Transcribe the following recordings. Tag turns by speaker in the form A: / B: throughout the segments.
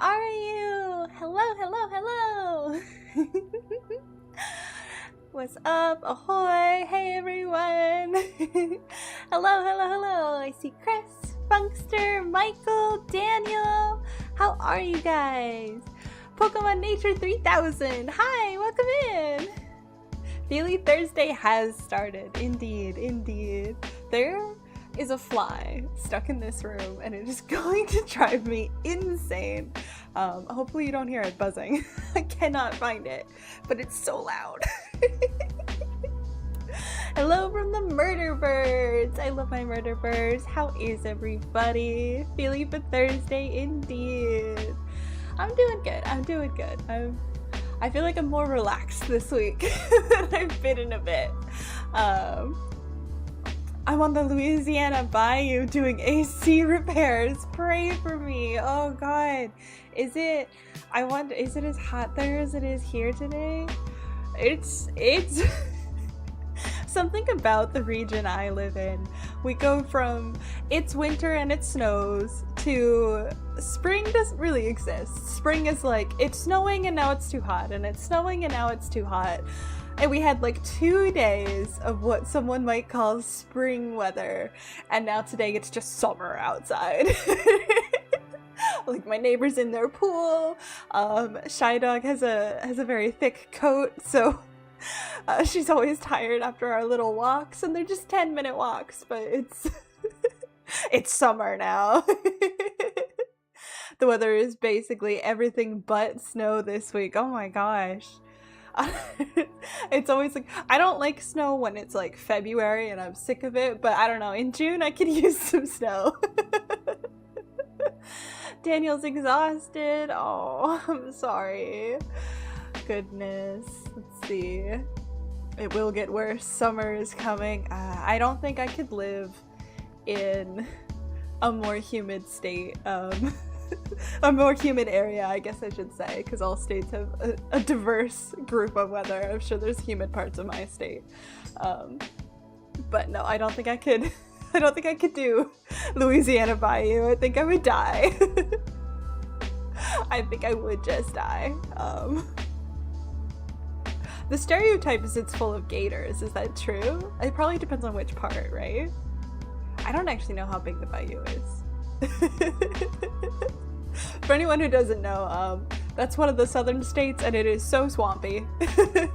A: are you? Hello, hello, hello. What's up? Ahoy! Hey everyone! Hello, hello, hello! I see Chris, Funkster, Michael, Daniel. How are you guys? Pokemon Nature 3000. Hi, welcome in. Feely Thursday has started. Indeed, indeed. There is a fly stuck in this room and it is going to drive me insane. Hopefully you don't hear it buzzing. I cannot find it, but it's so loud. Hello from the Murder Birds. I love my Murder Birds. How is everybody? Feely for Thursday indeed. I'm doing good. I'm doing good. I feel like I'm more relaxed this week than I've been in a bit. I'm on the Louisiana Bayou doing AC repairs. Pray for me. Oh god. Is it as hot there as it is here today? It's something about the region I live in. We go from it's winter and it snows to spring doesn't really exist. Spring is like it's snowing and now it's too hot, and it's snowing and now it's too hot. And we had like 2 days of what someone might call spring weather, and now today it's just summer outside. Like my neighbor's in their pool. Shy Dog has a very thick coat, so she's always tired after our little walks, and they're just 10-minute walks, but it's it's summer now. The weather is basically everything but snow this week. Oh my gosh. It's always like, I don't like snow when it's like February and I'm sick of it, but I don't know, in June I could use some snow. Daniel's exhausted. Oh, I'm sorry. Goodness. Let's see. It will get worse. Summer is coming. I don't think I could live in a more humid state. A more humid area, I guess I should say, because all states have a diverse group of weather. I'm sure there's humid parts of my state. But no, I don't think I could. I don't think I could do Louisiana Bayou. I think I would die. I think I would just die. The stereotype is it's full of gators. Is that true? It probably depends on which part, right? I don't actually know how big the bayou is. For anyone who doesn't know, that's one of the southern states, and it is so swampy. The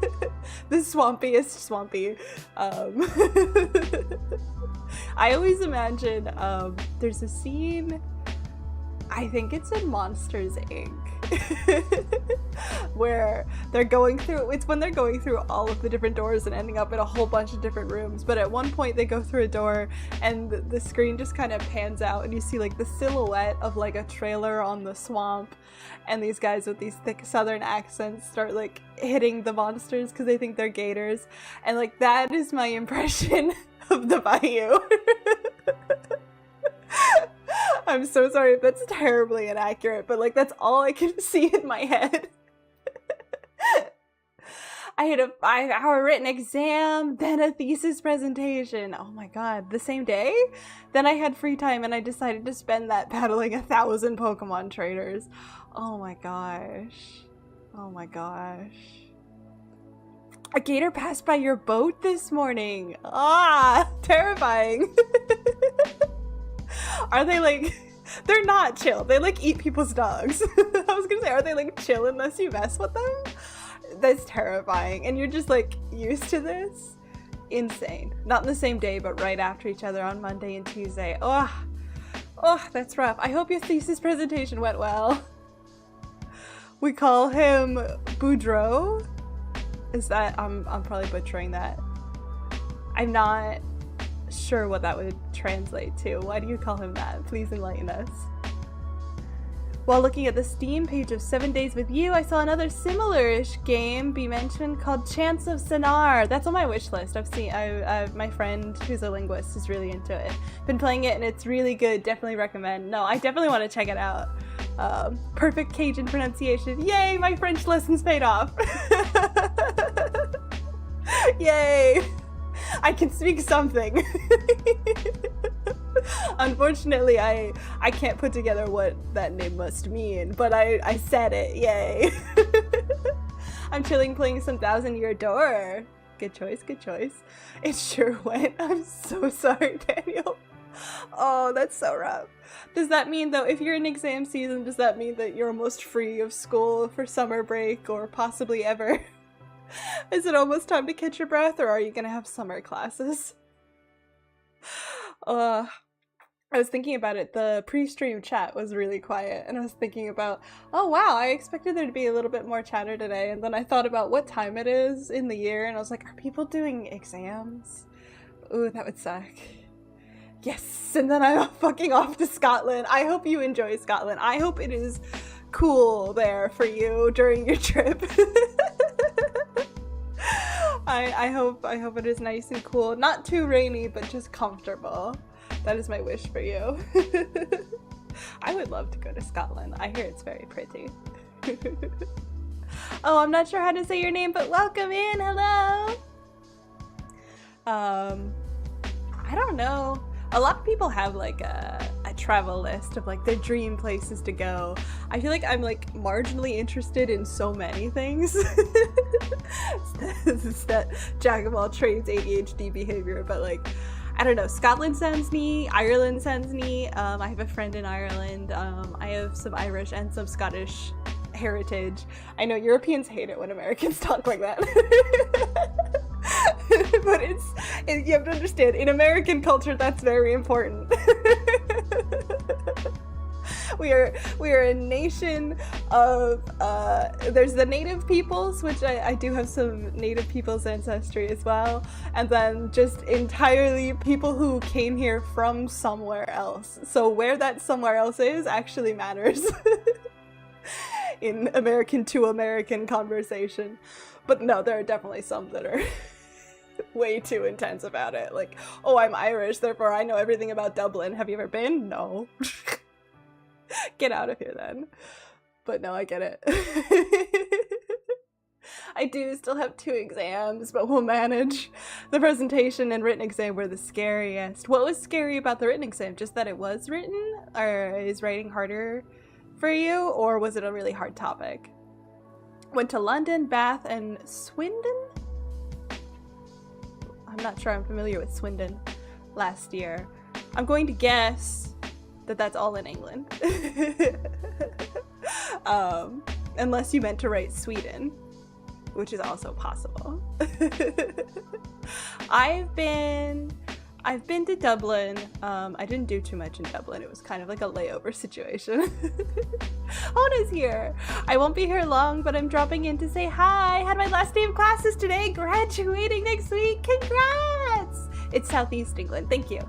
A: swampiest swampy. I always imagine there's a scene, I think it's in Monsters, Inc. where they're going through, it's when they're going through all of the different doors and ending up in a whole bunch of different rooms, but at one point they go through a door and the screen just kind of pans out and you see like the silhouette of like a trailer on the swamp, and these guys with these thick southern accents start like hitting the monsters because they think they're gators, and like that is my impression of the bayou. I'm so sorry if that's terribly inaccurate, but like that's all I can see in my head. I had a 5-hour written exam, then a thesis presentation. Oh my god, the same day? Then I had free time and I decided to spend that battling 1,000 Pokemon trainers. Oh my gosh. Oh my gosh. A gator passed by your boat this morning. Ah, terrifying. Are they like, they're not chill. They like eat people's dogs. I was gonna say, are they like chill unless you mess with them? That's terrifying. And you're just like used to this? Insane. Not in the same day, but right after each other on Monday and Tuesday. Oh, that's rough. I hope your thesis presentation went well. We call him Boudreaux. Is that, I'm probably butchering that. I'm not sure what that would translate to. Why do you call him that? Please enlighten us. While looking at the Steam page of 7 Days With You, I saw another similar-ish game be mentioned called Chants of Sonar. That's on my wish list. I've seen, my friend who's a linguist is really into it. Been playing it and it's really good. Definitely recommend. No, I definitely want to check it out. Perfect Cajun pronunciation. Yay, my French lessons paid off. Yay. I can speak something. Unfortunately, I can't put together what that name must mean, but I said it. Yay. I'm chilling playing some Thousand Year Door. Good choice, good choice. It sure went. I'm so sorry, Daniel. Oh, that's so rough. Does that mean, though, if you're in exam season, does that mean that you're almost free of school for summer break or possibly ever? Is it almost time to catch your breath, or are you gonna have summer classes? I was thinking about it. The pre-stream chat was really quiet, and I was thinking about, oh wow, I expected there to be a little bit more chatter today, and then I thought about what time it is in the year, and I was like, are people doing exams? Ooh, that would suck. Yes, and then I'm fucking off to Scotland. I hope you enjoy Scotland. I hope it is cool there for you during your trip. I hope it is nice and cool. Not too rainy, but just comfortable. That is my wish for you. I would love to go to Scotland. I hear it's very pretty. Oh, I'm not sure how to say your name, but welcome in. Hello. I don't know. A lot of people have like a travel list of like their dream places to go. I feel like I'm like marginally interested in so many things. It's that jack of all trades ADHD behavior, but like, I don't know, Scotland sounds neat, Ireland sounds neat. I have a friend in Ireland. I have some Irish and some Scottish heritage. I know Europeans hate it when Americans talk like that. But you have to understand, in American culture, that's very important. We are a nation of, there's the native peoples, which I do have some native peoples ancestry as well, and then just entirely people who came here from somewhere else. So where that somewhere else is actually matters in American to American conversation. But no, there are definitely some that are way too intense about it. Like, oh, I'm Irish, therefore I know everything about Dublin. Have you ever been? No. Get out of here then. But no, I get it. I do still have 2 exams, but we'll manage. The presentation and written exam were the scariest. What was scary about the written exam? Just that it was written? Or is writing harder for you? Or was it a really hard topic? Went to London, Bath, and Swindon? I'm not sure I'm familiar with Swindon last year. I'm going to guess that that's all in England. Unless you meant to write Sweden, which is also possible. I've been to Dublin. I didn't do too much in Dublin. It was kind of like a layover situation. Hona's here. I won't be here long, but I'm dropping in to say hi. Had my last day of classes today. Graduating next week. Congrats! It's Southeast England. Thank you.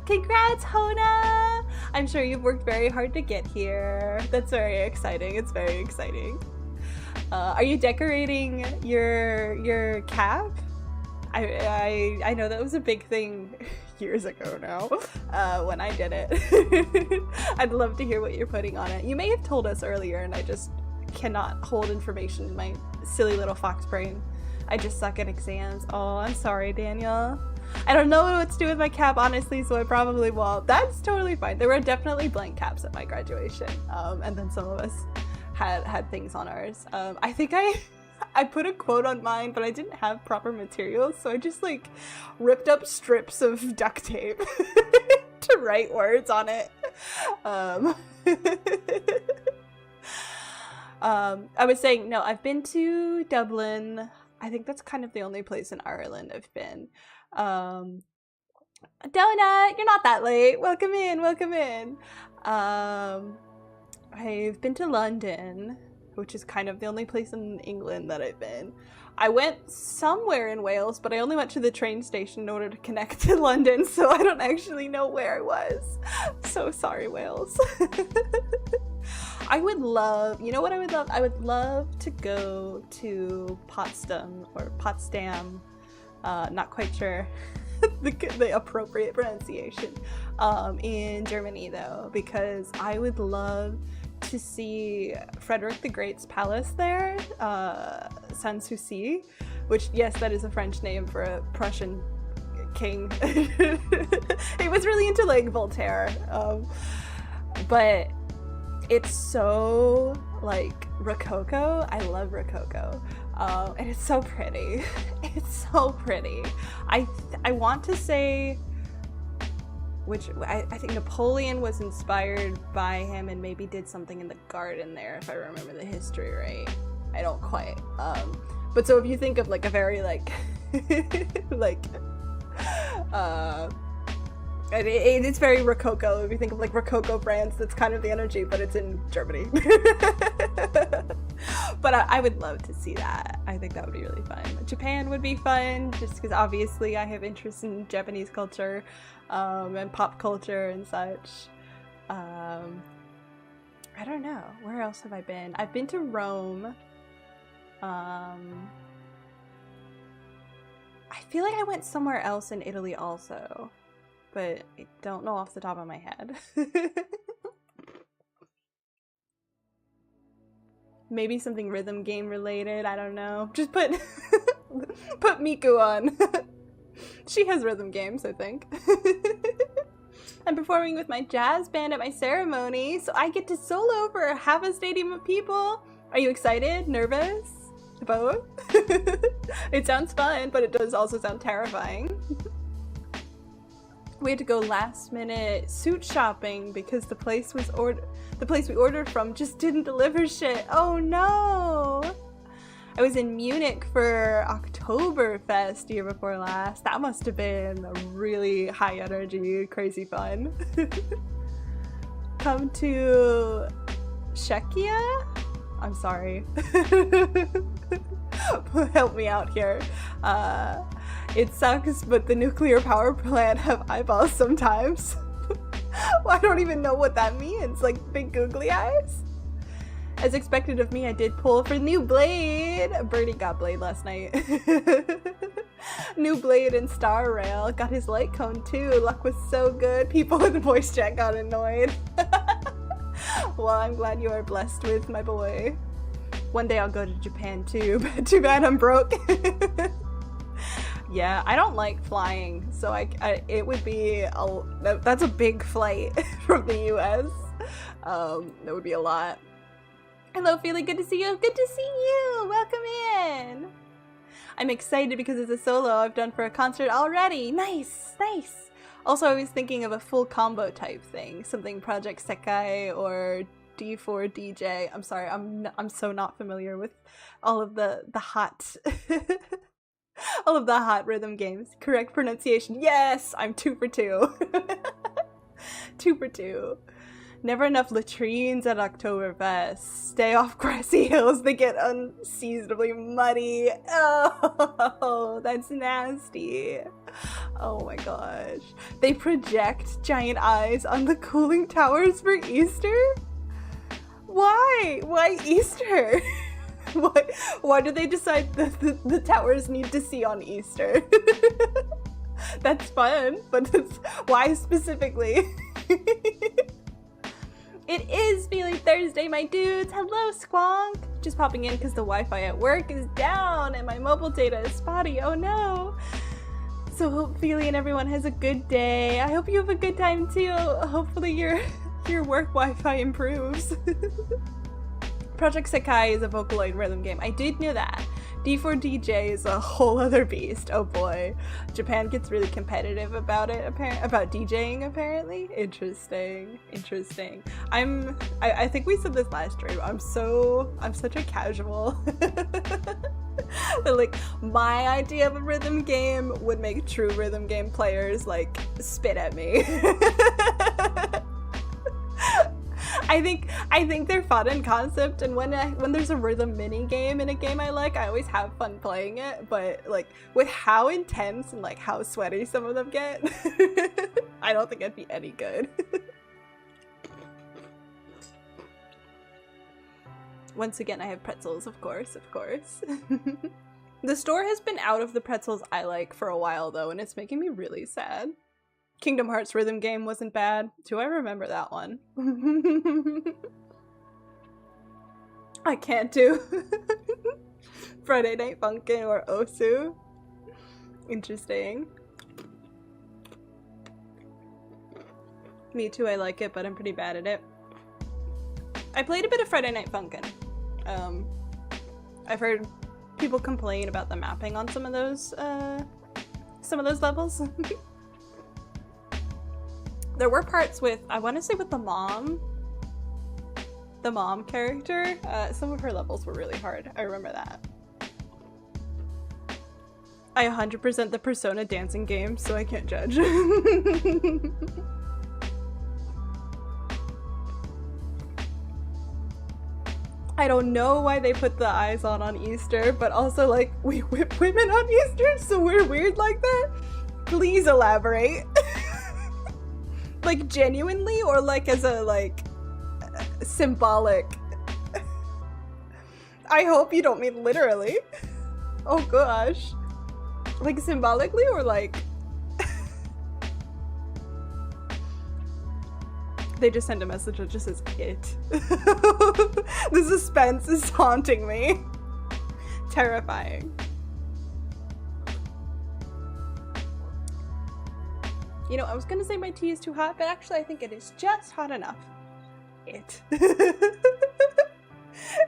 A: Congrats, Hona! I'm sure you've worked very hard to get here. That's very exciting. It's very exciting. Are you decorating your cap? I know that was a big thing years ago now, when I did it. I'd love to hear what you're putting on it. You may have told us earlier and I just cannot hold information in my silly little fox brain. I just suck at exams. Oh, I'm sorry, Daniel. I don't know what to do with my cap, honestly, so I probably won't. That's totally fine. There were definitely blank caps at my graduation, and then some of us had things on ours. I think I put a quote on mine, but I didn't have proper materials, so I just like ripped up strips of duct tape to write words on it. I was saying, no, I've been to Dublin. I think that's kind of the only place in Ireland I've been. Donut, you're not that late. Welcome in, welcome in. I've been to London, which is kind of the only place in England that I've been. I went somewhere in Wales, but I only went to the train station in order to connect to London, so I don't actually know where I was. So sorry, Wales. I would love, you know what I would love? I would love to go to Potsdam, or Potsdam, not quite sure the appropriate pronunciation, in Germany though, because I would love to see Frederick the Great's palace there, Sanssouci, which, yes, that is a French name for a Prussian king. He was really into like Voltaire, but it's so like Rococo. I love Rococo, and it's so pretty. It's so pretty. I want to say, which I think Napoleon was inspired by him and maybe did something in the garden there, if I remember the history right. I don't quite. But so if you think of like a very like like it's very Rococo. If you think of like Rococo brands, that's kind of the energy, but it's in Germany. But I would love to see that. I think that would be really fun. Japan would be fun, just because obviously I have interest in Japanese culture and pop culture and such. I don't know. Where else have I been? I've been to Rome. I feel like I went somewhere else in Italy also, but I don't know off the top of my head. Maybe something rhythm game related, I don't know. Just put Miku on. She has rhythm games, I think. I'm performing with my jazz band at my ceremony, so I get to solo for half a stadium of people. Are you excited? Nervous? Both? It sounds fun, but it does also sound terrifying. We had to go last minute suit shopping because the place we ordered from just didn't deliver shit. Oh no! I was in Munich for Oktoberfest year before last. That must have been a really high energy, crazy fun. Come to Czechia? I'm sorry. Help me out here. It sucks, but the nuclear power plant have eyeballs sometimes. Well, I don't even know what that means. Like big googly eyes? As expected of me, I did pull for new Blade. Birdie got Blade last night. New Blade and Star Rail. Got his light cone too. Luck was so good. People in the voice chat got annoyed. Well, I'm glad you are blessed with my boy. One day I'll go to Japan too, but too bad I'm broke. Yeah, I don't like flying, so it would be that's a big flight from the US. That would be a lot. Hello, Ophelia, good to see you. Good to see you. Welcome in. I'm excited because it's a solo I've done for a concert already. Nice, nice. Also, I was thinking of a full combo type thing, something Project Sekai or D4DJ. I'm sorry, I'm so not familiar with all of the hot all of the hot rhythm games. Correct pronunciation. Yes, I'm 2 for 2. 2 for 2. Never enough latrines at Oktoberfest. Stay off grassy hills, they get unseasonably muddy. Oh, that's nasty. Oh my gosh. They project giant eyes on the cooling towers for Easter? Why? Why Easter? Why do they decide the towers need to see on Easter? That's fun, but why specifically? It is Feeling Thursday, my dudes. Hello, Squonk. Just popping in because the Wi-Fi at work is down and my mobile data is spotty. Oh no. So hope Feely and everyone has a good day. I hope you have a good time too. Hopefully your work Wi-Fi improves. Project Sekai is a Vocaloid rhythm game. I did know that. D4DJ is a whole other beast. Oh boy. Japan gets really competitive about it, about DJing apparently. Interesting. Interesting. I think we said this last stream. I'm such a casual. Like, my idea of a rhythm game would make true rhythm game players like spit at me. I think they're fun in concept, and when there's a rhythm mini game in a game I like, I always have fun playing it, but like with how intense and like how sweaty some of them get, I don't think it'd be any good. Once again, I have pretzels, of course. The store has been out of the pretzels I like for a while though, and it's making me really sad. Kingdom Hearts rhythm game wasn't bad. Do I remember that one? I can't do Friday Night Funkin' or Osu. Interesting. Me too, I like it, but I'm pretty bad at it. I played a bit of Friday Night Funkin'. I've heard people complain about the mapping on some of those levels. There were parts with, I want to say with the mom character. Some of her levels were really hard. I remember that. I 100% the Persona dancing game, so I can't judge. I don't know why they put the eyes on Easter, but also like, we whip women on Easter, so we're weird like that? Please elaborate. Like genuinely, or like as a like symbolic? I hope you don't mean literally. Oh gosh. Like symbolically or like they just send a message that just says it. The suspense is haunting me. Terrifying. You know, I was gonna say my tea is too hot, but actually I think it is just hot enough. It.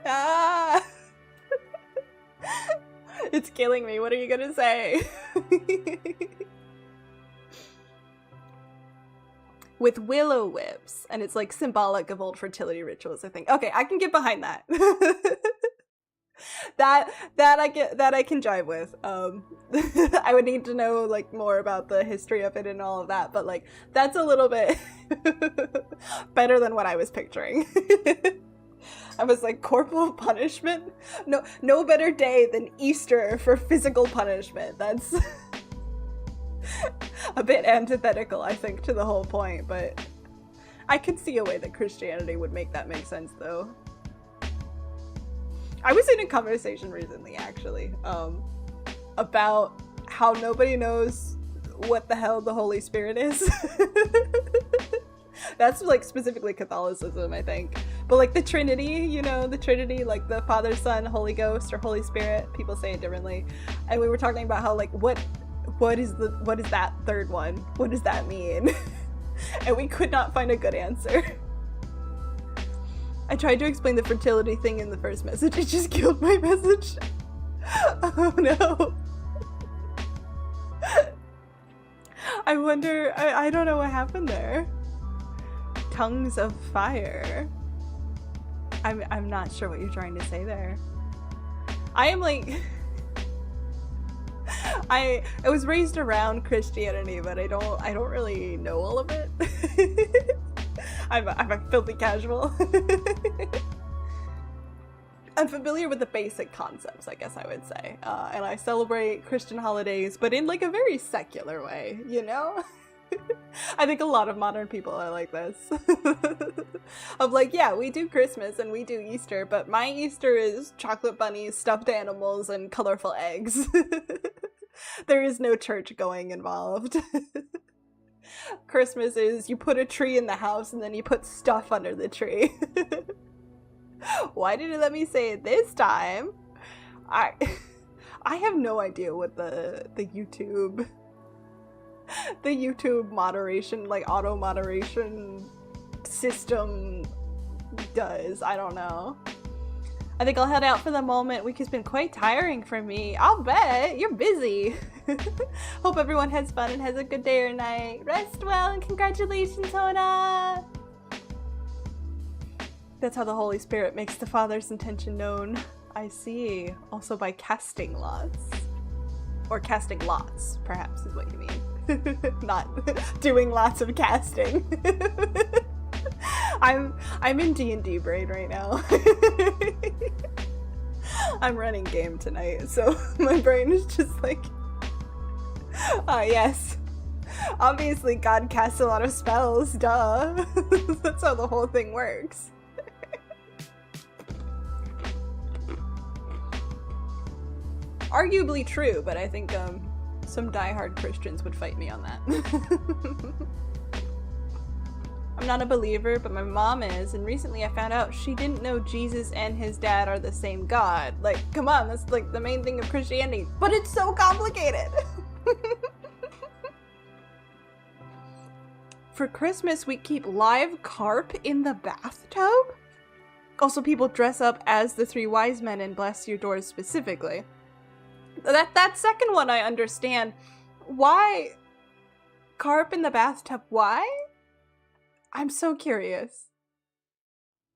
A: Ah. It's killing me. What are you gonna say? With willow whips, and it's like symbolic of old fertility rituals, I think. Okay, I can get behind that. that I can jive with. I would need to know like more about the history of it and all of that, but like that's a little bit better than what I was picturing. I was like, corporal punishment? No better day than Easter for physical punishment. That's a bit antithetical, I think, to the whole point, but I could see a way that Christianity would make that make sense, though. I was in a conversation recently, actually, about how nobody knows what the hell the Holy Spirit is. That's like specifically Catholicism, I think. But like the Trinity, you know, the Trinity, like the Father, Son, Holy Ghost, or Holy Spirit, people say it differently. And we were talking about how like what is that third one? What does that mean? And we could not find a good answer. I tried to explain the fertility thing in the first message. It just killed my message. Oh no. I wonder, I don't know what happened there. Tongues of fire. I'm not sure what you're trying to say there. I am like I was raised around Christianity, but I don't really know all of it. I'm a filthy casual. I'm familiar with the basic concepts, I guess I would say. And I celebrate Christian holidays, but in like a very secular way, you know? I think a lot of modern people are like this. Of like, yeah, we do Christmas and we do Easter, but my Easter is chocolate bunnies, stuffed animals, and colorful eggs. There is no church going involved. Christmas is you put a tree in the house and then you put stuff under the tree. Why did you let me say it this time? I have no idea what the YouTube moderation, like auto moderation system does. I don't know. I think I'll head out for the moment. Week has been quite tiring for me. I'll bet. You're busy. Hope everyone has fun and has a good day or night. Rest well and congratulations, Hona! That's how the Holy Spirit makes the Father's intention known. I see. Also by casting lots. Or casting lots, perhaps, is what you mean. Not doing lots of casting. I'm in D&D brain right now. I'm running game tonight, so my brain is just like, ah, yes. Obviously, God casts a lot of spells, duh. That's how the whole thing works. Arguably true, but I think some diehard Christians would fight me on that. I'm not a believer, but my mom is, and recently I found out she didn't know Jesus and his dad are the same God. Like, come on, that's like the main thing of Christianity, but it's so complicated. For Christmas, we keep live carp in the bathtub? Also, people dress up as the three wise men and bless your doors specifically. That second one I understand. Why? Carp in the bathtub, why? I'm so curious.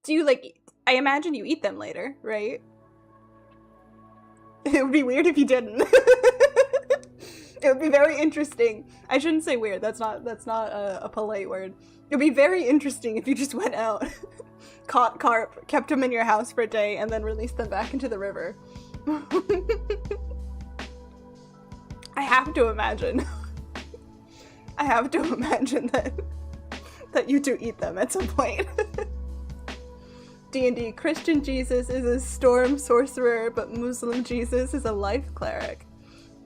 A: Do you, like, I imagine you eat them later, right? It would be weird if you didn't. It would be very interesting. I shouldn't say weird, that's not a polite word. It would be very interesting if you just went out, caught carp, kept them in your house for a day, and then released them back into the river. I have to imagine. I have to imagine that you do eat them at some point. D&D, Christian Jesus is a storm sorcerer, but Muslim Jesus is a life cleric.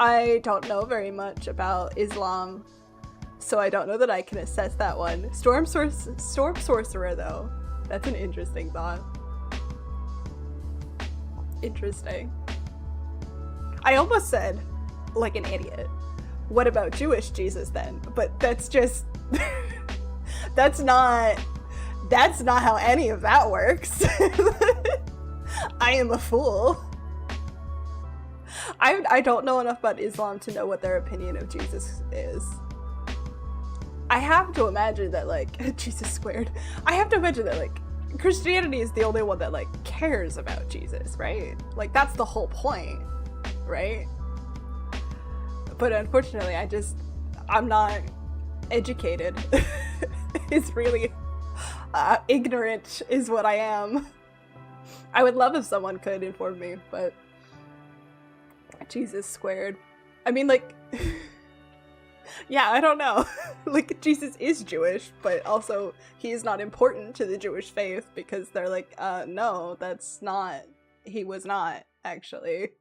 A: I don't know very much about Islam, so I don't know that I can assess that one. Storm sorcerer, though. That's an interesting thought. Interesting. I almost said, like an idiot, what about Jewish Jesus then? But that's just... that's not how any of that works. I am a fool. I don't know enough about Islam to know what their opinion of Jesus is. I have to imagine that, like, Jesus squared. I have to imagine that, like, Christianity is the only one that, like, cares about Jesus, right? Like, that's the whole point, right? But unfortunately, I'm not educated. It's really, ignorant is what I am. I would love if someone could inform me, but Jesus squared. I mean, like, yeah, I don't know. Like, Jesus is Jewish, but also he is not important to the Jewish faith because they're like, no, that's not, he was not, actually.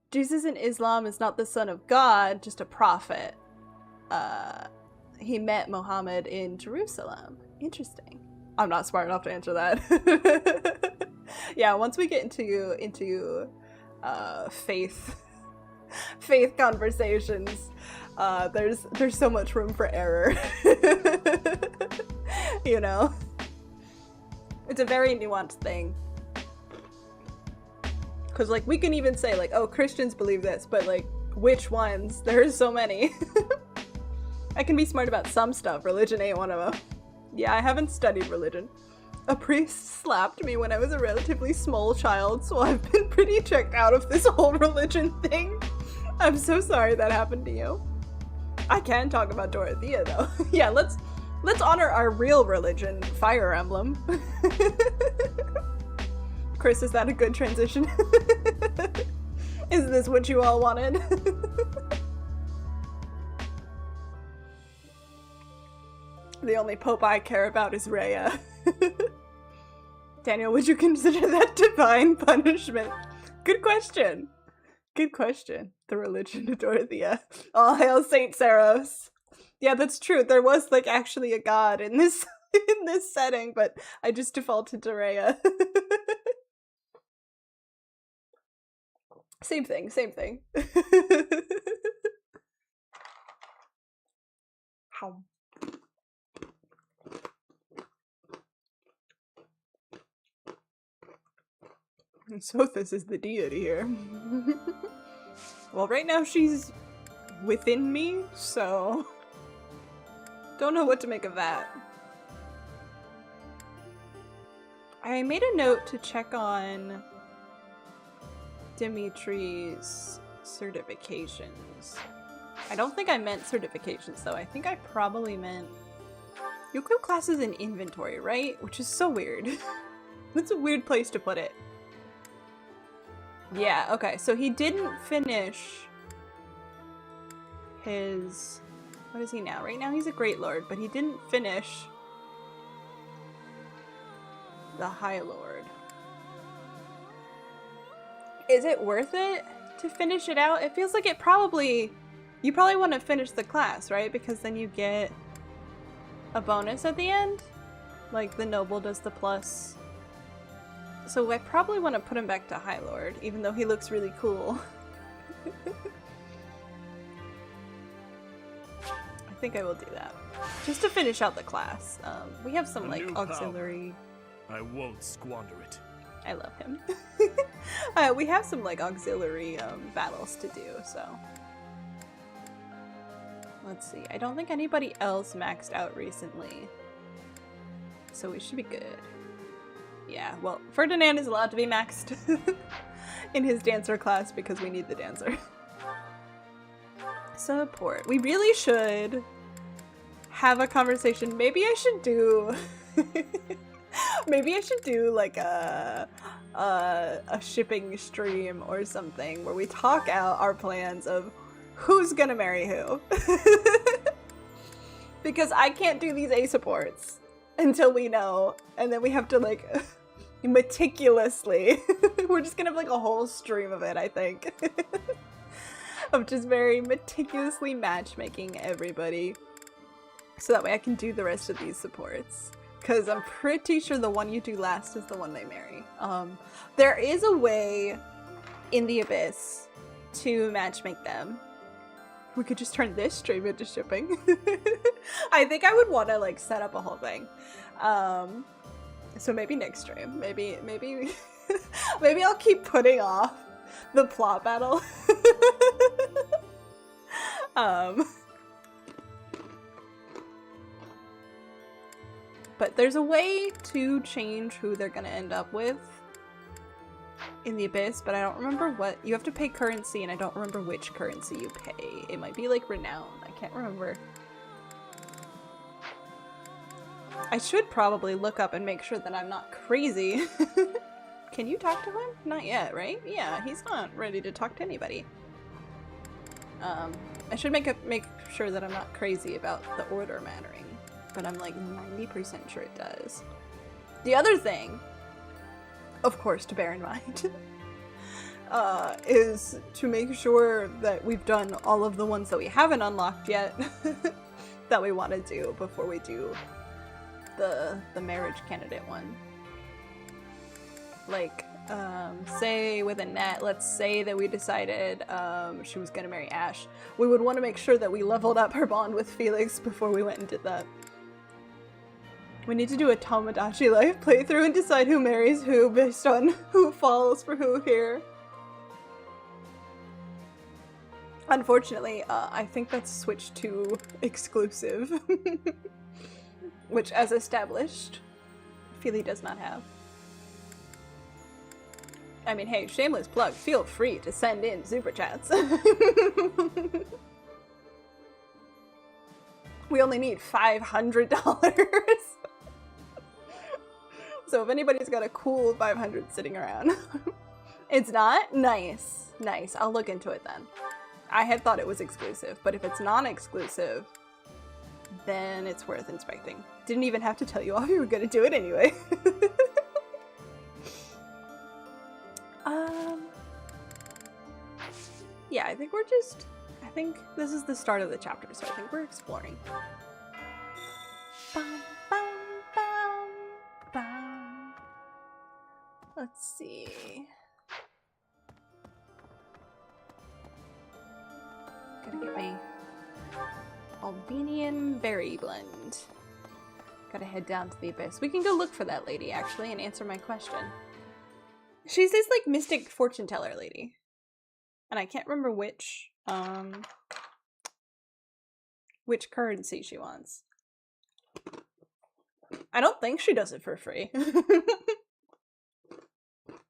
A: Jesus in Islam is not the son of God, just a prophet. He met Muhammad in Jerusalem. Interesting. I'm not smart enough to answer that. Yeah, once we get into faith conversations, there's so much room for error. You know? It's a very nuanced thing. Because, like, we can even say, like, oh, Christians believe this, but, like, which ones? There's so many. I can be smart about some stuff. Religion ain't one of them. Yeah, I haven't studied religion. A priest slapped me when I was a relatively small child, so I've been pretty checked out of this whole religion thing. I'm so sorry that happened to you. I can talk about Dorothea, though. Yeah, let's honor our real religion, Fire Emblem. Chris, is that a good transition? Is this what you all wanted? The only pope I care about is Rhea. Daniel, would you consider that divine punishment? Good question. Good question. The religion of Dorothea. All hail Saint Saros. Yeah, that's true. There was, like, actually a god in this setting, but I just defaulted to Rhea. Same thing, same thing. How? And Sothis is the deity here. Well, right now she's within me, so don't know what to make of that. I made a note to check on Dimitri's certifications. I don't think I meant certifications though. I think I probably meant you equip classes in inventory, right? Which is so weird. That's a weird place to put it. Yeah, okay, so he didn't finish his... What is he now? Right now he's a Great Lord, but he didn't finish the High Lord. Is it worth it to finish it out? It feels like it probably... You probably want to finish the class, right? Because then you get a bonus at the end? Like the Noble does the plus. So I probably want to put him back to High Lord, even though he looks really cool. I think I will do that. Just to finish out the class. We have some like auxiliary.
B: I won't squander it.
A: I love him. We have some like auxiliary battles to do, so. Let's see. I don't think anybody else maxed out recently. So we should be good. Yeah, well, Ferdinand is allowed to be maxed in his dancer class because we need the dancer. Support. We really should have a conversation. Maybe I should do maybe I should do like a shipping stream or something where we talk out our plans of who's gonna marry who. Because I can't do these A supports until we know, and then we have to like meticulously we're just gonna have like a whole stream of it, I think. Of just very meticulously matchmaking everybody so that way I can do the rest of these supports, because I'm pretty sure the one you do last is the one they marry. There is a way in the Abyss to matchmake them. We could just turn this stream into shipping. I think I would want to like set up a whole thing. So maybe next stream. Maybe maybe I'll keep putting off the plot battle. But there's a way to change who they're gonna end up with in the Abyss, but I don't remember what. You have to pay currency, and I don't remember which currency you pay. It might be like renown. I can't remember. I should probably look up and make sure that I'm not crazy. Can you talk to him? Not yet, right? Yeah, he's not ready to talk to anybody. I should make sure that I'm not crazy about the order mattering, but I'm like 90% sure it does. The other thing, of course, to bear in mind, is to make sure that we've done all of the ones that we haven't unlocked yet that we want to do before we do the marriage candidate one. Like, say with Annette, let's say that we decided she was gonna marry Ash. We would want to make sure that we leveled up her bond with Felix before we went and did that. We need to do a Tomodachi Life playthrough and decide who marries who based on who falls for who here. Unfortunately, I think that's switched to exclusive. Which, as established, Feely does not have. I mean, hey, shameless plug, feel free to send in super chats. We only need $500. So if anybody's got a cool 500 sitting around. It's not? Nice. Nice. I'll look into it then. I had thought it was exclusive, but if it's non-exclusive, then it's worth inspecting. Didn't even have to tell you all you were gonna do it anyway. Yeah, I think I think this is the start of the chapter, so I think we're exploring. Bum, bum, bum, bum. Let's see. Gotta get my Albanian berry blend. Gotta head down to the Abyss. We can go look for that lady, actually, and answer my question. She's this, like, mystic fortune teller lady. And I can't remember which currency she wants. I don't think she does it for free.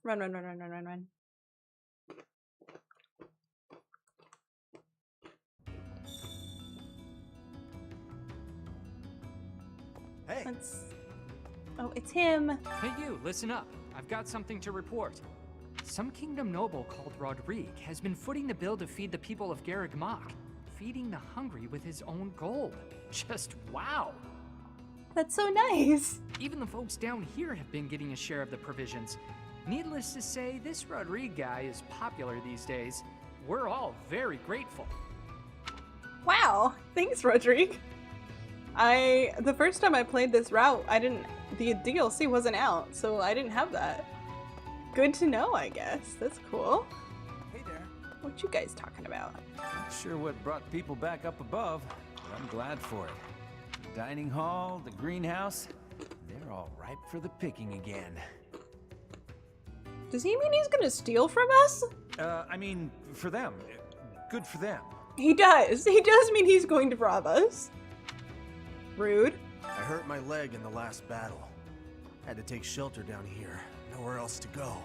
A: Run, run, run, run, run, run, run.
C: Hey.
A: Oh, it's him.
D: Hey you, listen up. I've got something to report. Some kingdom noble called Rodrigue has been footing the bill to feed the people of Garreg-Mach, feeding the hungry with his own gold. Just wow!
A: That's so nice!
D: Even the folks down here have been getting a share of the provisions. Needless to say, this Rodrigue guy is popular these days. We're all very grateful.
A: Wow! Thanks, Rodrigue! The first time I played this route, the DLC wasn't out, so I didn't have that. Good to know, I guess. That's cool.
C: Hey there.
A: What you guys talking about?
C: Not sure what brought people back up above. but I'm glad for it. The dining hall, the greenhouse, they're all ripe for the picking again.
A: Does he mean he's gonna steal from us?
C: I mean, for them. Good for them.
A: He does. He does mean he's going to rob us. Rude.
E: I hurt my leg in the last battle. Had to take shelter down here. Nowhere else to go.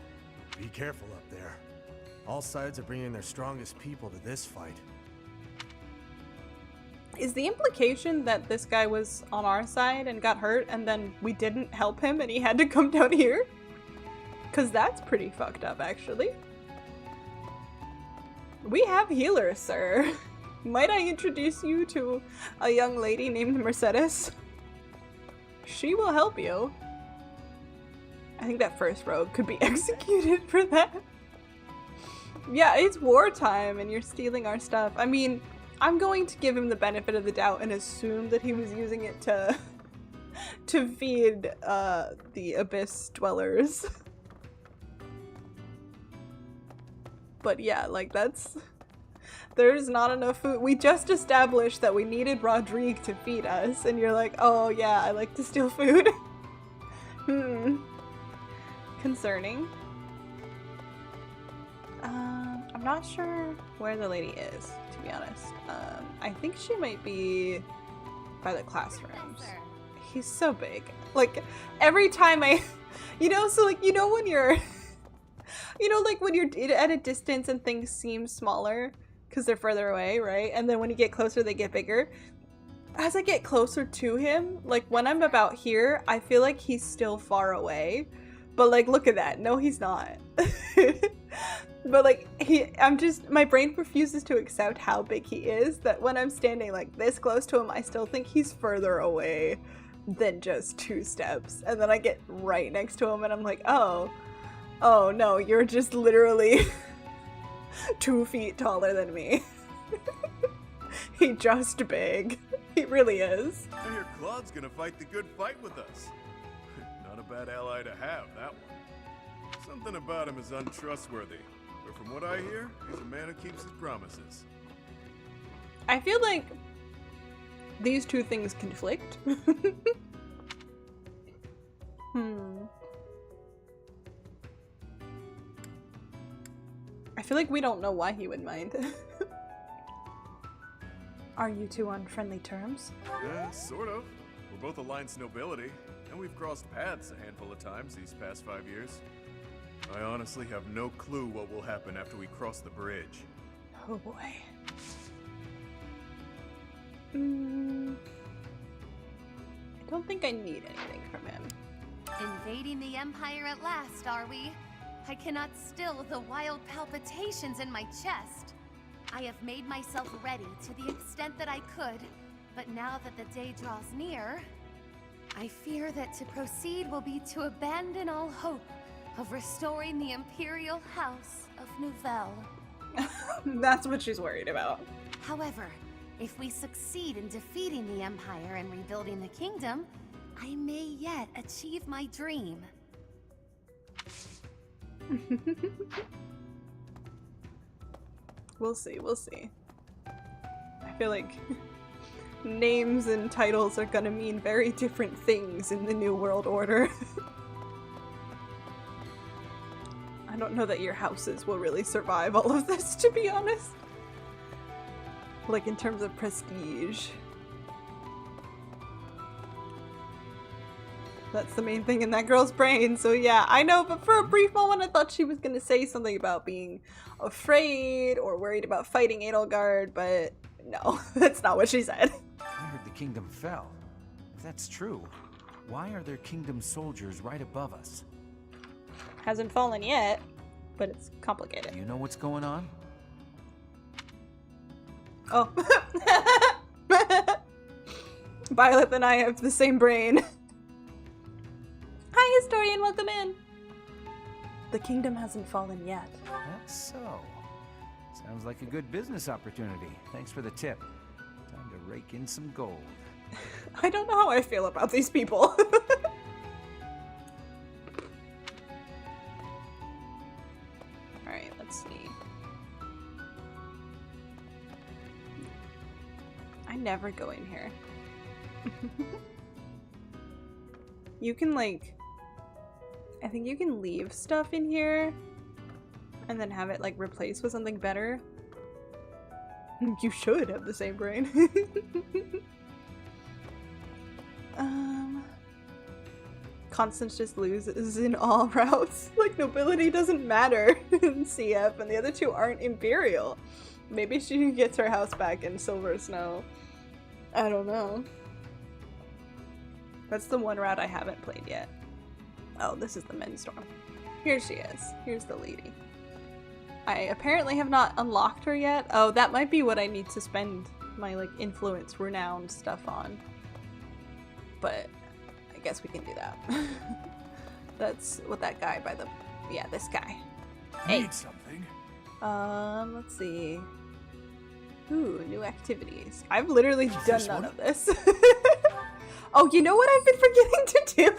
E: Be careful up there. All sides are bringing their strongest people to this fight.
A: Is the implication that this guy was on our side and got hurt and then we didn't help him and he had to come down here? Because that's pretty fucked up, actually. We have healers, sir. Might I introduce you to a young lady named Mercedes? She will help you. I think that first rogue could be executed for that. Yeah, it's wartime and you're stealing our stuff. I mean, I'm going to give him the benefit of the doubt and assume that he was using it to feed the abyss dwellers. But yeah, like there's not enough food. We just established that we needed Rodrigue to feed us, and you're like, oh yeah, I like to steal food. Concerning. I'm not sure where the lady is, to be honest. I think she might be by the classrooms. He's so big. Like, every time so like, when you're like when you're at a distance and things seem smaller because they're further away, right? And then when you get closer, they get bigger. As I get closer to him, like when I'm about here, I feel like he's still far away. But like, look at that. No, he's not. But like, my brain refuses to accept how big he is, that when I'm standing like this close to him, I still think he's further away than just 2 steps. And then I get right next to him and I'm like, oh no, you're just literally 2 feet taller than me. He just big. He really is.
B: I hear Claude's gonna fight the good fight with us. Not a bad ally to have, that one. Something about him is untrustworthy, but from what I hear, he's a man who keeps his promises.
A: I feel like these two things conflict. I feel like we don't know why he would mind. Are you two on friendly terms?
B: Sort of. We're both alliance nobility, and we've crossed paths a handful of times these past 5 years. I honestly have no clue what will happen after we cross the bridge.
A: Oh boy. I don't think I need anything from him.
F: Invading the Empire at last, are we? I cannot still the wild palpitations in my chest. I have made myself ready to the extent that I could, but now that the day draws near, I fear that to proceed will be to abandon all hope of restoring the Imperial House of Nouvelle.
A: That's what she's worried about.
F: However, if we succeed in defeating the Empire and rebuilding the kingdom, I may yet achieve my dream.
A: We'll see, we'll see. I feel like names and titles are gonna mean very different things in the New World Order. I don't know that your houses will really survive all of this, to be honest. Like, in terms of prestige. That's the main thing in that girl's brain, so yeah, I know, but for a brief moment I thought she was gonna say something about being afraid or worried about fighting Edelgard, but no, that's not what she said.
C: I heard the kingdom fell. If that's true, why are there kingdom soldiers right above us?
A: Hasn't fallen yet, but it's complicated.
C: Do you know what's going on?
A: Oh. Violet and I have the same brain. Hi, historian, welcome in. The kingdom hasn't fallen yet.
C: That's so. Sounds like a good business opportunity. Thanks for the tip. Time to rake in some gold.
A: I don't know how I feel about these people. Alright, let's see. I never go in here. You can like, I think you can leave stuff in here and then have it like replaced with something better. You should have the same brain. Constance just loses in all routes. Like, nobility doesn't matter in CF, and the other two aren't Imperial. Maybe she gets her house back in Silver Snow. I don't know. That's the one route I haven't played yet. Oh, this is the men's dorm. Here she is. Here's the lady. I apparently have not unlocked her yet. Oh, that might be what I need to spend my, like, influence, renown stuff on. But I guess we can do that. That's what that guy by the... Yeah, this guy. Hey.
B: Need something?
A: Let's see. Ooh, new activities. I've literally done none of this. Oh, you know what I've been forgetting to do?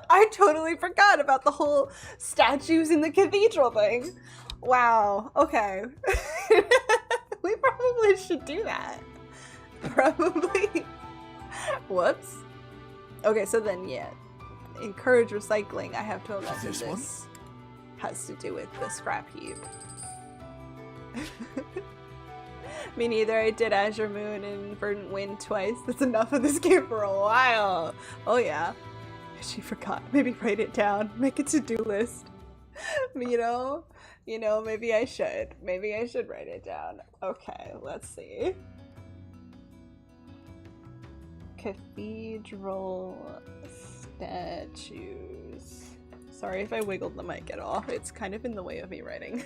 A: I totally forgot about the whole statues in the cathedral thing. Wow. Okay. We probably should do that. Probably. Whoops. Okay, so then, yeah. Encourage recycling. I have to imagine this has to do with the scrap heap. Me neither. I did Azure Moon and Verdant Wind twice. That's enough of this game for a while. Oh yeah. She forgot. Maybe write it down. Make a to-do list. You know, maybe I should. Maybe I should write it down. Okay, let's see. Cathedral statues. Sorry if I wiggled the mic at all. It's kind of in the way of me writing.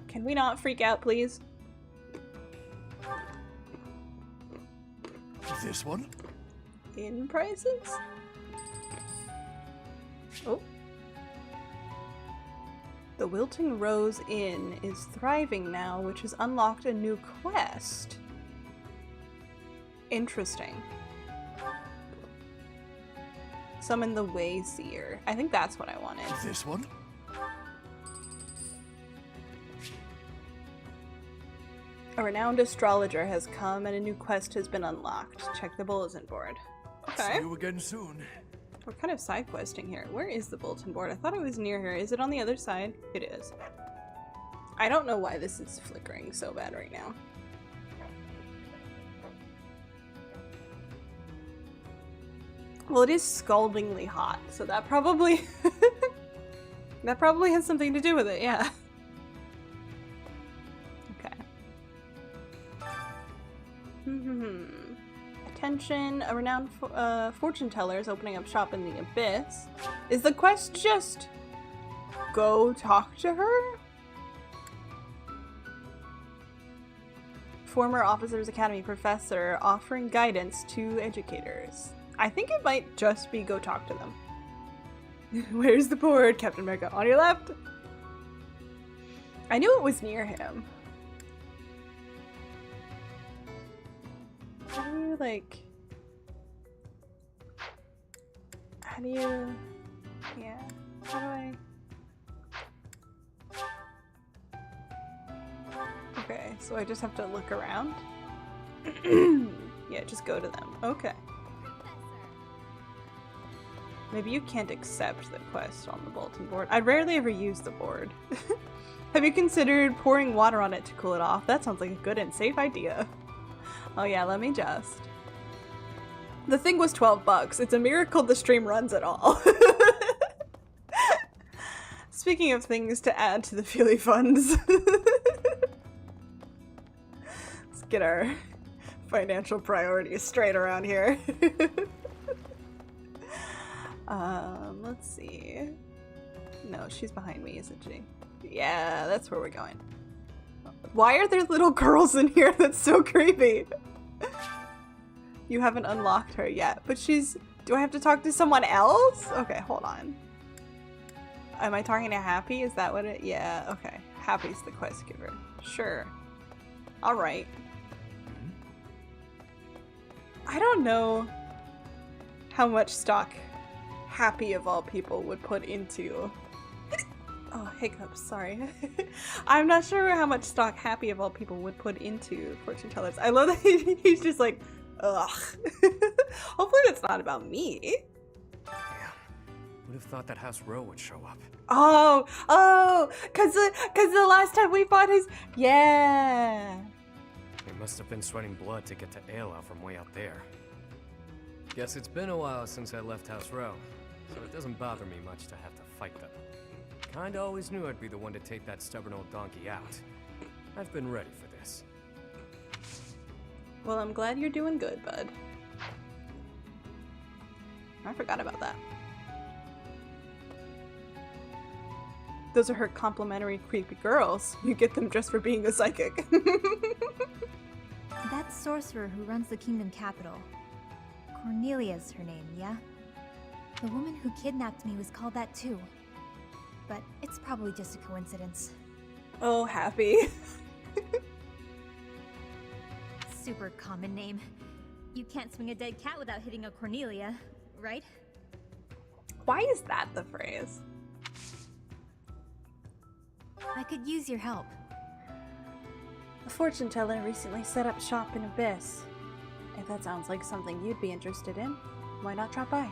A: Can we not freak out, please?
B: This one?
A: In prices? Oh. The Wilting Rose Inn is thriving now, which has unlocked a new quest. Interesting. Summon the Wayseer. I think that's what I wanted.
B: This one?
A: A renowned astrologer has come and a new quest has been unlocked. Check the bulletin board. Okay.
B: See you again soon.
A: We're kind of side questing here. Where is the bulletin board? I thought it was near here. Is it on the other side? It is. I don't know why this is flickering so bad right now. Well, it is scaldingly hot, so that probably that probably has something to do with it, yeah. Attention, a renowned fortune teller is opening up shop in the Abyss. Is the quest just go talk to her? Former Officers Academy professor offering guidance to educators. I think it might just be go talk to them. Where's the board, Captain America? On your left? I knew it was near him. How do you, like... How do you... Yeah, how do I... Okay, so I just have to look around? Yeah, just go to them. Okay. Maybe you can't accept the quest on the bulletin board. I rarely ever use the board. Have you considered pouring water on it to cool it off? That sounds like a good and safe idea. Oh yeah, let me just. The thing was $12. It's a miracle the stream runs at all. Speaking of things to add to the Feely funds. Let's get our financial priorities straight around here. Let's see. No, she's behind me, isn't she? Yeah, that's where we're going. Why are there little girls in here? That's so creepy. You haven't unlocked her yet, but she's... Do I have to talk to someone else? Okay, hold on. Am I talking to Happy? Is that what it... Yeah, okay. Happy's the quest giver. Sure. Alright. I don't know how much stock Happy of all people would put into Oh, hiccups, sorry. I'm not sure how much stock Happy of all people would put into fortune tellers. I love that he's just like, ugh. Hopefully that's not about me.
G: Damn. Would have thought that House Row would show up.
A: Oh, cause the last time we fought his, yeah.
G: They must have been sweating blood to get to Ayla from way out there. Guess it's been a while since I left House Row, so it doesn't bother me much to have to fight them. Kinda always knew I'd be the one to take that stubborn old donkey out. I've been ready for this.
A: Well, I'm glad you're doing good, bud. I forgot about that. Those are her complimentary creepy girls. You get them just for being a psychic.
H: That sorcerer who runs the kingdom capital. Cornelia's her name, yeah? The woman who kidnapped me was called that too. But it's probably just a coincidence.
A: Oh, Happy.
H: Super common name. You can't swing a dead cat without hitting a Cornelia, right?
A: Why is that the phrase?
H: I could use your help.
A: A fortune teller recently set up shop in Abyss. If that sounds like something you'd be interested in, why not drop by?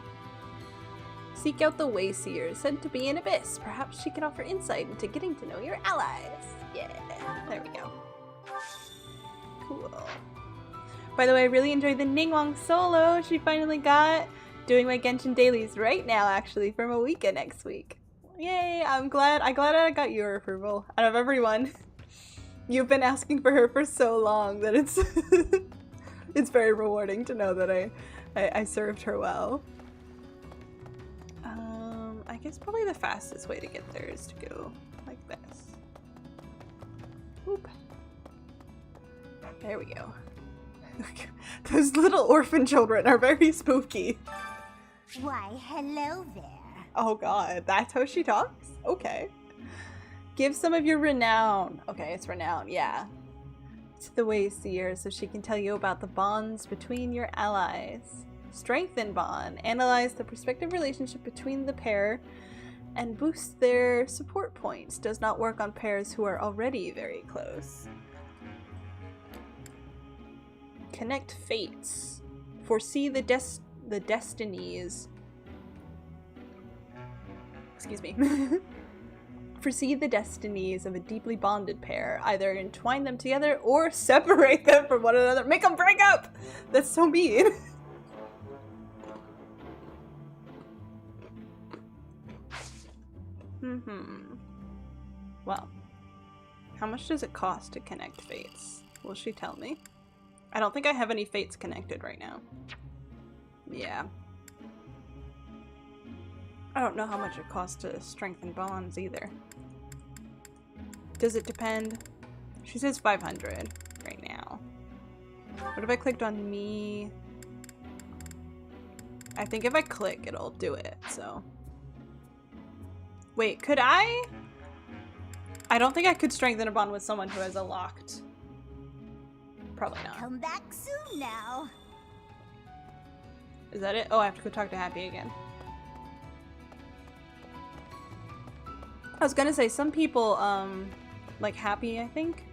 A: Seek out the Wayseer, said to be in Abyss. Perhaps she can offer insight into getting to know your allies. Yeah, there we go. Cool. By the way, I really enjoyed the Ningguang solo she finally got. Doing my Genshin dailies right now, actually, from a weekend next week. Yay, I'm glad I got your approval out of everyone. You've been asking for her for so long that it's it's very rewarding to know that I served her well. I guess probably the fastest way to get there is to go like this. Oop. There we go. Those little orphan children are very spooky.
I: Why, hello there.
A: Oh god, that's how she talks? Okay. Give some of your renown. Okay, it's renown, yeah. To the Wayseer so she can tell you about the bonds between your allies. Strengthen bond. Analyze the prospective relationship between the pair and boost their support points. Does not work on pairs who are already very close. Connect fates. Foresee the destinies. Excuse me. Foresee the destinies of a deeply bonded pair. Either entwine them together or separate them from one another. Make them break up! That's so mean. Well, how much does it cost to connect fates? Will she tell me? I don't think I have any fates connected right now. Yeah. I don't know how much it costs to strengthen bonds either. Does it depend? She says 500 right now. What if I clicked on me? I think if I click, it'll do it, so. Wait, could I? I don't think I could strengthen a bond with someone who has a locked. Probably not.
I: Come back soon now.
A: Is that it? Oh, I have to go talk to Happy again. I was gonna say, some people, like Happy, I think,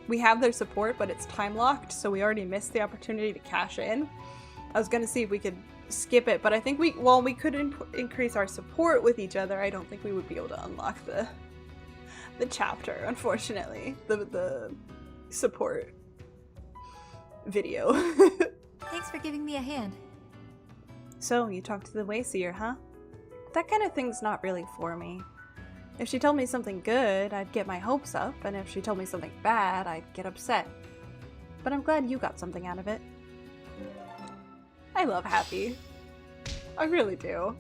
A: we have their support, but it's time locked, so we already missed the opportunity to cash in. I was gonna see if we could skip it, but I think we could increase our support with each other. I don't think we would be able to unlock the chapter, unfortunately. The support video.
H: Thanks for giving me a hand.
A: So, you talked to the Wayseer, huh? That kind of thing's not really for me. If she told me something good, I'd get my hopes up, and if she told me something bad, I'd get upset. But I'm glad you got something out of it. I love Happy. I really do.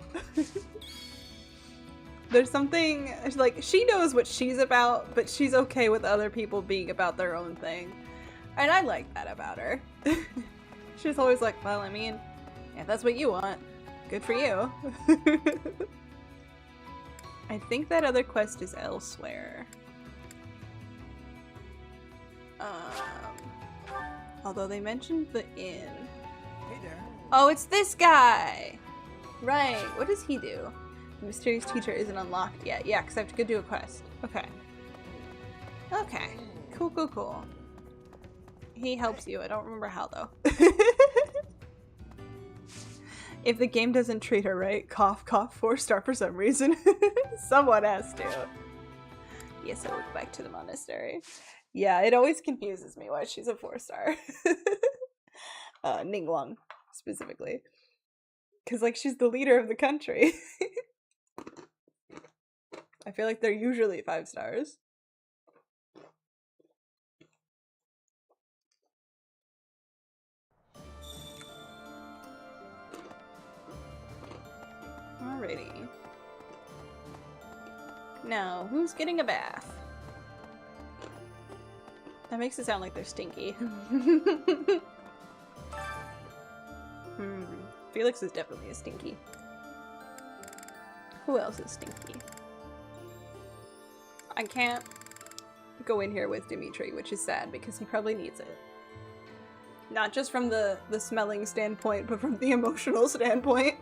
A: There's something, like, she knows what she's about, but she's okay with other people being about their own thing. And I like that about her. She's always like, well, I mean, if that's what you want, good for you. I think that other quest is elsewhere. Although they mentioned the inn.
E: Hey there.
A: Oh, it's this guy! Right, what does he do? The mysterious teacher isn't unlocked yet. Yeah, because I have to go do a quest. Okay. Okay. Cool, cool, cool. He helps you. I don't remember how, though. If the game doesn't treat her right, cough, cough, 4-star for some reason. Someone has to. Yes, I look back to the monastery. Yeah, it always confuses me why she's a 4-star. Ningguang, specifically. Because, like, she's the leader of the country. I feel like they're usually 5 stars. Alrighty. Now, who's getting a bath? That makes it sound like they're stinky. Felix is definitely a stinky. Who else is stinky? I can't go in here with Dimitri, which is sad because he probably needs it. Not just from the smelling standpoint, but from the emotional standpoint.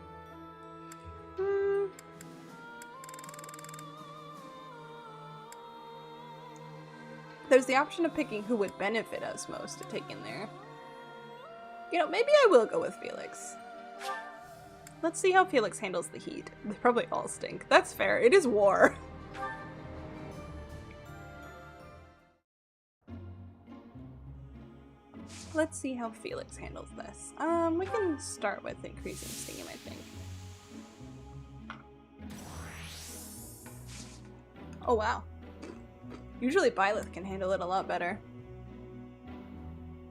A: There's the option of picking who would benefit us most to take in there. You know, maybe I will go with Felix. Let's see how Felix handles the heat. They probably all stink. That's fair. It is war. Let's see how Felix handles this. We can start with increasing steam, I think. Oh, wow. Usually Byleth can handle it a lot better.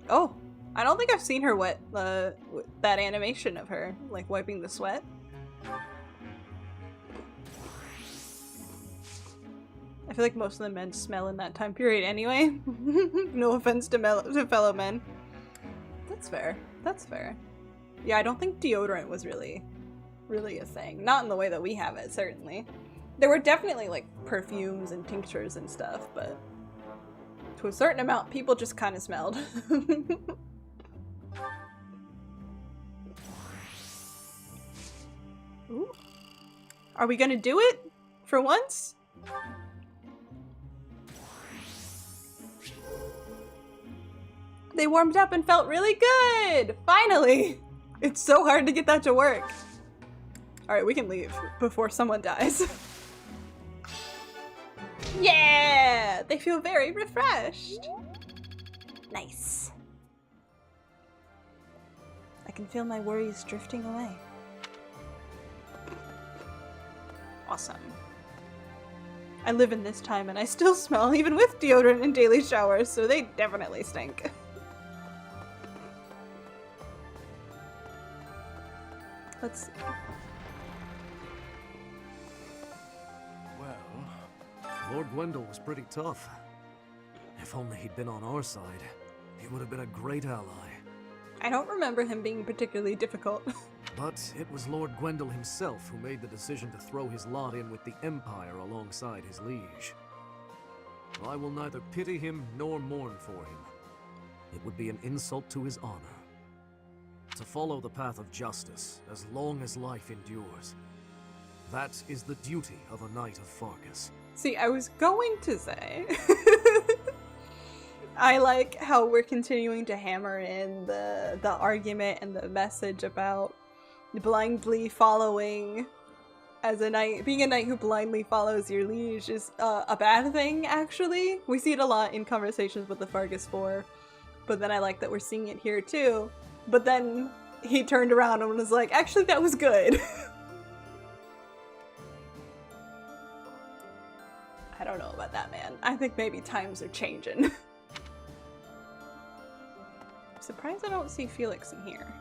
A: Oh, I don't think I've seen her wet that animation of her, like, wiping the sweat. I feel like most of the men smell in that time period anyway. No offense to fellow men. That's fair. That's fair. Yeah, I don't think deodorant was really a thing. Not in the way that we have it, certainly. There were definitely, like, perfumes and tinctures and stuff, but to a certain amount, people just kind of smelled. Ooh. Are we gonna do it? For once? They warmed up and felt really good! Finally! It's so hard to get that to work. Alright, we can leave before someone dies. Yeah! They feel very refreshed. Nice. I can feel my worries drifting away. Awesome. I live in this time and I still smell even with deodorant and daily showers, so they definitely stink. Let's see.
J: Lord Gwendol was pretty tough. If only he'd been on our side, he would have been a great ally.
A: I don't remember him being particularly difficult.
J: But it was Lord Gwendol himself who made the decision to throw his lot in with the Empire alongside his liege. I will neither pity him nor mourn for him. It would be an insult to his honor. To follow the path of justice as long as life endures. That is the duty of a Knight of Farkas.
A: See, I was going to say, I like how we're continuing to hammer in the argument and the message about blindly following as a knight. Being a knight who blindly follows your liege is a bad thing, actually. We see it a lot in conversations with the Fargus 4, but then I like that we're seeing it here too. But then he turned around and was like, actually, that was good. I don't know about that, man. I think maybe times are changing. I'm surprised I don't see Felix in here.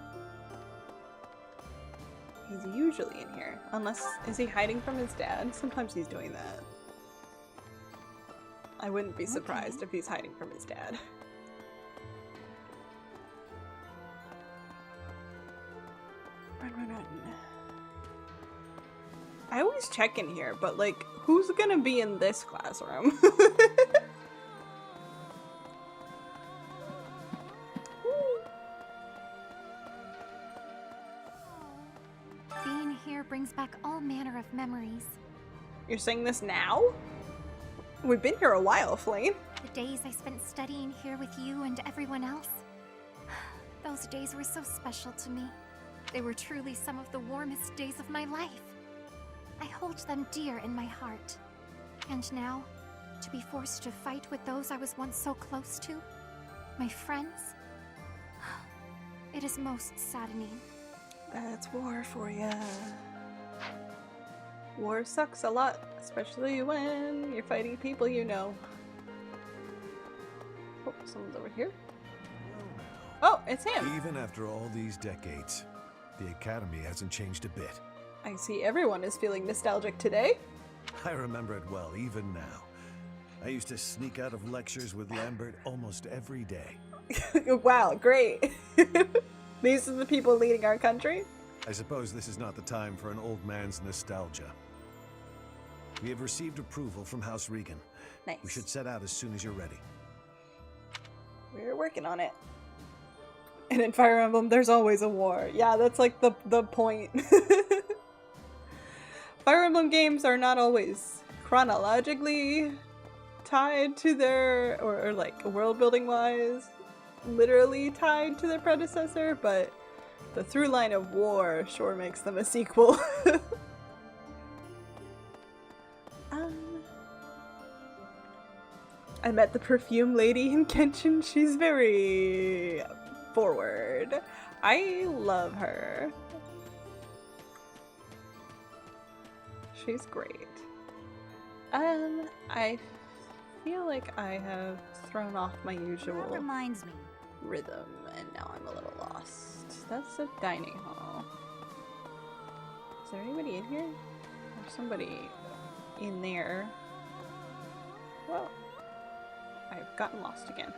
A: He's usually in here. Unless, is he hiding from his dad? Sometimes he's doing that. I wouldn't be surprised if he's hiding from his dad. Run, run, run. I always check in here, but like, who's gonna be in this classroom?
F: Being here brings back all manner of
H: memories.
A: You're saying this now? We've been here a while, Flame.
H: The days I spent studying here with you and everyone else. Those days were so special to me. They were truly some of the warmest days of my life. I hold them dear in my heart. And now, to be forced to fight with those I was once so close to, my friends, it is most saddening.
A: That's war for ya. War sucks a lot, especially when you're fighting people you know. Oh, someone's over here. Oh, it's him.
K: Even after all these decades, the Academy hasn't changed a bit.
A: I see everyone is feeling nostalgic today.
K: I remember it well, even now. I used to sneak out of lectures with Lambert almost every day.
A: Wow, great. These are the people leading our country?
K: I suppose this is not the time for an old man's nostalgia. We have received approval from House Regan.
A: Nice.
K: We should set out as soon as you're ready.
A: We're working on it. And in Fire Emblem, there's always a war. Yeah, that's like the point. Fire Emblem games are not always chronologically tied to their, or like world building wise, literally tied to their predecessor, but the through line of war sure makes them a sequel. I met the perfume lady in Genshin. She's very forward. I love her. She's great. I feel like I have thrown off my usual
I: That reminds me.
A: rhythm, and now I'm a little lost. That's a dining hall. Is there anybody in here? There's somebody in there. Whoa. I've gotten lost again.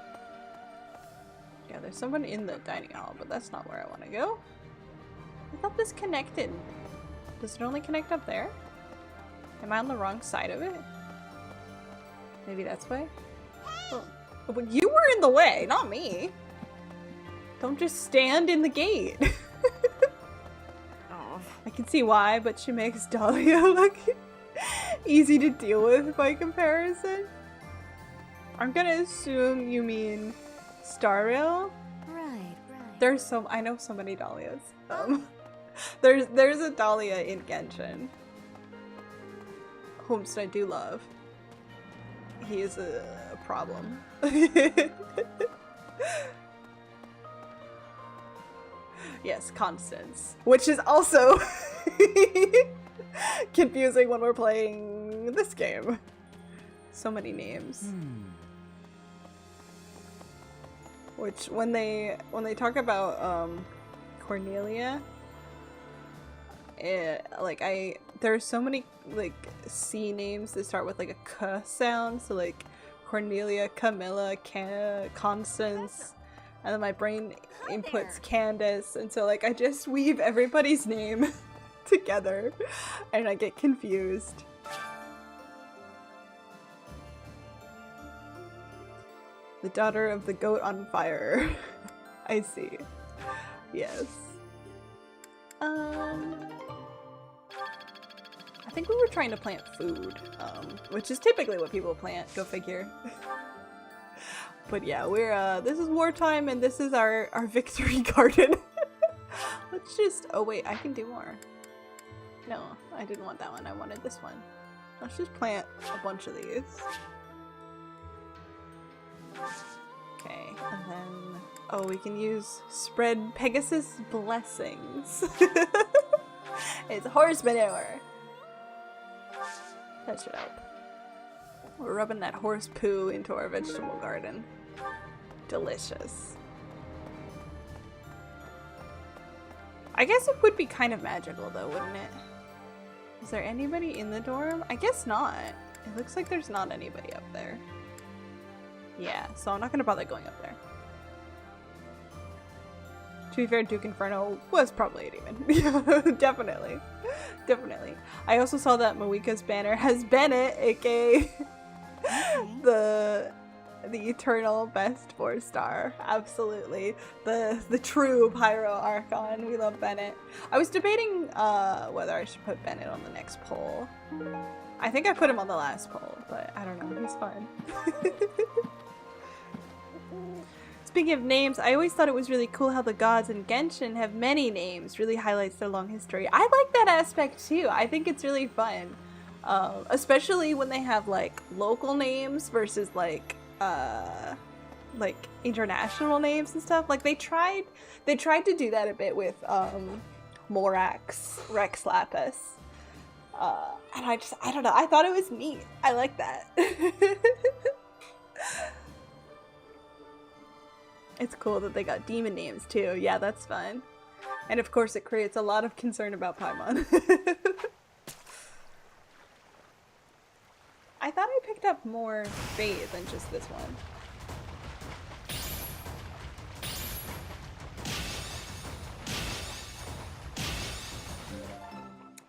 A: Yeah, there's someone in the dining hall, but that's not where I want to go. I thought this connected. Does it only connect up there? Am I on the wrong side of it? Maybe that's why? Oh. But you were in the way, not me. Don't just stand in the gate.
I: Oh.
A: I can see why, but she makes Dahlia look easy to deal with by comparison. I'm gonna assume you mean Star Rail.
I: Right.
A: There's I know so many Dahlias. There's a Dahlia in Genshin, whomst I do love. He is a problem. Yes, Constance, which is also confusing when we're playing this game. So many names. Which when they talk about Cornelia, there's so many like C names that start with like a K sound, so like Cornelia, Camilla, Constance, and then my brain inputs Candace, and so like I just weave everybody's name together and I get confused. The daughter of the goat on fire. I see. Yes. I think we were trying to plant food, which is typically what people plant, go figure. But yeah, we're, this is wartime and this is our victory garden. Let's just, oh wait, I can do more. No, I didn't want that one, I wanted this one. Let's just plant a bunch of these. Okay, and then, oh, we can use spread Pegasus blessings. It's horse manure. That should help. We're rubbing that horse poo into our vegetable garden. Delicious. I guess it would be kind of magical though, wouldn't it? Is there anybody in the dorm? I guess not. It looks like there's not anybody up there. Yeah, so I'm not gonna bother going up there. To be fair, Duke Inferno was probably a demon. Definitely. Definitely. I also saw that Moika's banner has Bennett, aka the the eternal best 4-star. Absolutely. The true Pyro Archon. We love Bennett. I was debating whether I should put Bennett on the next poll. I think I put him on the last poll, but I don't know. He's fun. Speaking of names, I always thought it was really cool how the gods in Genshin have many names. Really highlights their long history. I like that aspect too. I think it's really fun. Especially when they have like local names versus like international names and stuff. Like they tried to do that a bit with Morax, Rex Lapis. And I don't know, I thought it was neat. I like that. It's cool that they got demon names too. Yeah, that's fun. And of course it creates a lot of concern about Paimon. I thought I picked up more fate than just this one.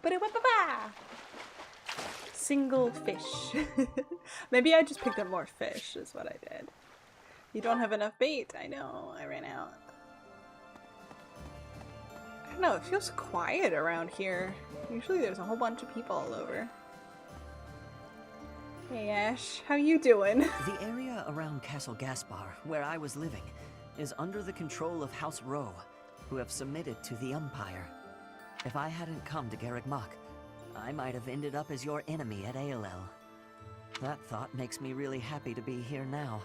A: Ba-da-ba-ba-ba! Single fish. Maybe I just picked up more fish is what I did. You don't have enough bait. I know, I ran out. I don't know, it feels quiet around here. Usually there's a whole bunch of people all over. Hey Ash, how you doing?
L: The area around Castle Gaspar, where I was living, is under the control of House Rowe, who have submitted to the Empire. If I hadn't come to Garreg Mach, I might have ended up as your enemy at Aelel. That thought makes me really happy to be here now.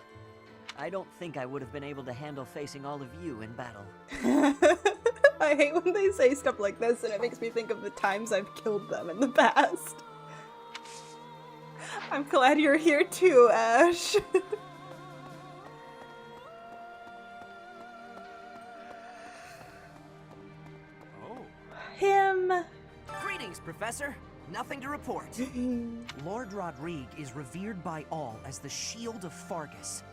L: I don't think I would have been able to handle facing all of you in battle.
A: I hate when they say stuff like this and it makes me think of the times I've killed them in the past. I'm glad you're here too, Ash. Him.
L: Greetings, Professor. Nothing to report. Lord Rodrigue is revered by all as the Shield of Fargus.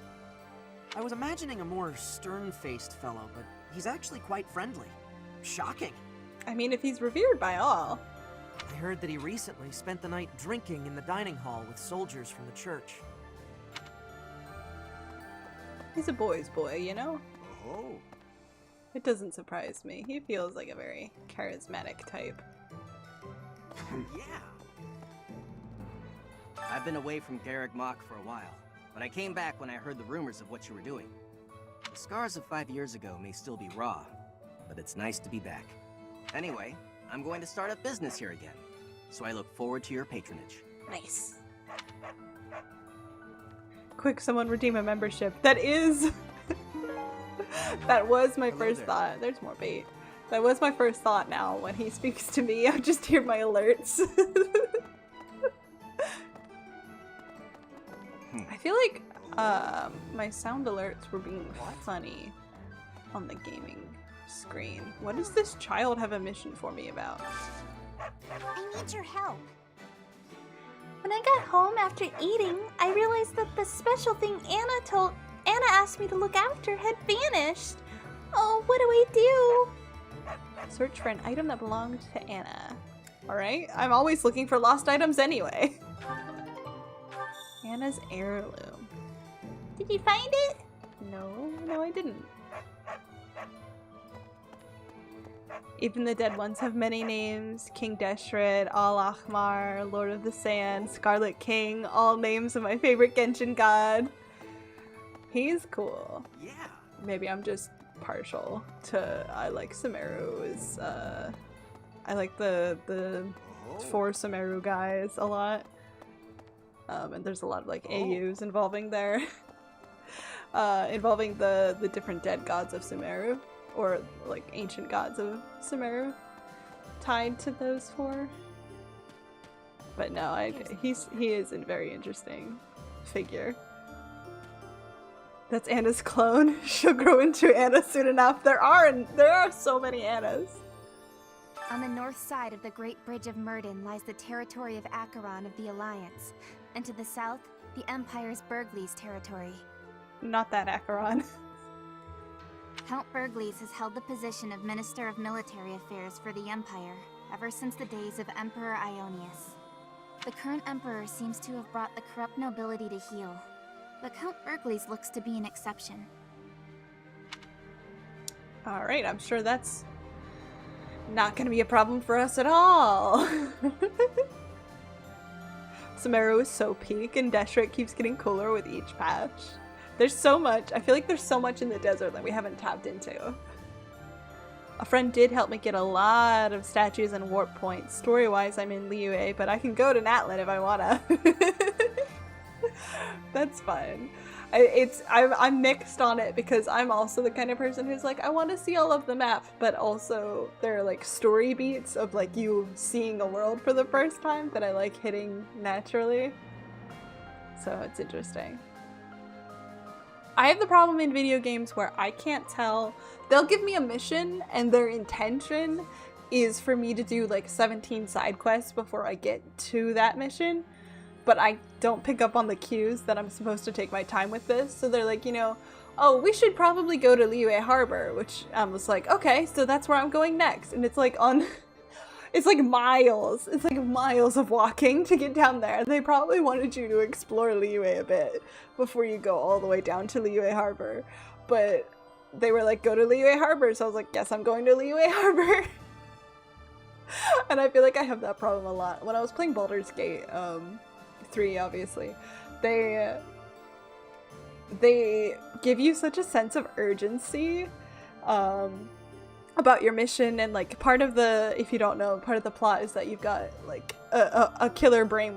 L: I was imagining a more stern-faced fellow, but he's actually quite friendly. Shocking.
A: I mean, if he's revered by all.
L: I heard that he recently spent the night drinking in the dining hall with soldiers from the church.
A: He's a boy's boy, you know?
B: Oh.
A: It doesn't surprise me. He feels like a very charismatic type.
L: Yeah.
M: I've been away from Garreg Mach for a while, but I came back when I heard the rumors of what you were doing. The scars of 5 years ago may still be raw, but it's nice to be back. Anyway, I'm going to start up business here again, so I look forward to your patronage.
A: Nice. Quick, someone redeem a membership. That is... that was my first thought. There's more bait. That was my first thought now when he speaks to me. I just hear my alerts. I feel like my sound alerts were being funny on the gaming screen. What does this child have a mission for me about?
I: I need your help. When I got home after eating, I realized that the special thing Anna asked me to look after had vanished. Oh, what do I do?
A: Search for an item that belonged to Anna. Alright, I'm always looking for lost items anyway. Anna's heirloom.
I: Did you find it?
A: No, I didn't. Even the dead ones have many names. King Deshret, Al-Ahmar, Lord of the Sand, Scarlet King, all names of my favorite Genshin god. He's cool.
L: Yeah.
A: Maybe I'm just partial to... I like Sumeru's, I like the 4 Sumeru guys a lot. And there's a lot of like AUs involving there. Involving the different dead gods of Sumeru. Or like ancient gods of Sumeru. Tied to those 4. But no, he is a very interesting figure. That's Anna's clone. She'll grow into Anna soon enough. There are so many Annas.
F: On the north side of the Great Bridge of Myrden lies the territory of Acheron of the Alliance, and to the south, the Empire's Berglies territory.
A: Not that Acheron.
F: Count Berglies has held the position of Minister of Military Affairs for the Empire ever since the days of Emperor Ionius. The current Emperor seems to have brought the corrupt nobility to heel.
I: but Count Berkeley's looks to be an exception.
A: Alright, I'm sure that's not gonna be a problem for us at all. Sumeru is so peak, and Deshret keeps getting cooler with each patch. There's so much. I feel like there's so much in the desert that we haven't tapped into. A friend did help me get a lot of statues and warp points. Story-wise, I'm in Liyue, but I can go to Natlan if I wanna. That's fun. I'm mixed on it because I'm also the kind of person who's like, I want to see all of the map, but also there are like story beats of like you seeing a world for the first time that I like hitting naturally. So it's interesting. I have the problem in video games where I can't tell. They'll give me a mission and their intention is for me to do like 17 side quests before I get to that mission. But I don't pick up on the cues that I'm supposed to take my time with this. So they're like, you know, oh, we should probably go to Liyue Harbor, which I was like, okay, so that's where I'm going next. And it's like on, it's like miles. It's like miles of walking to get down there. They probably wanted you to explore Liyue a bit before you go all the way down to Liyue Harbor. But they were like, go to Liyue Harbor. So I was like, guess I'm going to Liyue Harbor. And I feel like I have that problem a lot. When I was playing Baldur's Gate, 3, obviously, they give you such a sense of urgency about your mission, and like part of the, if you don't know, part of the plot is that you've got like a killer brain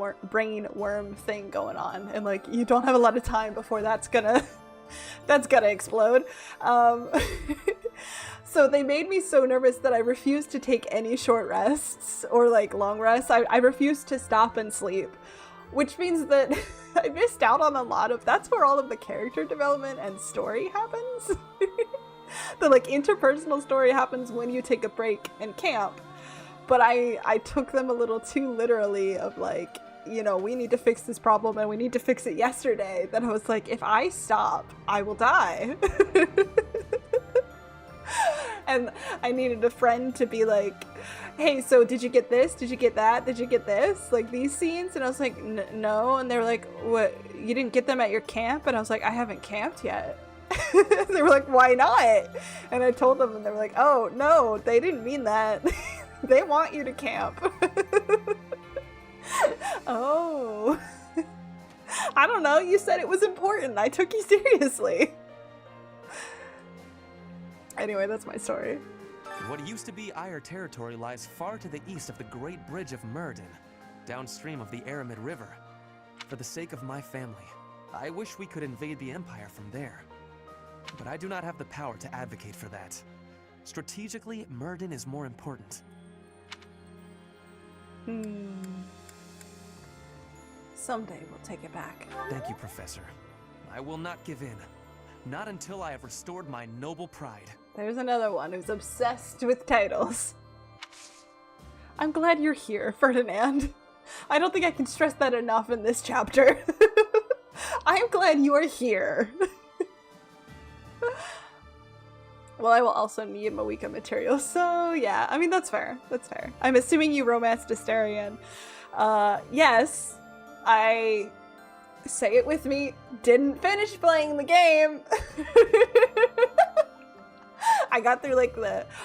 A: worm thing going on, and like you don't have a lot of time before that's gonna explode. So they made me so nervous that I refused to take any short rests or like long rests. I refused to stop and sleep. Which means that I missed out on a lot of, that's where all of the character development and story happens. The like interpersonal story happens when you take a break and camp. But I took them a little too literally of like, you know, we need to fix this problem and we need to fix it yesterday. That I was like, if I stop, I will die. And I needed a friend to be like, hey, so did you get this? Did you get that? Did you get this? Like these scenes? And I was like, no. And they were like, what? You didn't get them at your camp? And I was like, I haven't camped yet. They were like, why not? And I told them and they were like, oh, no, they didn't mean that. They want you to camp. Oh. I don't know. You said it was important. I took you seriously. Anyway, that's my story.
N: What used to be Eyre territory lies far to the east of the Great Bridge of Myrddin, downstream of the Aramid River. For the sake of my family, I wish we could invade the Empire from there. But I do not have the power to advocate for that. Strategically, Myrddin is more important.
A: Someday we'll take it back.
N: Thank you, Professor. I will not give in. Not until I have restored my noble pride.
A: There's another one who's obsessed with titles. I'm glad you're here, Ferdinand. I don't think I can stress that enough in this chapter. I'm glad you are here. Well, I will also need Moeka material, so yeah, I mean, that's fair. That's fair. I'm assuming you romanced Astarion. Yes, I... Say it with me, didn't finish playing the game. I got through like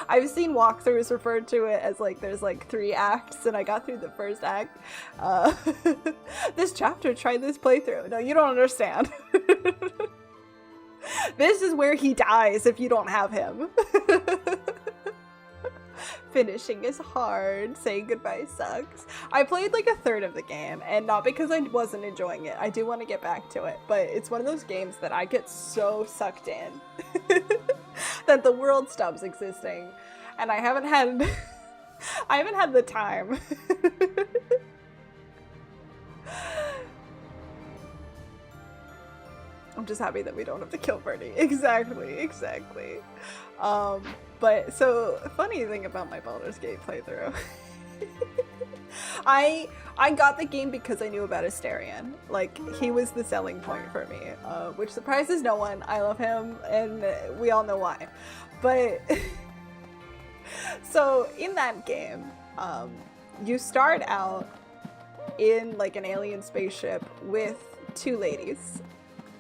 A: I've seen walkthroughs referred to it as like there's like 3 acts, and I got through the first act. This chapter, try this playthrough. No, you don't understand. This is where he dies if you don't have him. Finishing is hard. Saying goodbye sucks. I played like a third of the game, and not because I wasn't enjoying it. I do want to get back to it, but it's one of those games that I get so sucked in that the world stops existing, and I haven't had the time. I'm just happy that we don't have to kill Bernie. Exactly. But so, funny thing about my Baldur's Gate playthrough. I got the game because I knew about Astarion. Like, he was the selling point for me, which surprises no one. I love him, and we all know why. But, so in that game, you start out in like an alien spaceship with 2 ladies.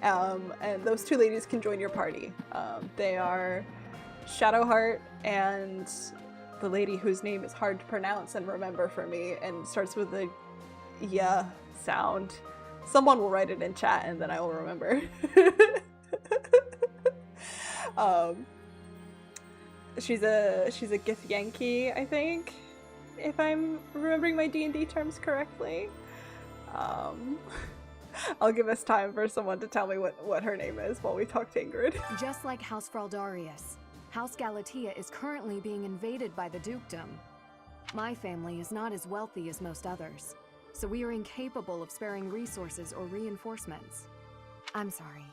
A: and those two ladies can join your party. They are Shadowheart and the lady whose name is hard to pronounce and remember for me and starts with a yeah sound. Someone will write it in chat and then I will remember. She's a Githyanki, I think, if I'm remembering my D&D terms correctly. I'll give us time for someone to tell me what her name is while we talk to Ingrid.
O: Just like House Fraldarius, House Galatea is currently being invaded by the dukedom. My family is not as wealthy as most others, so we are incapable of sparing resources or reinforcements. I'm sorry.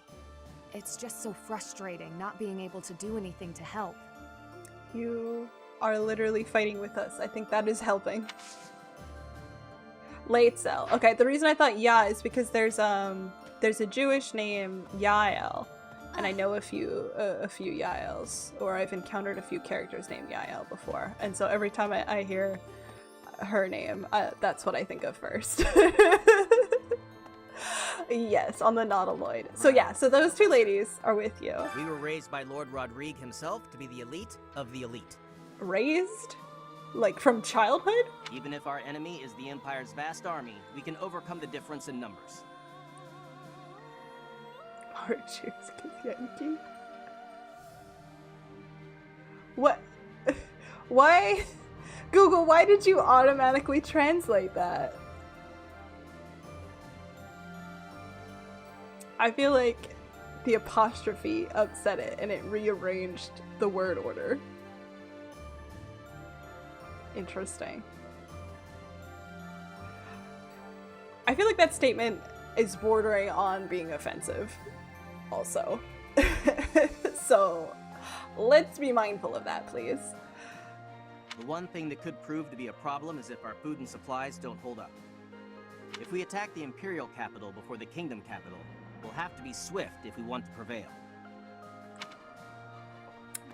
O: It's just so frustrating not being able to do anything to help.
A: You are literally fighting with us. I think that is helping. Late cell. Okay, the reason I thought Ya is because there's a Jewish name Yael, and I know a few Yaels, or I've encountered a few characters named Yael before, and so every time I hear her name, that's what I think of first. Yes, on the Nautiloid. So yeah, so those two ladies are with you.
M: We were raised by Lord Rodrigue himself to be the elite of the elite.
A: Raised? Like from childhood?
M: Even if our enemy is the Empire's vast army, we can overcome the difference in numbers.
A: What? Why? Google, why did you automatically translate that? I feel like the apostrophe upset it and it rearranged the word order. Interesting. I feel like that statement is bordering on being offensive also. So let's be mindful of that, please.
M: The one thing that could prove to be a problem is if our food and supplies don't hold up. If we attack the Imperial capital before the Kingdom capital, we'll have to be swift if we want to prevail.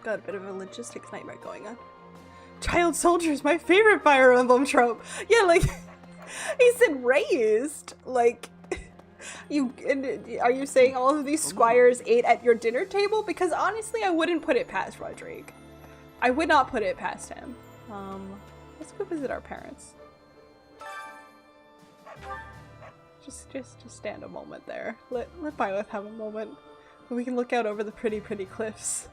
A: Got a bit of a logistics nightmare going on. Child soldier is my favorite Fire Emblem trope. Yeah, like, he said raised. Like, are you saying all of these squires ate at your dinner table? Because honestly, I wouldn't put it past Rodrigue. I would not put it past him. Let's go visit our parents. Just stand a moment there. Let Byleth have a moment. We can look out over the pretty, pretty cliffs.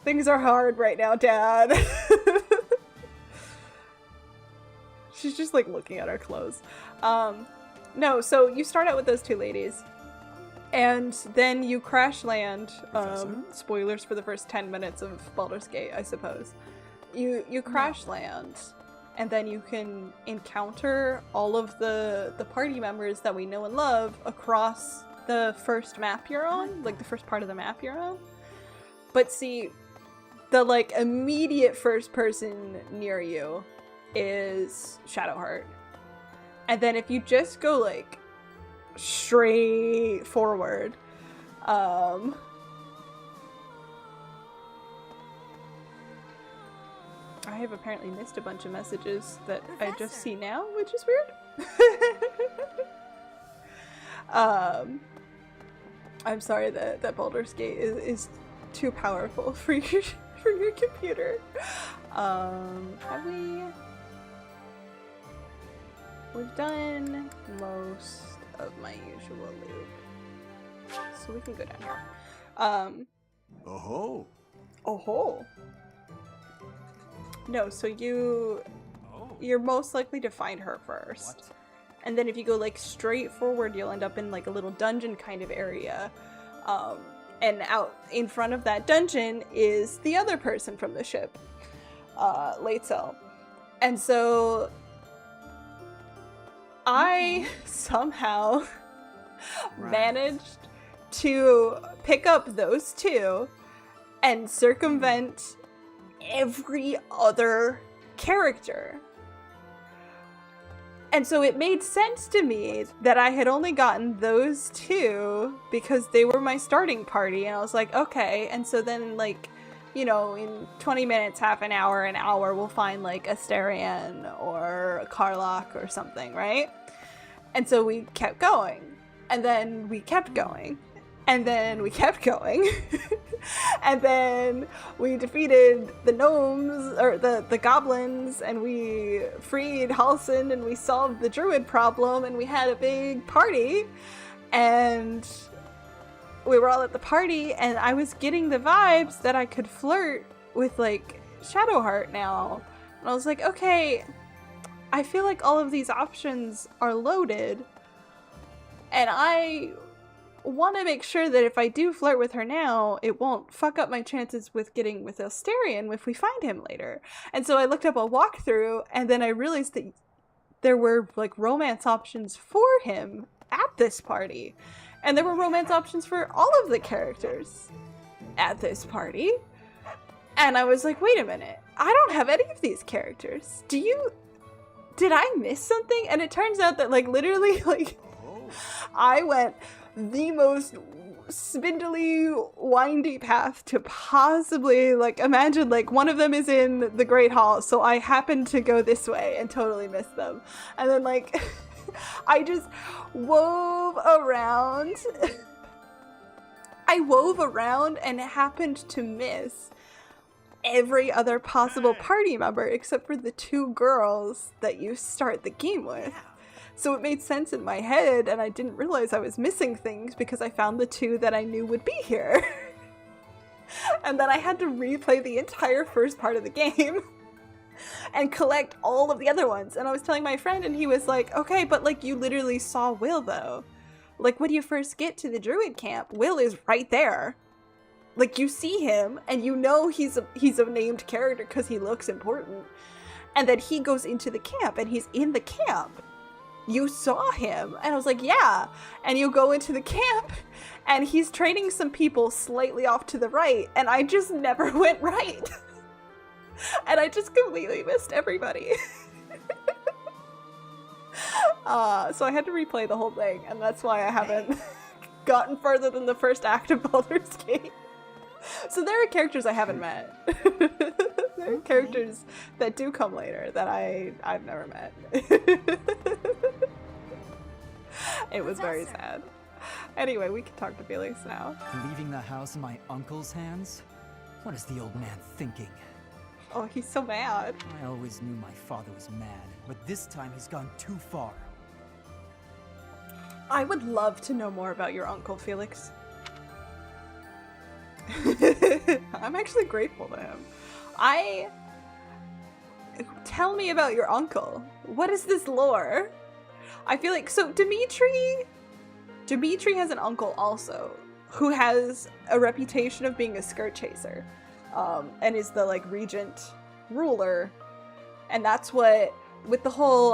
A: Things are hard right now, Dad. She's just like looking at her clothes. No, so you start out with those two ladies. And then you crash land. Spoilers for the first 10 minutes of Baldur's Gate, I suppose. You crash land. And then you can encounter all of the party members that we know and love across the first map you're on. Like the first part of the map you're on. But see, the like immediate first person near you is Shadowheart. And then if you just go like straight forward, I have apparently missed a bunch of messages that I just see now, which is weird. I'm sorry that Baldur's Gate is too powerful for your computer. Have we've done most of my usual loot. So we can go down here.
K: Oh-ho.
A: Oh-ho. No, so you're most likely to find her first. What? And then if you go like straight forward, you'll end up in like a little dungeon kind of area. And out in front of that dungeon is the other person from the ship, Laetzel. And so I somehow managed to pick up those two and circumvent every other character. And so it made sense to me that I had only gotten those two because they were my starting party. And I was like, okay. And so then, like, you know, in 20 minutes, half an hour, we'll find like Asterion or Karlach or something, right? And so we kept going. And then we kept going. And then we kept going. And then we defeated the gnomes, or the goblins, and we freed Halsin, and we solved the druid problem, and we had a big party. And we were all at the party, and I was getting the vibes that I could flirt with, like, Shadowheart now. And I was like, okay, I feel like all of these options are loaded, and I want to make sure that if I do flirt with her now, it won't fuck up my chances with getting with Asterion if we find him later. And so I looked up a walkthrough, and then I realized that there were, like, romance options for him at this party. And there were romance options for all of the characters at this party. And I was like, wait a minute, I don't have any of these characters. Did I miss something? And it turns out that, like, literally, like, I went the most spindly, windy path to possibly, like, imagine, like, one of them is in the Great Hall, so I happened to go this way and totally missed them. And then, like, I just wove around. I wove around and happened to miss every other possible party member except for the 2 girls that you start the game with. So it made sense in my head, and I didn't realize I was missing things because I found the 2 that I knew would be here. And then I had to replay the entire first part of the game and collect all of the other ones. And I was telling my friend, and he was like, okay, but, like, you literally saw Will, though. Like, when you first get to the druid camp, Will is right there. Like, you see him, and you know he's a named character because he looks important. And then he goes into the camp, and he's in the camp. You saw him. And I was like, yeah. And you go into the camp, and he's training some people slightly off to the right, and I just never went right. And I just completely missed everybody. So I had to replay the whole thing, and that's why I haven't gotten further than the first act of Baldur's Gate. So there are characters I haven't met. There are characters that do come later that I've never met. It was very sad. Anyway, we can talk to Felix now.
P: Leaving the house in my uncle's hands? What is the old man thinking?
A: Oh, he's so mad.
P: I always knew my father was mad, but this time he's gone too far.
A: I would love to know more about your uncle, Felix. I'm actually grateful to him. Tell me about your uncle. What is this lore? I feel like, so Dimitri has an uncle also, who has a reputation of being a skirt chaser, and is the, like, regent ruler. And that's what, with the whole,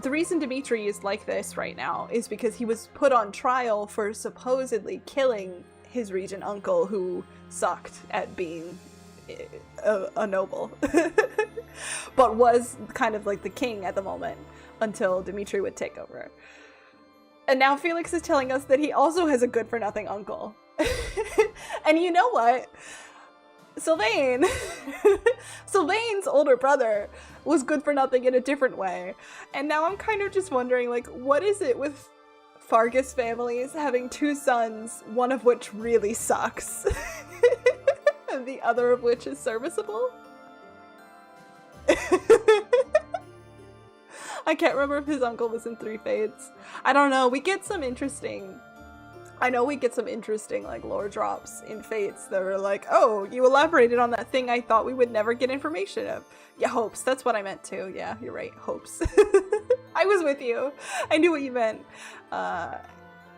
A: the reason Dimitri is like this right now is because he was put on trial for supposedly killing his regent uncle, who sucked at being a noble, but was kind of like the king at the moment until Dimitri would take over. And now Felix is telling us that he also has a good-for-nothing uncle. And you know what? Sylvain's older brother was good for nothing in a different way. And now I'm kind of just wondering, like, what is it with Fargus families having 2 sons, one of which really sucks, and the other of which is serviceable? I can't remember if his uncle was in 3 Fates. I don't know. We get some interesting, like, lore drops in Fates that are like, oh, you elaborated on that thing I thought we would never get information of. Yeah, hopes. That's what I meant too. Yeah, you're right. Hopes. I was with you. I knew what you meant.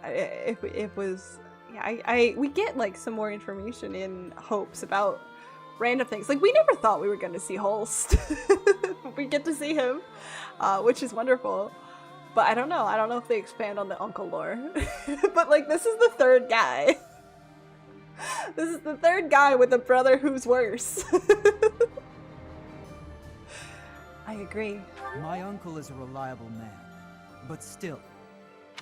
A: It was, yeah, we get, like, some more information in Hopes about random things. Like, we never thought we were going to see Holst. We get to see him, which is wonderful. But I don't know. I don't know if they expand on the uncle lore. But, like, this is the 3rd guy. This is the 3rd guy with a brother who's worse. I agree.
P: My uncle is a reliable man, but still,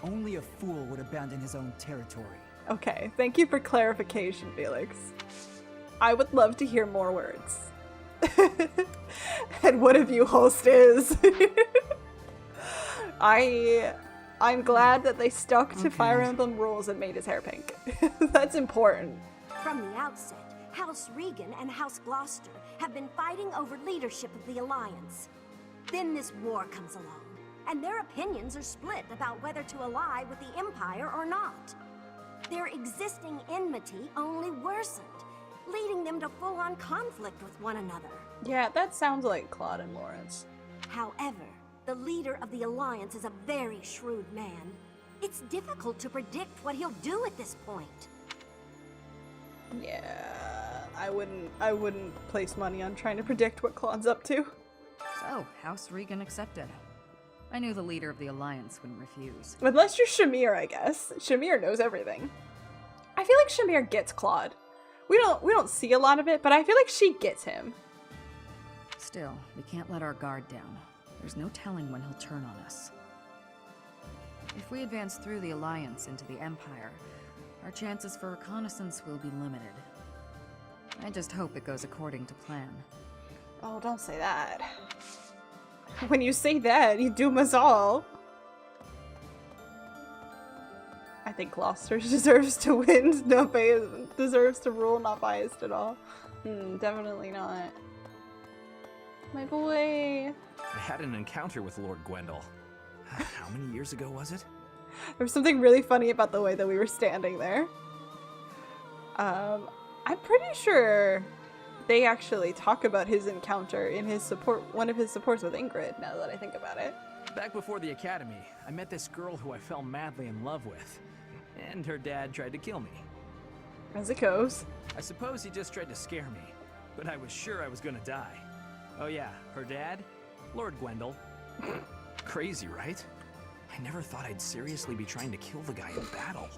P: only a fool would abandon his own territory.
A: Okay, thank you for clarification, Felix. I would love to hear more words. And what of you, Holst is? I I'm glad that they stuck to Fire Emblem rules and made his hair pink. That's important.
Q: From the outset, House Regan and House Gloucester have been fighting over leadership of the Alliance. Then this war comes along, and their opinions are split about whether to ally with the Empire or not. Their existing enmity only worsened, leading them to full-on conflict with one another.
A: Yeah, that sounds like Claude and Lawrence.
Q: However, the leader of the Alliance is a very shrewd man. It's difficult to predict what he'll do at this point.
A: Yeah, I wouldn't place money on trying to predict what Claude's up to.
R: So, House Regan accepted. I knew the leader of the Alliance wouldn't refuse.
A: Unless you're Shamir, I guess. Shamir knows everything. I feel like Shamir gets Claude. We don't see a lot of it, but I feel like she gets him.
R: Still, we can't let our guard down. There's no telling when he'll turn on us. If we advance through the Alliance into the Empire, our chances for reconnaissance will be limited. I just hope it goes according to plan.
A: Oh, don't say that. When you say that, you doom us all. I think Gloucester deserves to win, deserves to rule, not biased at all. Definitely not. My boy.
C: I had an encounter with Lord Gwendol. How many years ago was it?
A: There was something really funny about the way that we were standing there. I'm pretty sure they actually talk about his encounter in his one of his supports with Ingrid, now that I think about it.
C: Back before the academy, I met this girl who I fell madly in love with. And her dad tried to kill me.
A: As it goes.
C: I suppose he just tried to scare me, but I was sure I was gonna die. Oh yeah, her dad? Lord Gwendol. Crazy, right? I never thought I'd seriously be trying to kill the guy in battle.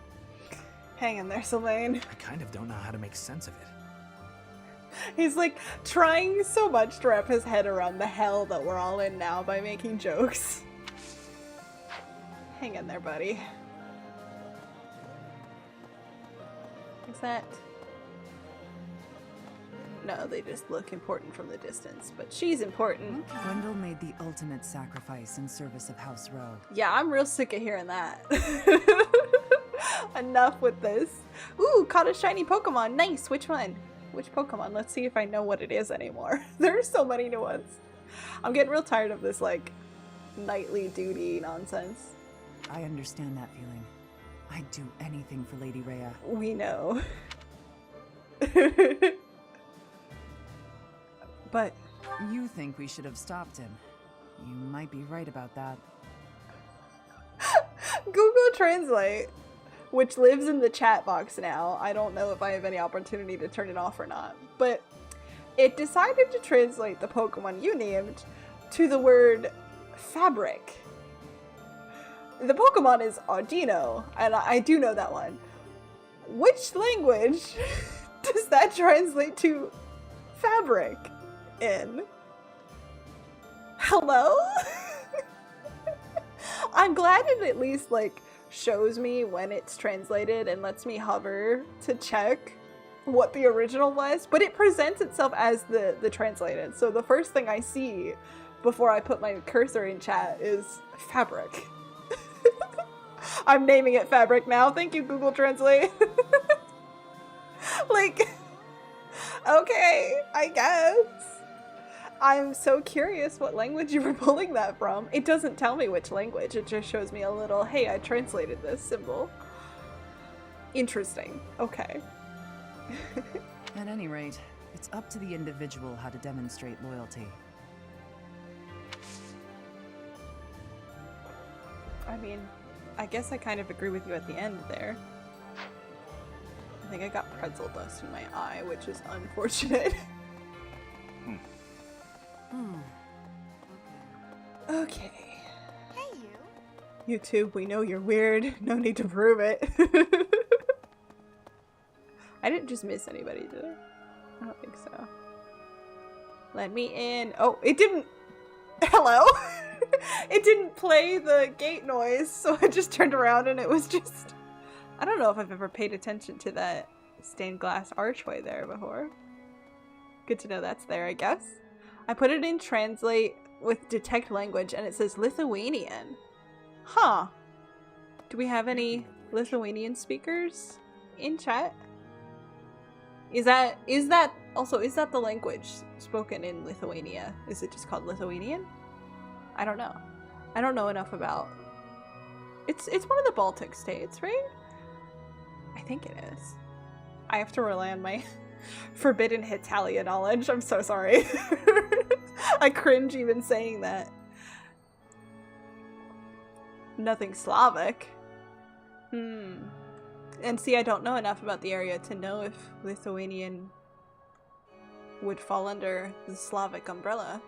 A: Hang in there, Selene.
C: I kind of don't know how to make sense of it.
A: He's like trying so much to wrap his head around the hell that we're all in now by making jokes. Hang in there, buddy. Is that... No, they just look important from the distance, but she's important.
R: Gwendol made the ultimate sacrifice in service of House Row.
A: Yeah, I'm real sick of hearing that. Enough with this. Ooh, caught a shiny Pokemon. Nice. Which one? Which Pokemon? Let's see if I know what it is anymore. There are so many new ones. I'm getting real tired of this, like, knightly duty nonsense.
R: I understand that feeling. I'd do anything for Lady Rhea.
A: We know. But
R: you think we should have stopped him. You might be right about that.
A: Google Translate, which lives in the chat box now. I don't know if I have any opportunity to turn it off or not, but it decided to translate the Pokemon you named to the word fabric. The Pokemon is Audino, and I do know that one. Which language does that translate to fabric in? Hello? I'm glad it at least like shows me when it's translated and lets me hover to check what the original was, but it presents itself as the translated. So the first thing I see before I put my cursor in chat is fabric. I'm naming it fabric now. Thank you, Google Translate. Like, okay, I guess. I'm so curious what language you were pulling that from. It doesn't tell me which language. It just shows me a little, hey, I translated this symbol. Interesting. Okay.
R: At any rate, it's up to the individual how to demonstrate loyalty.
A: I mean, I guess I kind of agree with you at the end there. I think I got pretzel dust in my eye, which is unfortunate. Okay.
I: Hey, you.
A: YouTube, we know you're weird. No need to prove it. I didn't just miss anybody, did I? I don't think so. Let me in. Oh, it didn't. Hello? It didn't play the gate noise, so I just turned around and it was just... I don't know if I've ever paid attention to that stained glass archway there before. Good to know that's there, I guess. I put it in translate with detect language and it says Lithuanian. Huh. Do we have any Lithuanian speakers in chat? Is that the language spoken in Lithuania? Is it just called Lithuanian? I don't know. I don't know enough about. It's one of the Baltic states, right? I think it is. I have to rely on my forbidden Italia knowledge. I'm so sorry. I cringe even saying that. Nothing Slavic. And see, I don't know enough about the area to know if Lithuanian would fall under the Slavic umbrella.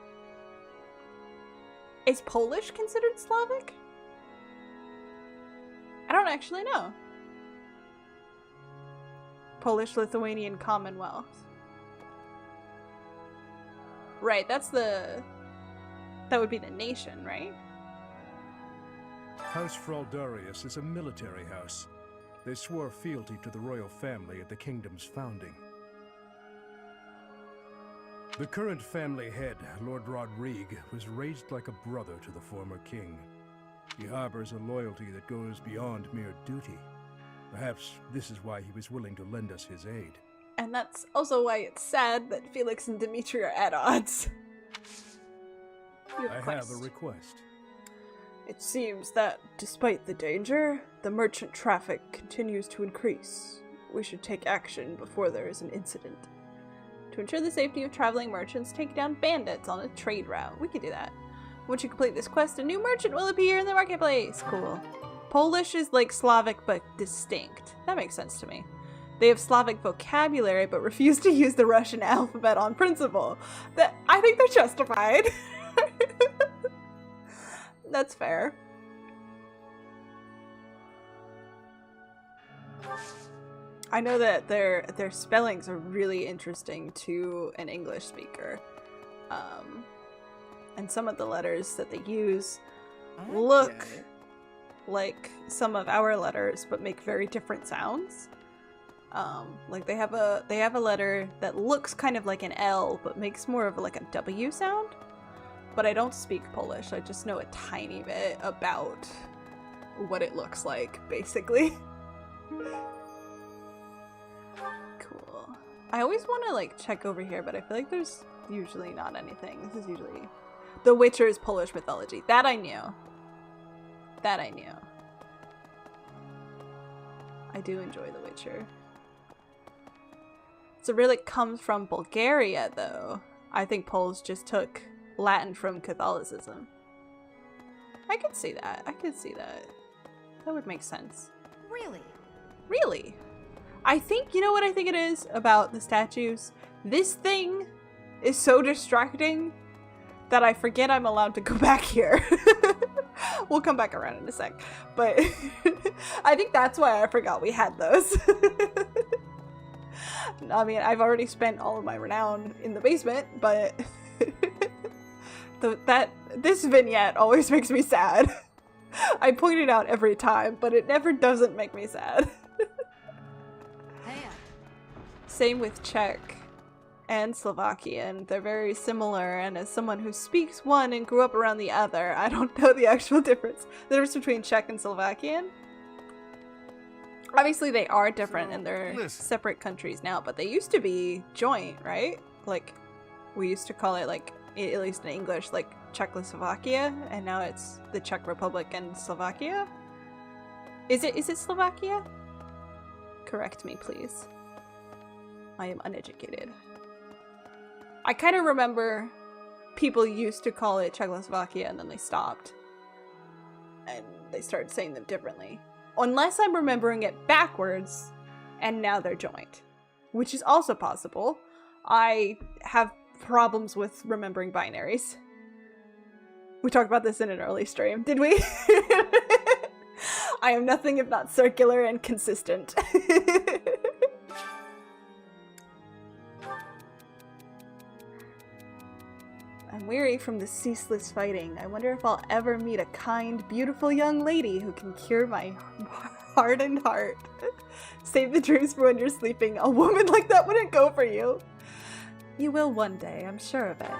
A: Is Polish considered Slavic? I don't actually know. Polish-Lithuanian Commonwealth. Right, that would be the nation, right?
S: House Fraldarius is a military house. They swore fealty to the royal family at the kingdom's founding. The current family head, Lord Rodrigue, was raised like a brother to the former king. He harbors a loyalty that goes beyond mere duty. Perhaps this is why he was willing to lend us his aid.
A: And that's also why it's sad that Felix and Dimitri are at odds.
S: I have a request.
A: It seems that, despite the danger, the merchant traffic continues to increase. We should take action before there is an incident. To ensure the safety of traveling merchants, take down bandits on a trade route. We could do that. Once you complete this quest, a new merchant will appear in the marketplace. Cool. Polish is like Slavic, but distinct. That makes sense to me. They have Slavic vocabulary, but refuse to use the Russian alphabet on principle. I think they're justified. That's fair. I know that their spellings are really interesting to an English speaker. And some of the letters that they use look like some of our letters, but make very different sounds. Like they have a letter that looks kind of like an L, but makes more of like a W sound. But I don't speak Polish. I just know a tiny bit about what it looks like, basically. Cool. I always want to like check over here, but I feel like there's usually not anything. This is usually The Witcher is Polish mythology. That I knew. That I knew. I do enjoy The Witcher. Cyrillic comes from Bulgaria, though. I think Poles just took Latin from Catholicism. I could see that. I could see that. That would make sense.
F: Really?
A: Really? I think, you know what I think it is about the statues? This thing is so distracting that I forget I'm allowed to go back here. We'll come back around in a sec. But I think that's why I forgot we had those. I mean, I've already spent all of my renown in the basement, but this vignette always makes me sad. I point it out every time, but it never doesn't make me sad. Same with Czech and Slovakian. They're very similar, and as someone who speaks one and grew up around the other, I don't know the actual difference. The difference between Czech and Slovakian. Obviously they are different and they're separate countries now, but they used to be joint, right? Like, we used to call it, like, at least in English, like Czechoslovakia, and now it's the Czech Republic and Slovakia? Is it Slovakia? Correct me, please. I am uneducated. I kind of remember people used to call it Czechoslovakia and then they stopped. And they started saying them differently. Unless I'm remembering it backwards and now they're joint. Which is also possible. I have problems with remembering binaries. We talked about this in an early stream, did we? I am nothing if not circular and consistent. I'm weary from the ceaseless fighting. I wonder if I'll ever meet a kind, beautiful young lady who can cure my hardened heart. Save the dreams for when you're sleeping. A woman like that wouldn't go for you. You will one day, I'm sure of it.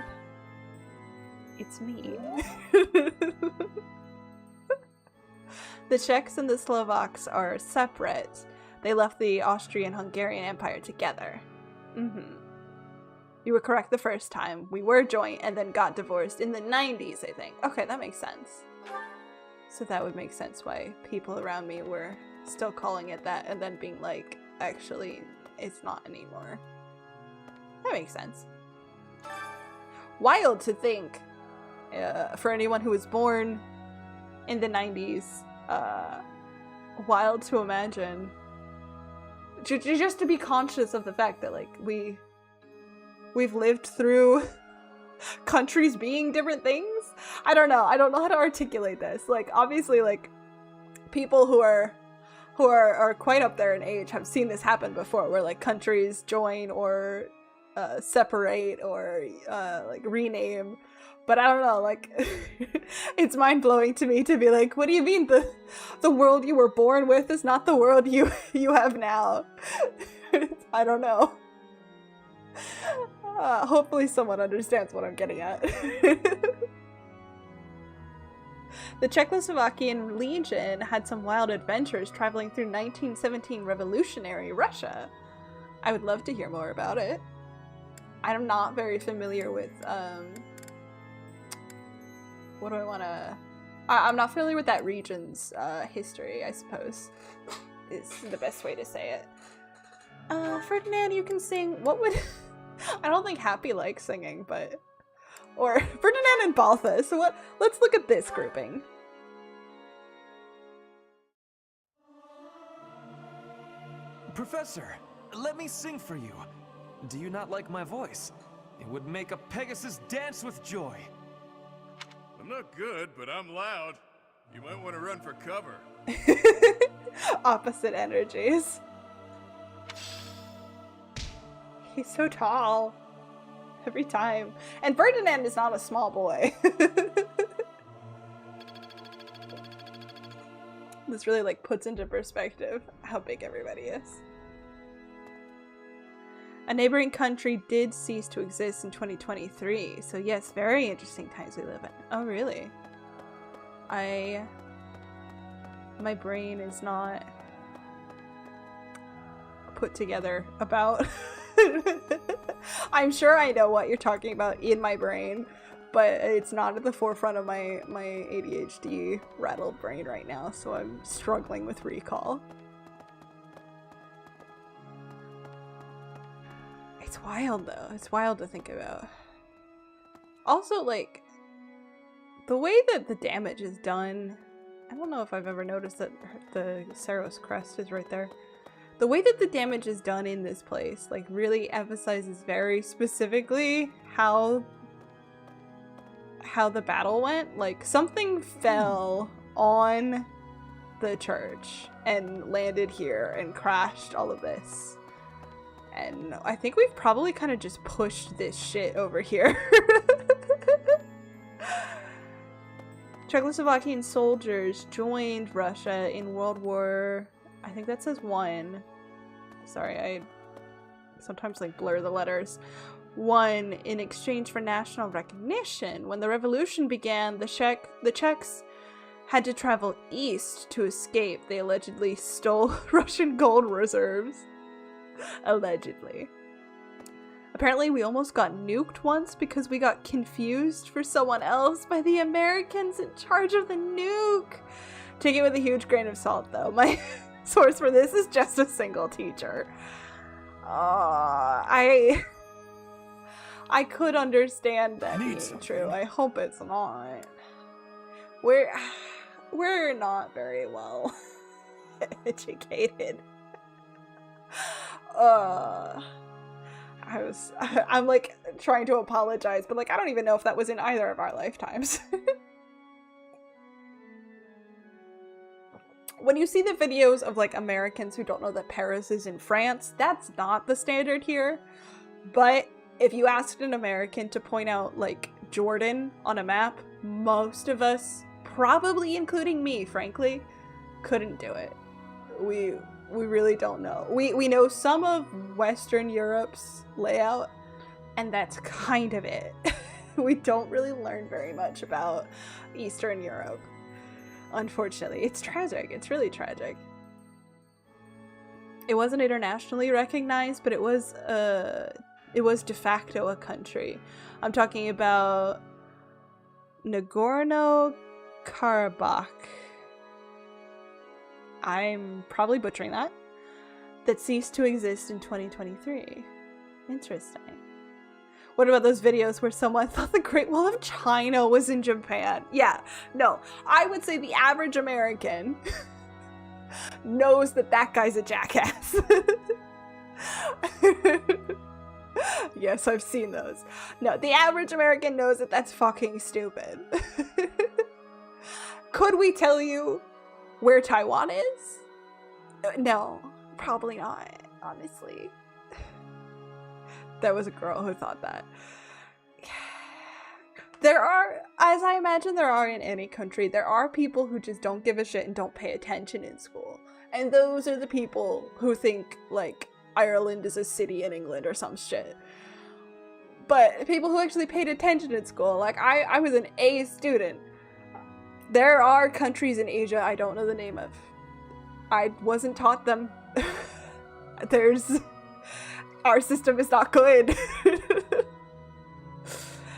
A: It's me. The Czechs and the Slovaks are separate. They left the Austrian-Hungarian Empire together. You were correct the first time. We were joint and then got divorced in the 90s, I think. Okay, that makes sense. So that would make sense why people around me were still calling it that and then being like, actually, it's not anymore. That makes sense. Wild to think, for anyone who was born in the 90s, wild to imagine. Just to be conscious of the fact that, like, we've lived through countries being different things. I don't know how to articulate this. Like, obviously, like, people who are quite up there in age have seen this happen before, where like countries join or separate or like rename. But I don't know, like, it's mind-blowing to me to be like, what do you mean the world you were born with is not the world you have now? I don't know. Hopefully someone understands what I'm getting at. The Czechoslovakian Legion had some wild adventures traveling through 1917 revolutionary Russia. I would love to hear more about it. I'm not very familiar with, what do I want to... I'm not familiar with that region's history, I suppose, is the best way to say it. Ferdinand, you can sing. What would... I don't think Happy likes singing, but... Or Ferdinand and Balthus. So what? Let's look at this grouping.
N: Professor, let me sing for you. Do you not like my voice? It would make a Pegasus dance with joy.
B: I'm not good, but I'm loud. You might want to run for cover.
A: Opposite energies. He's so tall. Every time. And Ferdinand is not a small boy. This really like puts into perspective how big everybody is. A neighboring country did cease to exist in 2023. So yes, very interesting times we live in. Oh really? My brain is not put together about I'm sure I know what you're talking about in my brain, but it's not at the forefront of my ADHD rattled brain right now, so I'm struggling with recall. It's wild though. It's wild to think about. Also, like, the way that the damage is done, I don't know if I've ever noticed that the Saros crest is right there. The way that the damage is done in this place, like, really emphasizes very specifically how the battle went. Like, something fell on the church and landed here and crashed all of this. And I think we've probably kind of just pushed this shit over here. Czechoslovakian soldiers joined Russia in World War... I think that says 1. Sorry, I sometimes like blur the letters. 1 in exchange for national recognition. When the revolution began, the Czechs had to travel east to escape. They allegedly stole Russian gold reserves. Allegedly. Apparently we almost got nuked once because we got confused for someone else by the Americans in charge of the nuke. Take it with a huge grain of salt though. My source for this is just a single teacher. I could understand that being true. I hope it's not. We're not very well educated. I'm like trying to apologize, but like I don't even know if that was in either of our lifetimes. When you see the videos of like Americans who don't know that Paris is in France, that's not the standard here. But if you asked an American to point out like Jordan on a map, most of us, probably including me, frankly, couldn't do it. We really don't know. We know some of Western Europe's layout, and that's kind of it. We don't really learn very much about Eastern Europe. unfortunately. It's tragic. It's really tragic. It wasn't internationally recognized, but it was de facto a country. I'm talking about Nagorno-Karabakh. I'm probably butchering that. That ceased to exist in 2023. Interesting. What about those videos where someone thought the Great Wall of China was in Japan? Yeah, no. I would say the average American knows that that guy's a jackass. Yes, I've seen those. No, the average American knows that that's fucking stupid. Could we tell you where Taiwan is? No, probably not, honestly. There was a girl who thought that. There are, as I imagine there are in any country, there are people who just don't give a shit and don't pay attention in school. And those are the people who think, like, Ireland is a city in England or some shit. But people who actually paid attention in school, like, I was an A student. There are countries in Asia I don't know the name of. I wasn't taught them. Our system is not good.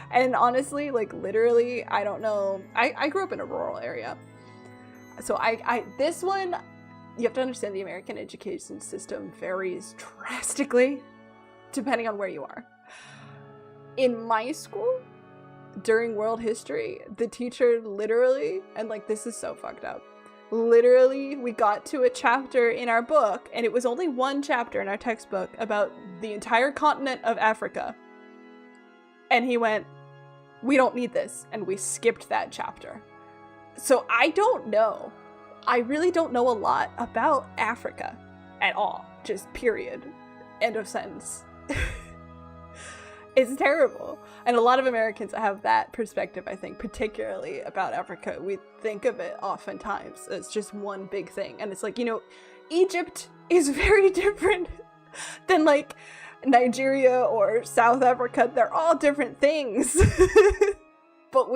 A: And honestly, like, literally, I don't know. I grew up in a rural area. So this one, you have to understand the American education system varies drastically depending on where you are. In my school, during world history, the teacher literally, and like, this is so fucked up. Literally, we got to a chapter in our book, and it was only one chapter in our textbook about the entire continent of Africa. And he went, "We don't need this," and we skipped that chapter. So I don't know. I really don't know a lot about Africa at all. Just period. End of sentence. It's terrible. And a lot of Americans have that perspective, I think, particularly about Africa. We think of it oftentimes as just one big thing. And it's like, you know, Egypt is very different than like Nigeria or South Africa. They're all different things. But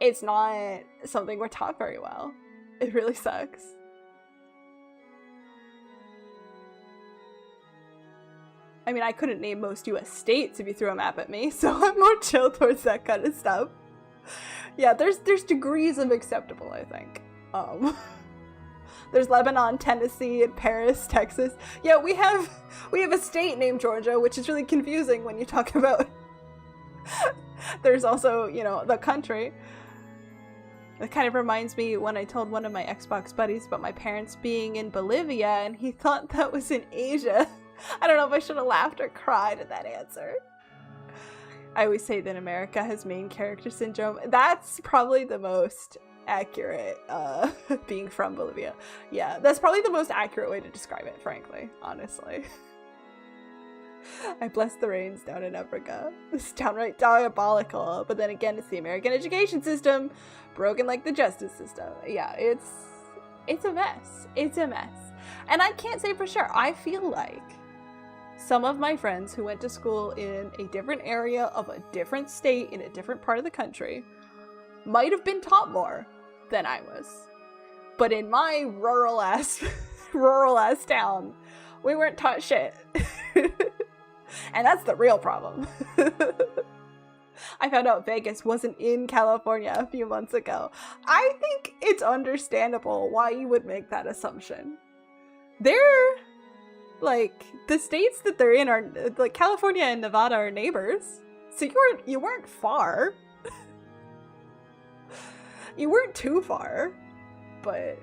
A: it's not something we're taught very well. It really sucks. I mean, I couldn't name most US states if you threw a map at me, so I'm more chill towards that kind of stuff. Yeah, there's degrees of acceptable, I think. There's Lebanon, Tennessee, and Paris, Texas. Yeah, we have a state named Georgia, which is really confusing when you talk about. There's also, you know, the country. It kind of reminds me when I told one of my Xbox buddies about my parents being in Bolivia, and he thought that was in Asia. I don't know if I should have laughed or cried at that answer. I always say that America has main character syndrome. That's probably the most accurate, being from Bolivia. Yeah, that's probably the most accurate way to describe it, frankly, honestly. I bless the rains down in Africa. It's downright diabolical, but then again, it's the American education system, broken like the justice system. Yeah, it's a mess. It's a mess. And I can't say for sure. I feel like some of my friends who went to school in a different area of a different state in a different part of the country might have been taught more than I was. But in my rural ass town, we weren't taught shit. And that's the real problem. I found out Vegas wasn't in California a few months ago. I think it's understandable why you would make that assumption. They're, like, the states that they're in are, like, California and Nevada are neighbors. So you weren't far. You weren't too far. But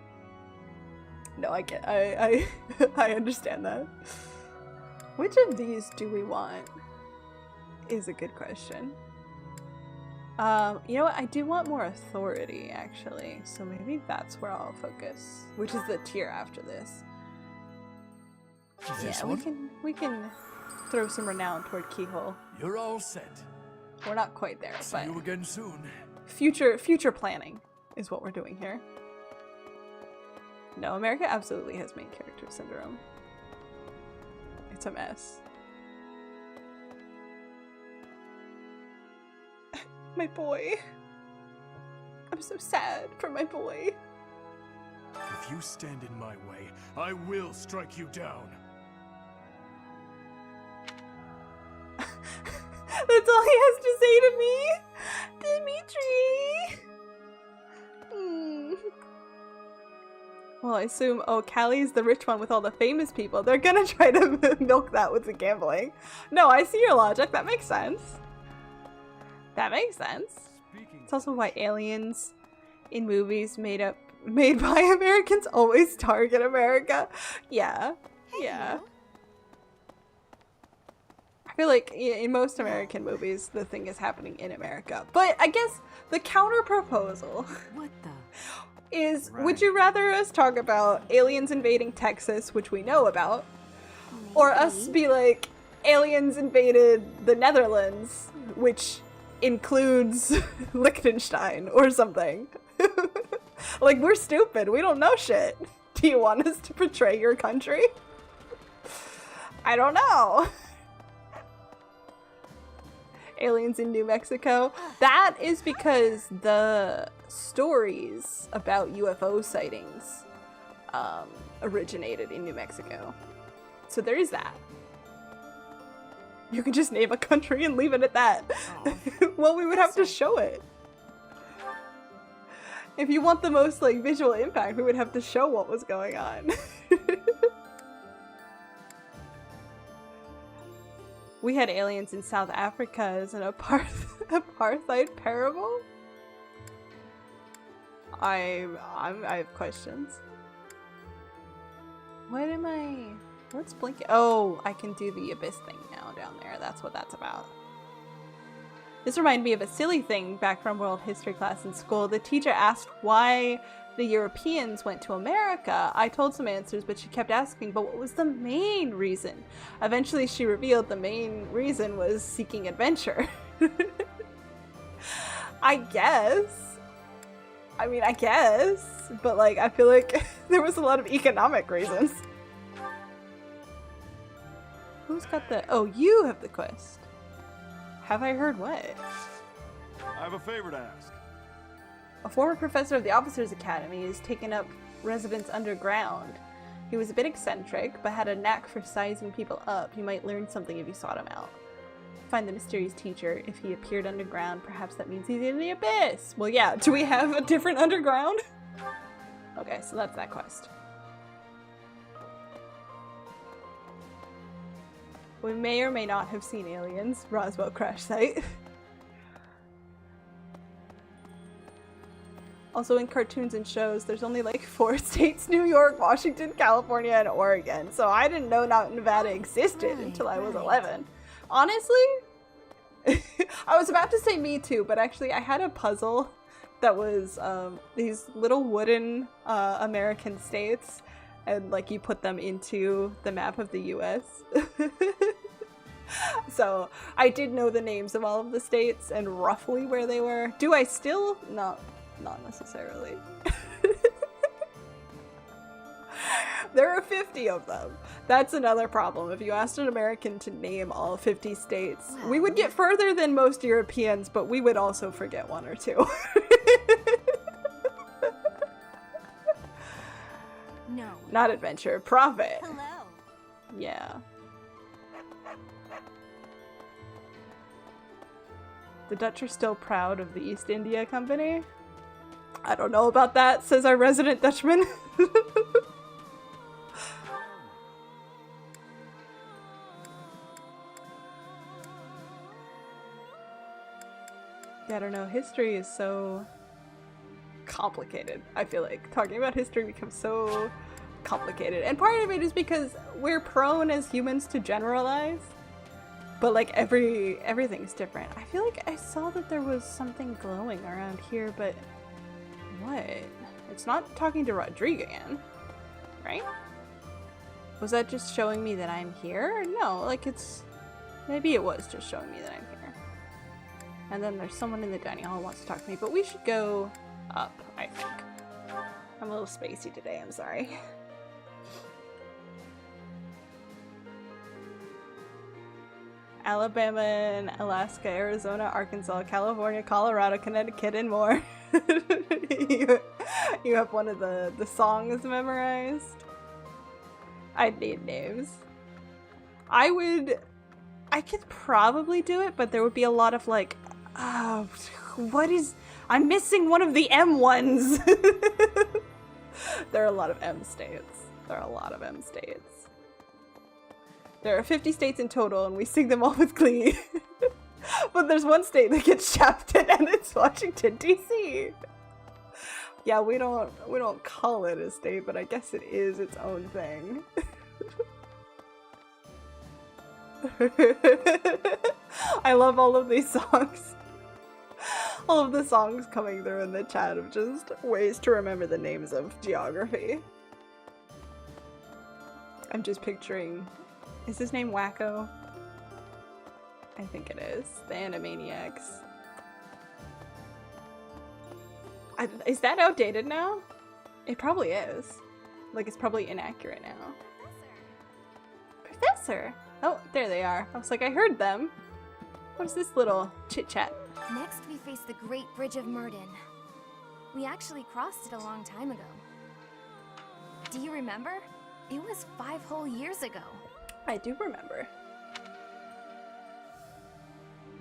A: no, I understand that. Which of these do we want? Is a good question. You know what? I do want more authority, actually. So maybe that's where I'll focus. Which is the tier after this.
T: This
A: yeah,
T: one?
A: we can throw some renown toward Keyhole.
T: You're all set.
A: We're not quite there,
T: See you again soon.
A: Future planning is what we're doing here. No, America absolutely has main character syndrome. It's a mess. My boy. I'm so sad for my boy.
B: If you stand in my way, I will strike you down.
A: That's all he has to say to me? Dimitri! Well, I assume, oh, Callie's the rich one with all the famous people. They're gonna try to milk that with the gambling. No, I see your logic. That makes sense. That makes sense. It's also why aliens in movies made by Americans always target America. Yeah. Yeah. I feel like in most American movies, the thing is happening in America. But I guess the counter proposal is, would you rather us talk about aliens invading Texas, which we know about, or us be like, aliens invaded the Netherlands, which includes Liechtenstein or something? Like, we're stupid. We don't know shit. Do you want us to portray your country? I don't know. Aliens in New Mexico. That is because the stories about UFO sightings originated in New Mexico. So there is that. You can just name a country and leave it at that. Well, we would have to show it. If you want the most like visual impact, we would have to show what was going on. We had aliens in South Africa as an apartheid parable? I have questions. What's blinking? Oh, I can do the abyss thing now down there. That's what that's about. This reminded me of a silly thing back from world history class in school. The teacher asked why the Europeans went to America. I told some answers, but she kept asking, but what was the main reason? Eventually she revealed the main reason was seeking adventure. I guess. I mean, I guess. But like, I feel like there was a lot of economic reasons. Who's got the... Oh, you have the quest. Have I heard what?
B: I have a favor to ask.
A: A former professor of the Officers Academy has taken up residence underground. He was a bit eccentric, but had a knack for sizing people up. You might learn something if you sought him out. Find the mysterious teacher. If he appeared underground, perhaps that means he's in the abyss. Well, yeah. Do we have a different underground? Okay, so that's that quest. We may or may not have seen aliens. Roswell crash site. Also in cartoons and shows, there's only like 4 states: New York, Washington, California, and Oregon. So I didn't know Nevada existed until I was 11. Honestly, I was about to say me too, but actually I had a puzzle that was these little wooden American states, and like you put them into the map of the US. So I did know the names of all of the states and roughly where they were. Do I still? Not necessarily. There are 50 of them. That's another problem. If you asked an American to name all 50 states, we would get further than most Europeans, but we would also forget 1 or 2.
Q: No.
A: Not adventure, profit.
Q: Hello.
A: Yeah. The Dutch are still proud of the East India Company. I don't know about that, says our resident Dutchman. Yeah, I don't know. History is so complicated. I feel like talking about history becomes so complicated. And part of it is because we're prone as humans to generalize. But like everything's different. I feel like I saw that there was something glowing around here, but what? It's not talking to Rodrigan, right? Was that just showing me that I'm here? No, like maybe it was just showing me that I'm here. And then there's someone in the dining hall who wants to talk to me, but we should go up, I think. I'm a little spacey today, I'm sorry. Alabama and Alaska, Arizona, Arkansas, California, Colorado, Connecticut, and more. You have one of the songs memorized. I'd need names. I could probably do it, but there would be a lot of like, I'm missing one of the M ones. There are a lot of M states. There are a lot of M states. There are 50 states in total, and we sing them all with glee. But there's one state that gets shafted, and it's Washington, D.C. Yeah, we don't call it a state, but I guess it is its own thing. I love all of these songs. All of the songs coming through in the chat of just ways to remember the names of geography. I'm just picturing... Is his name Wacko? I think it is. The Animaniacs. Is that outdated now? It probably is. Like, it's probably inaccurate now. Professor! Oh, there they are. I was like, I heard them. What is this little chit-chat?
F: Next, we face the Great Bridge of Murden. We actually crossed it a long time ago. Do you remember? It was 5 whole years ago.
A: I do remember.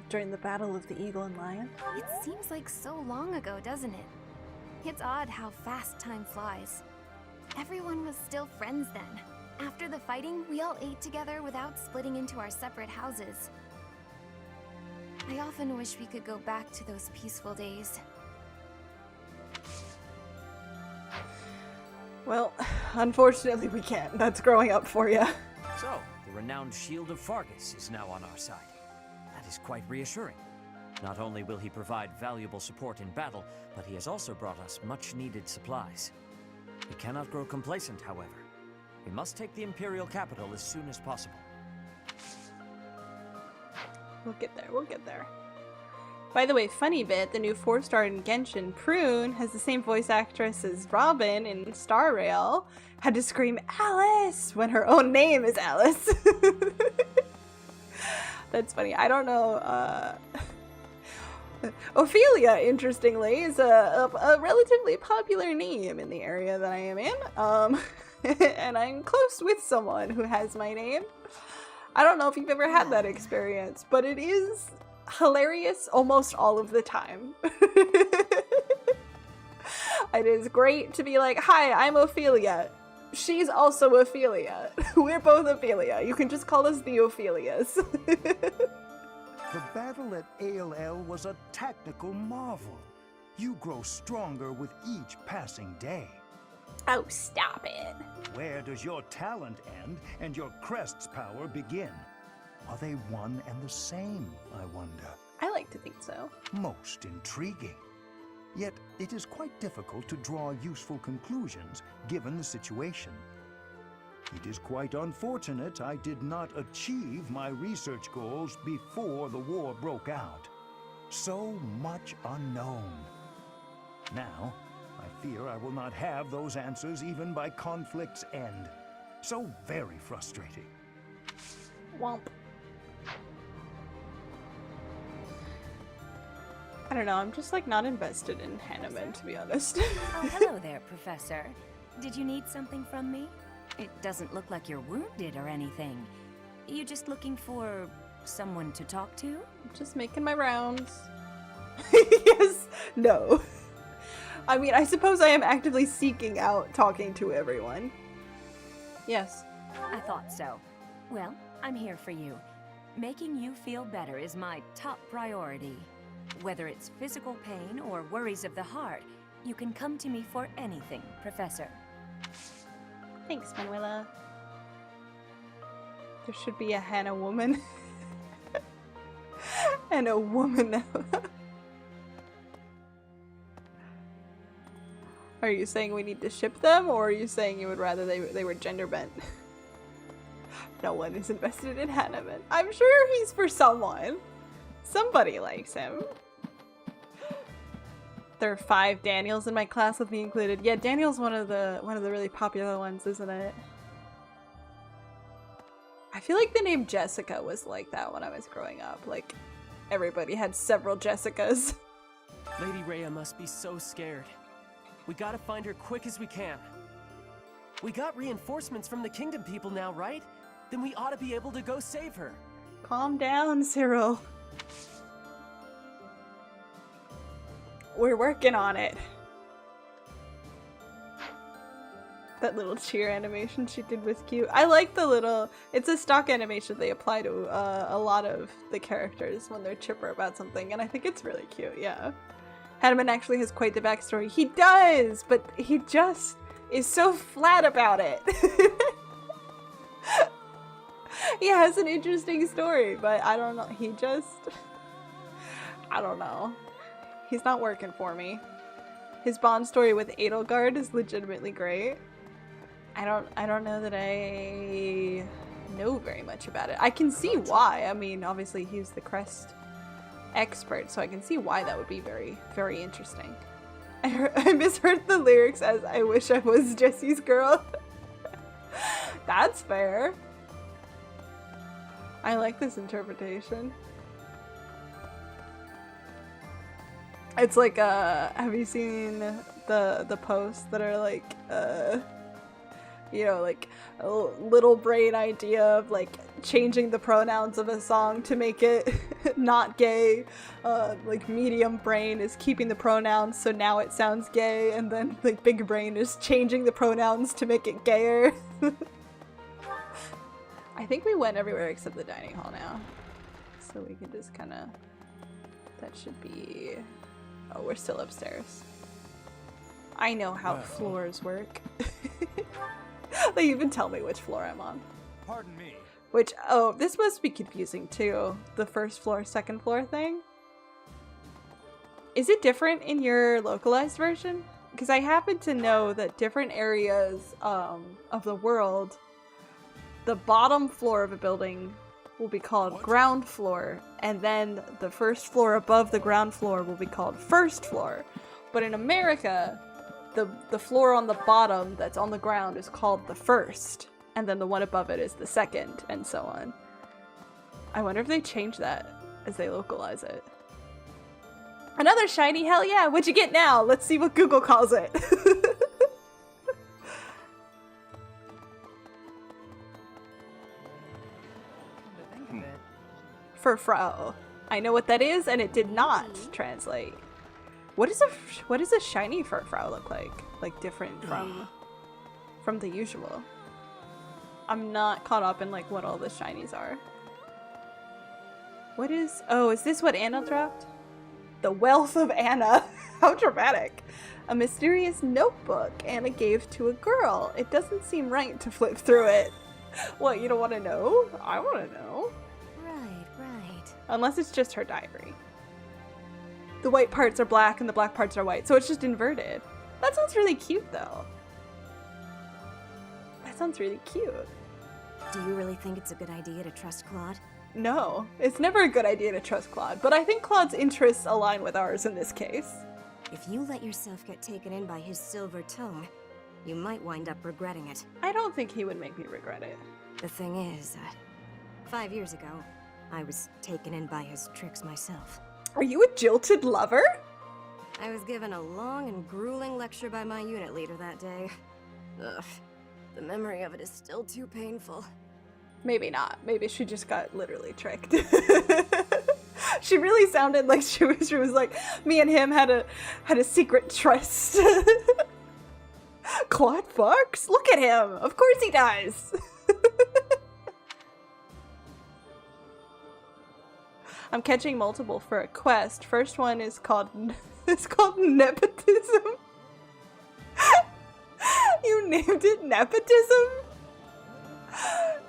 A: During the Battle of the Eagle and Lion?
F: It seems like so long ago, doesn't it? It's odd how fast time flies. Everyone was still friends then. After the fighting, we all ate together without splitting into our separate houses. I often wish we could go back to those peaceful days.
A: Well, unfortunately we can't. That's growing up for you.
C: So, the renowned Shield of Fargus is now on our side. That is quite reassuring. Not only will he provide valuable support in battle, but he has also brought us much-needed supplies. We cannot grow complacent, however. We must take the Imperial capital as soon as possible.
A: We'll get there, we'll get there. By the way, funny bit, the new 4-star in Genshin, Prune, has the same voice actress as Robin in Star Rail. Had to scream Alice when her own name is Alice. That's funny. I don't know, Ophelia, interestingly, is a relatively popular name in the area that I am in. And I'm close with someone who has my name. I don't know if you've ever had that experience, but it is hilarious almost all of the time. It is great to be like, hi, I'm Ophelia. She's also Ophelia. We're both Ophelia. You can just call us the Ophelias.
U: The battle at ALL was a tactical marvel. You grow stronger with each passing day.
A: Oh, stop it.
U: Where does your talent end and your crest's power begin? Are they one and the same, I wonder?
A: I like to think so.
U: Most intriguing. Yet it is quite difficult to draw useful conclusions given the situation. It is quite unfortunate I did not achieve my research goals before the war broke out. So much unknown. Now, I fear I will not have those answers even by conflict's end. So very frustrating.
A: Womp. I don't know, I'm just like not invested in Hanneman, to be honest.
V: Oh, hello there, Professor. Did you need something from me? It doesn't look like you're wounded or anything. You just looking for someone to talk to?
A: Just making my rounds. Yes, no. I mean, I suppose I am actively seeking out talking to everyone. Yes.
V: I thought so. Well, I'm here for you. Making you feel better is my top priority. Whether it's physical pain or worries of the heart, you can come to me for anything, Professor.
A: Thanks, Manuela. There should be a Hannah woman. And a woman. Are you saying we need to ship them, or are you saying you would rather they were gender bent? No one is invested in Hanneman. I'm sure he's for someone. Somebody likes him. There are 5 Daniels in my class with me included. Yeah, Daniel's one of the really popular ones, isn't it? I feel like the name Jessica was like that when I was growing up. Like, everybody had several Jessicas.
D: Lady Rhea must be so scared. We gotta find her quick as we can. We got reinforcements from the kingdom people now, right? Then we ought to be able to go save her.
A: Calm down, Cyril. We're working on it. That little cheer animation she did was cute. I like the little... It's a stock animation they apply to a lot of the characters when they're chipper about something, and I think it's really cute, yeah. Hanuman actually has quite the backstory. He does, but he just is so flat about it. He has an interesting story, but I don't know. He just... I don't know. He's not working for me. His bond story with Edelgard is legitimately great. I don't know that I know very much about it. I can see why. I mean, obviously he's the crest expert, so I can see why that would be very, very interesting. I misheard the lyrics as "I wish I was Jesse's girl." That's fair. I like this interpretation. It's like, have you seen the posts that are like, you know, like a little brain idea of like changing the pronouns of a song to make it not gay? Like medium brain is keeping the pronouns so now it sounds gay, and then like big brain is changing the pronouns to make it gayer. I think we went everywhere except the dining hall now, so we can just kind of, that should be... Oh, we're still upstairs. I know how floors work. They even tell me which floor I'm on.
G: Pardon me.
A: Which, oh, this must be confusing too. The first floor, second floor thing. Is it different in your localized version? Because I happen to know that different areas of the world, the bottom floor of a building will be called ground floor, and then the first floor above the ground floor will be called first floor. But in America, the floor on the bottom that's on the ground is called the first, and then the one above it is the second, and so on. I wonder if they change that as they localize it. Another shiny, hell yeah! What'd you get now? Let's see what Google calls it. For Frau. I know what that is, and it did not translate. What does a shiny for Frau look like? Like different from the usual. I'm not caught up in like what all the shinies are. What is... Oh, is this what Anna dropped? The Wealth of Anna. How dramatic. A mysterious notebook Anna gave to a girl. It doesn't seem right to flip through it. What, you don't want to know? I want to know.
Q: Right.
A: Unless it's just her diary. The white parts are black and the black parts are white, so it's just inverted. That sounds really cute, though. That sounds really cute.
Q: Do you really think it's a good idea to trust Claude?
A: No, it's never a good idea to trust Claude, but I think Claude's interests align with ours in this case.
Q: If you let yourself get taken in by his silver tongue, you might wind up regretting it.
A: I don't think he would make me regret it.
Q: The thing is, 5 years ago, I was taken in by his tricks myself.
A: Are you a jilted lover?
Q: I was given a long and grueling lecture by my unit leader that day. Ugh, the memory of it is still too painful.
A: Maybe not. Maybe she just got literally tricked. She really sounded like she was like, me and him had a secret tryst. Claude fucks? Look at him! Of course he does! I'm catching multiple for a quest. First one is called nepotism. You named it nepotism?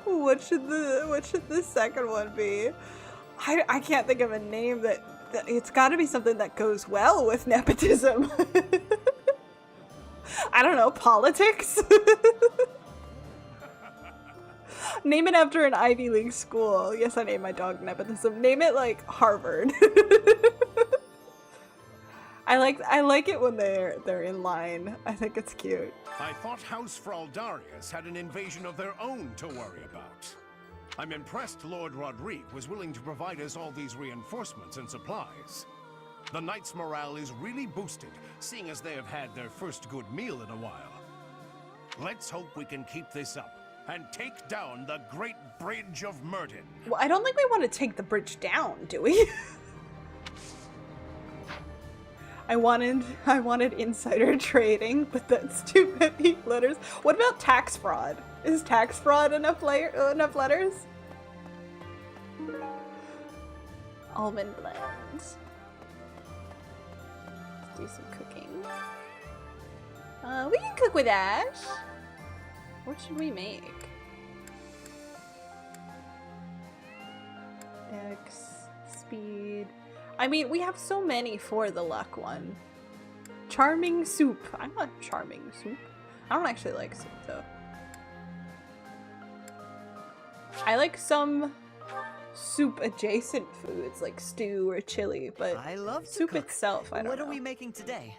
A: What should the second one be? I can't think of a name that it's got to be something that goes well with nepotism. I don't know, politics? Name it after an Ivy League school. Yes, I named my dog nepotism. Name it like Harvard. I like it when they're in line. I think it's cute.
W: I thought House Fraldarius had an invasion of their own to worry about. I'm impressed Lord Rodrigue was willing to provide us all these reinforcements and supplies. The Knights' morale is really boosted, seeing as they have had their first good meal in a while. Let's hope we can keep this up and take down the Great Bridge of Murden.
A: Well, I don't think we want to take the bridge down, do we? I wanted insider trading, but that's too many letters. What about tax fraud? Is tax fraud enough letters? Almond blends. Let's do some cooking. We can cook with Ash. What should we make? Dex, speed. I mean, we have so many for the luck one. Charming soup. I want charming soup. I don't actually like soup though. I like some soup adjacent foods like stew or chili, but
L: I love to soup cook.
A: Itself, I don't
L: What
A: know.
L: are we making today?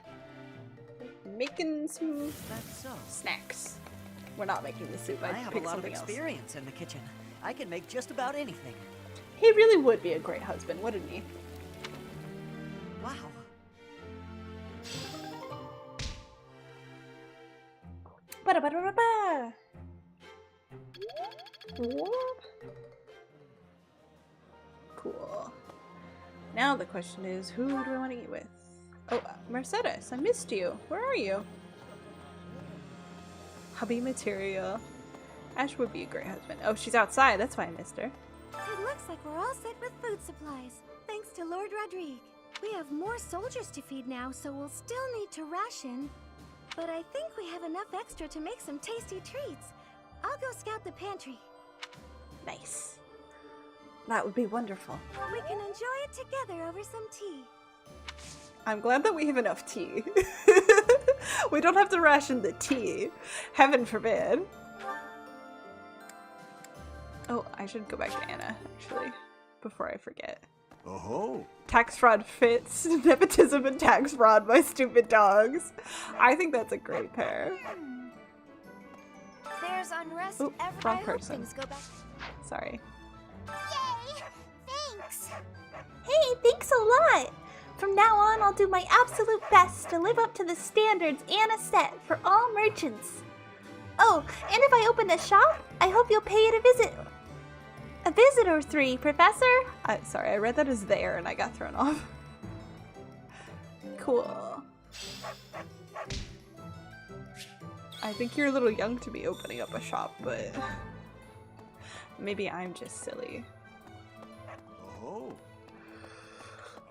A: Making some
L: That's so.
A: snacks. We're not making the soup.
L: I
A: I'd
L: have a
A: pick
L: lot of
A: something else.
L: experience in the kitchen. I can make just about anything.
A: He really would be a great husband, wouldn't he?
L: Wow.
A: Ba-da-ba-da-ba-ba. Whoop. Cool. Now the question is, who do I want to eat with? Oh, Mercedes, I missed you. Where are you? Hubby material. Ash would be a great husband. Oh, she's outside. That's why I missed her.
Q: It looks like we're all set with food supplies, thanks to Lord Rodrigue. We have more soldiers to feed now, so we'll still need to ration. But I think we have enough extra to make some tasty treats. I'll go scout the pantry.
A: Nice. That would be wonderful.
Q: We can enjoy it together over some tea.
A: I'm glad that we have enough tea. We don't have to ration the tea. Heaven forbid. Oh, I should go back to Anna, actually, before I forget.
B: Oh-ho.
A: Tax fraud fits. Nepotism and tax fraud by stupid dogs. I think that's a great pair.
I: There's unrest
A: Oop,
I: everywhere.
A: wrong
I: I hope
A: person.
I: things go back.
A: Sorry.
I: Yay! Thanks! Hey, thanks a lot! From now on, I'll do my absolute best to live up to the standards Anna set for all merchants. Oh, and if I open a shop, I hope you'll pay it a visit. A visit or three, Professor?
A: Sorry, I read that as there and I got thrown off. Cool. I think you're a little young to be opening up a shop, but maybe I'm just silly.
B: Oh.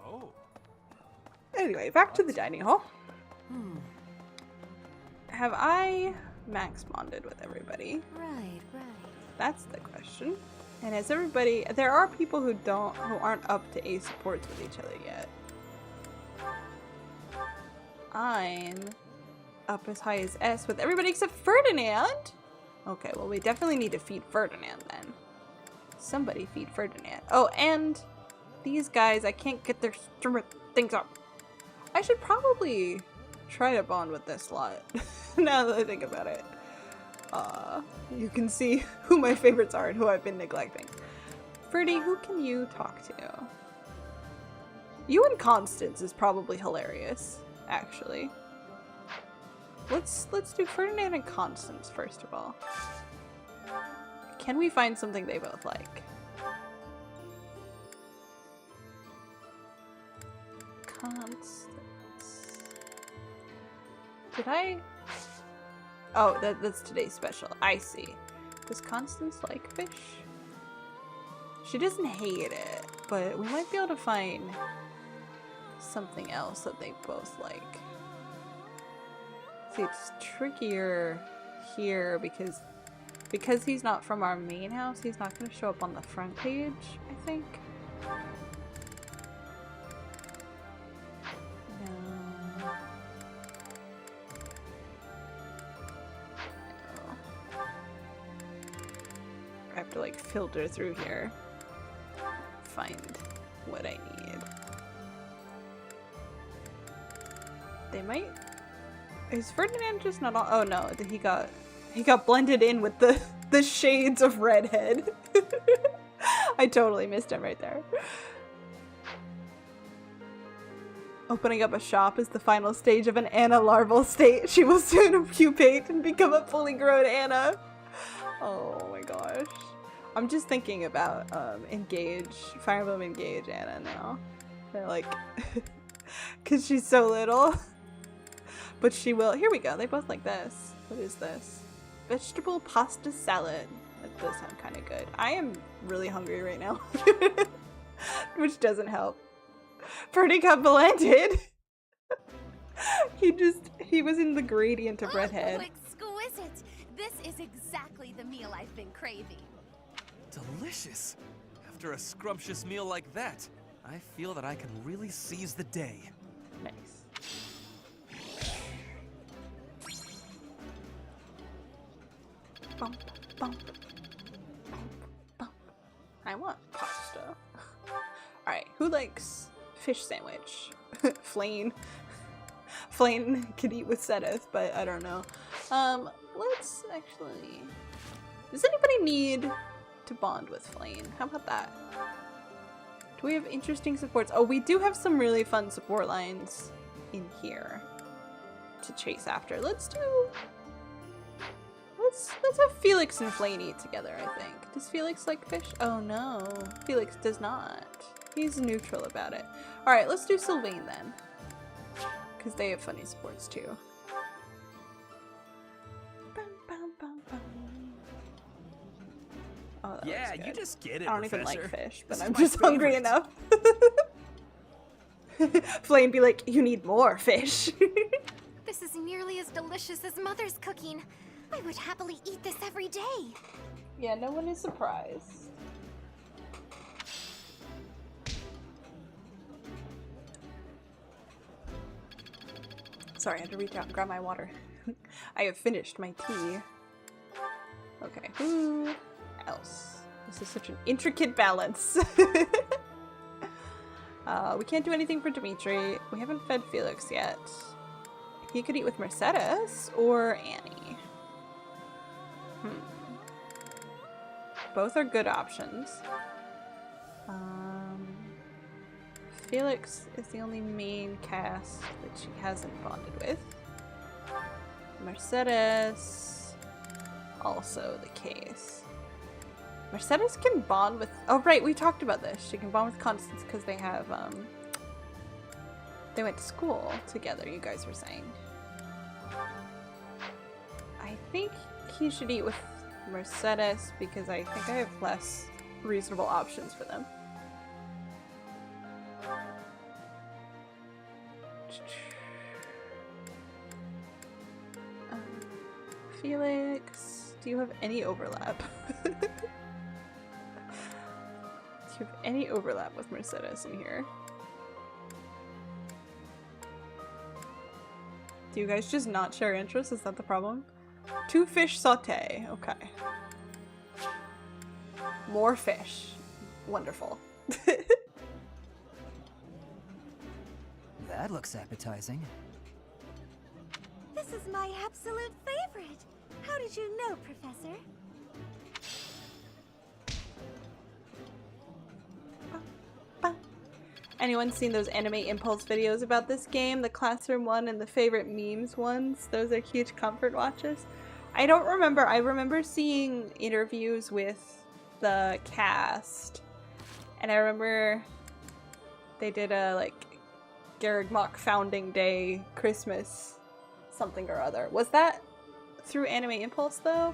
B: Oh.
A: Anyway, back to the dining hall. Have I max bonded with everybody?
I: Right, right.
A: That's the question. And has everybody? There are people who aren't up to A supports with each other yet. I'm up as high as S with everybody except Ferdinand. Okay, well we definitely need to feed Ferdinand then. Somebody feed Ferdinand. Oh, and these guys, I can't get their things up. I should probably try to bond with this lot. Now that I think about it. You can see who my favorites are and who I've been neglecting. Ferdy, who can you talk to? You and Constance is probably hilarious, actually. Let's do Ferdinand and Constance first of all. Can we find something they both like? Constance. Did I? Oh, that's today's special. I see. Does Constance like fish? She doesn't hate it, but we might be able to find something else that they both like. See, it's trickier here because he's not from our main house, he's not going to show up on the front page, I think. No. I have to like filter through here, find what I need. They might. Is Ferdinand just not on? Oh no, he got blended in with the shades of redhead. I totally missed him right there. Opening up a shop is the final stage of an Anna larval state. She will soon pupate and become a fully grown Anna. Oh my gosh. I'm just thinking about Fire Emblem Engage Anna now. They're like, cause she's so little. But she will, here we go, they both like this. What is this? Vegetable pasta salad. That does sound kind of good. I am really hungry right now. Which doesn't help. Pretty couple ended. He was in the gradient of redhead.
F: Oh, exquisite! This is exactly the meal I've been craving.
N: Delicious! After a scrumptious meal like that, I feel that I can really seize the day.
A: Nice. Bump, bump, bump, bump. I want pasta. Alright, who likes fish sandwich? Flane. Flane could eat with Sedith, but I don't know. Let's actually... Does anybody need to bond with Flane? How about that? Do we have interesting supports? Oh, we do have some really fun support lines in here to chase after. Let's have Felix and Flane eat together, I think. Does Felix like fish? Oh no, Felix does not. He's neutral about it. Alright, let's do Sylvain then. Because they have funny supports too. Oh,
C: yeah, you just get it,
A: I don't
C: Professor.
A: even like fish, but
C: This
A: I'm
C: is my
A: just hungry
C: favorite.
A: enough. Flame be like, you need more fish.
H: This is nearly as delicious as Mother's cooking. I would happily eat this every day.
A: Yeah, no one is surprised. Sorry, I had to reach out and grab my water. I have finished my tea. Okay, who else? This is such an intricate balance. We can't do anything for Dimitri. We haven't fed Felix yet. He could eat with Mercedes or Annie. Both are good options. Felix is the only main cast that she hasn't bonded with. Mercedes, also the case. Mercedes can bond with, oh right, we talked about this. She can bond with Constance because they have, they went to school together, you guys were saying. I think he should eat with Mercedes because I think I have less reasonable options for them. Felix, do you have any overlap? Do you have any overlap with Mercedes in here? Do you guys just not share interests? Is that the problem? 2 fish saute. Okay. More fish. Wonderful.
P: That looks appetizing.
Q: This is my absolute favorite. How did you know, Professor?
A: Anyone seen those anime impulse videos about this game? The classroom one and the favorite memes ones? Those are huge comfort watches. I don't remember. I remember seeing interviews with the cast. And I remember they did a, like, Garreg Mach founding day Christmas something or other. Was that through Anime Impulse, though?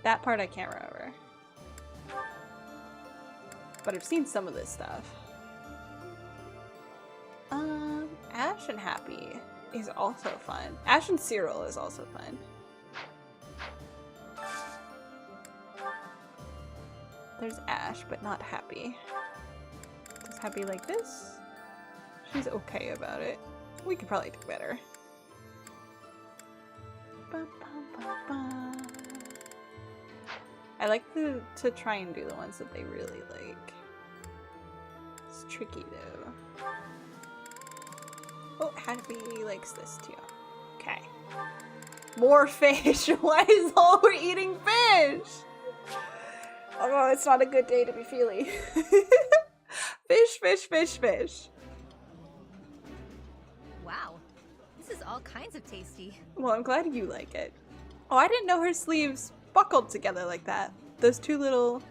A: That part I can't remember. But I've seen some of this stuff. Ash and Happy is also fun. Ash and Cyril is also fun. There's Ash, but not Happy. Does Happy like this? She's okay about it. We could probably do better. I like to try and do the ones that they really like. It's tricky though. Oh, Happy likes this too. Okay. More fish! Why is all we're eating fish? Oh, it's not a good day to be feely. Fish, fish, fish, fish.
E: This is all kinds of tasty.
A: Well, I'm glad you like it. Oh, I didn't know her sleeves buckled together like that. Those two little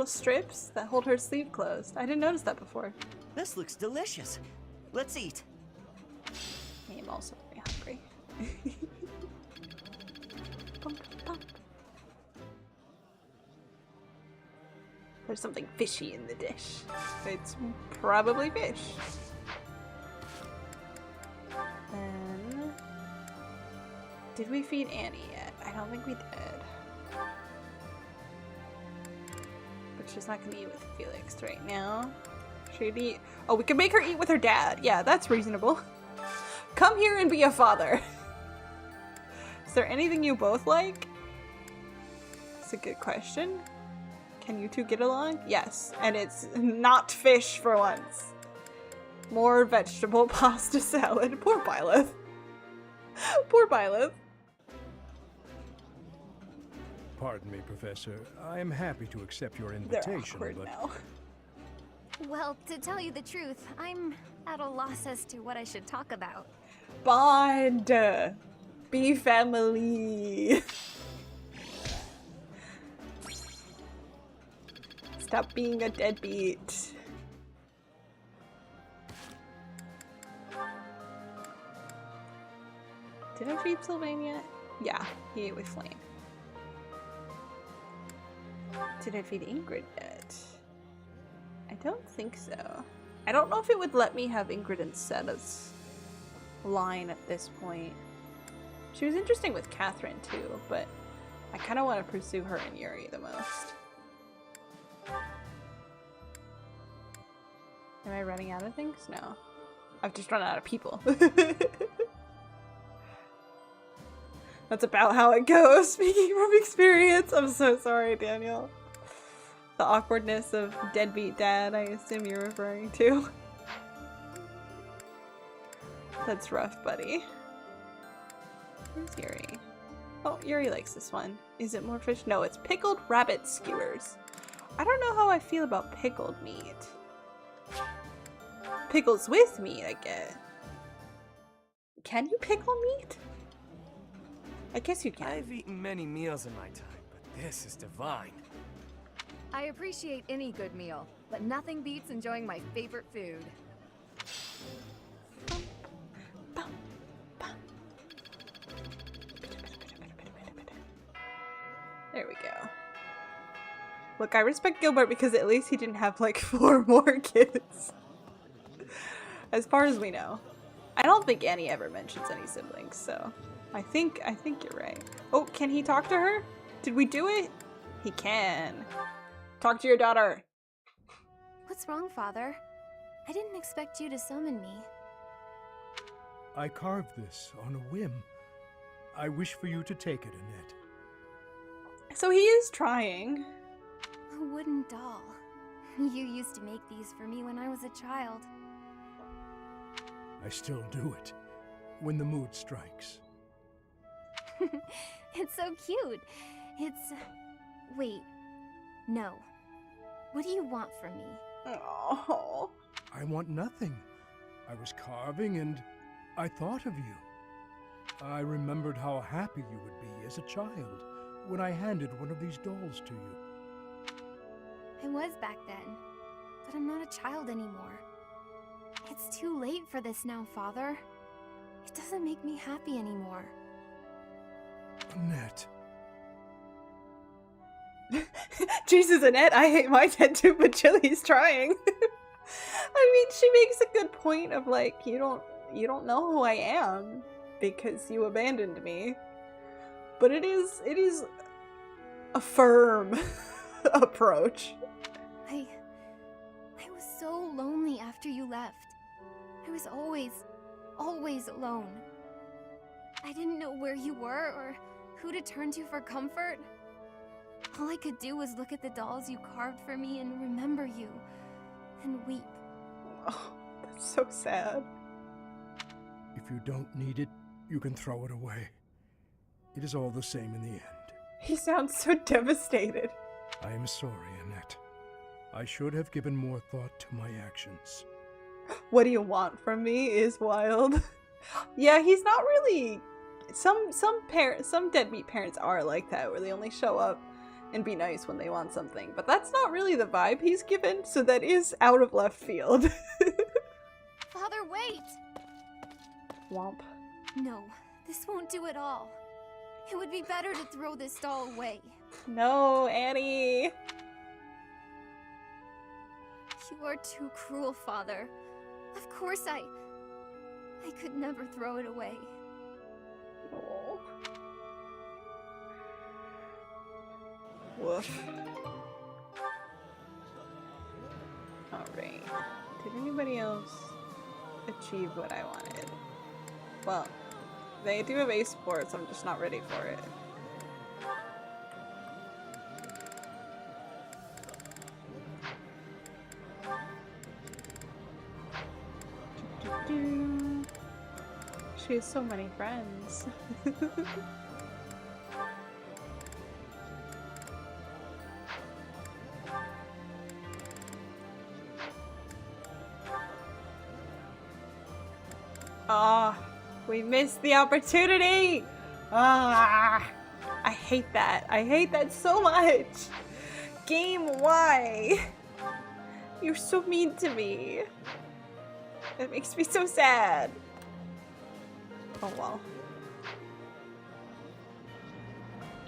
A: strips that hold her sleeve closed. I didn't notice that before.
L: This looks delicious. Let's eat.
A: I am also very hungry. Bump, bump. There's something fishy in the dish. It's probably fish. Then, did we feed Annie yet? I don't think we did. But she's not gonna eat with Felix right now. She'd eat. Oh, we can make her eat with her dad. Yeah, that's reasonable. Come here and be a father. Is there anything you both like? That's a good question. Can you two get along? Yes, and it's not fish for once. More vegetable pasta salad. Poor Byleth. Poor Byleth.
S: Pardon me, Professor. I am happy to accept your invitation, but
A: now.
E: Well, to tell you the truth, I'm at a loss as to what I should talk about.
A: Bond. Be family. Stop being a deadbeat. Did I feed Sylvania? Yeah, he ate with Flame. Did I feed Ingrid yet? I don't think so. I don't know if it would let me have Ingrid and Setta's line at this point. She was interesting with Catherine too, but I kind of want to pursue her and Yuri the most. Am I running out of things? No. I've just run out of people. That's about how it goes, speaking from experience. I'm so sorry, Daniel. The awkwardness of deadbeat dad, I assume you're referring to. That's rough, buddy. Where's Yuri? Oh, Yuri likes this one. Is it more fish? No, it's pickled rabbit skewers. I don't know how I feel about pickled meat. Pickles with meat, I get. Can you pickle meat? I guess you can.
G: I've eaten many meals in my time, but this is divine.
O: I appreciate any good meal, but nothing beats enjoying my favorite food.
A: There we go. Look, I respect Gilbert because at least he didn't have like 4 more kids. As far as we know. I don't think Annie ever mentions any siblings, so I think you're right. Oh, can he talk to her? Did we do it? He can. Talk to your daughter.
E: What's wrong, Father? I didn't expect you to summon me.
S: I carved this on a whim. I wish for you to take it, Annette.
A: So he is trying.
E: A wooden doll. You used to make these for me when I was a child.
S: I still do it, when the mood strikes.
E: It's so cute. It's... Wait. No. What do you want from me?
A: Oh.
S: I want nothing. I was carving and I thought of you. I remembered how happy you would be as a child when I handed one of these dolls to you.
E: I was back then, but I'm not a child anymore. It's too late for this now, Father. It doesn't make me happy anymore.
S: Annette.
A: Jesus, Annette, I hate my tattoo, but Chili's trying. I mean, she makes a good point of like, you don't know who I am because you abandoned me. But it is a firm approach.
E: I was so lonely after you left. I was always alone. I didn't know where you were or who to turn to for comfort. All I could do was look at the dolls you carved for me and remember you, and weep.
A: Oh, that's so sad.
S: If you don't need it, you can throw it away. It is all the same in the end.
A: He sounds so devastated.
S: I am sorry, Annette. I should have given more thought to my actions.
A: What do you want from me is wild. Yeah, he's not really. Some deadbeat parents are like that, where they only show up and be nice when they want something. But that's not really the vibe he's given, so that is out of left field.
E: Father, wait!
A: Womp.
E: No, this won't do at all. It would be better to throw this doll away.
A: No, Annie.
E: You are too cruel, Father. Of course I could never throw it away.
A: Oh. Woof. Alright. Did anybody else achieve what I wanted? Well, they do have ace sports, I'm just not ready for it. She has so many friends. Ah, we missed the opportunity. Ah, I hate that. I hate that so much. Game, why? You're so mean to me. It makes me so sad. Oh well.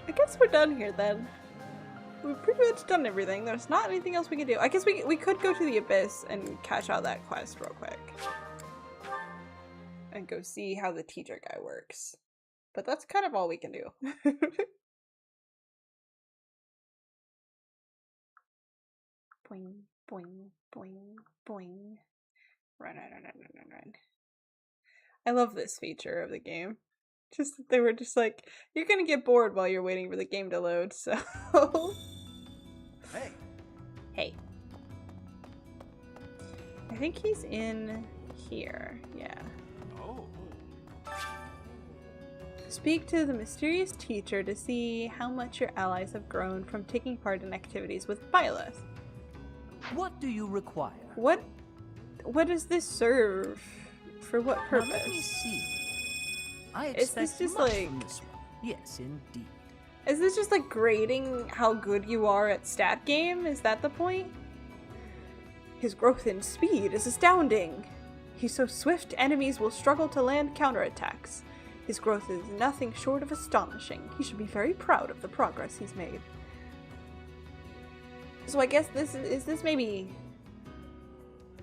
A: I guess we're done here then. We've pretty much done everything. There's not anything else we can do. I guess we could go to the Abyss and cash out that quest real quick. And go see how the teacher guy works. But that's kind of all we can do. Boing, boing, boing, boing. Run, run, run, run, run, run. I love this feature of the game. Just that they were just like, you're gonna get bored while you're waiting for the game to load, so...
U: Hey.
A: Hey. I think he's in here, yeah.
U: Oh.
A: Speak to the mysterious teacher to see how much your allies have grown from taking part in activities with Byleth.
J: What do you require?
A: What does this serve? For what purpose?
J: Now let me see. I
A: Is
J: expect
A: this just
J: much
A: like...
J: from this one. Yes, indeed.
A: Is this just like grading how good you are at stat game? Is that the point? His growth in speed is astounding. He's so swift, enemies will struggle to land counterattacks. His growth is nothing short of astonishing. He should be very proud of the progress he's made. So I guess this is this maybe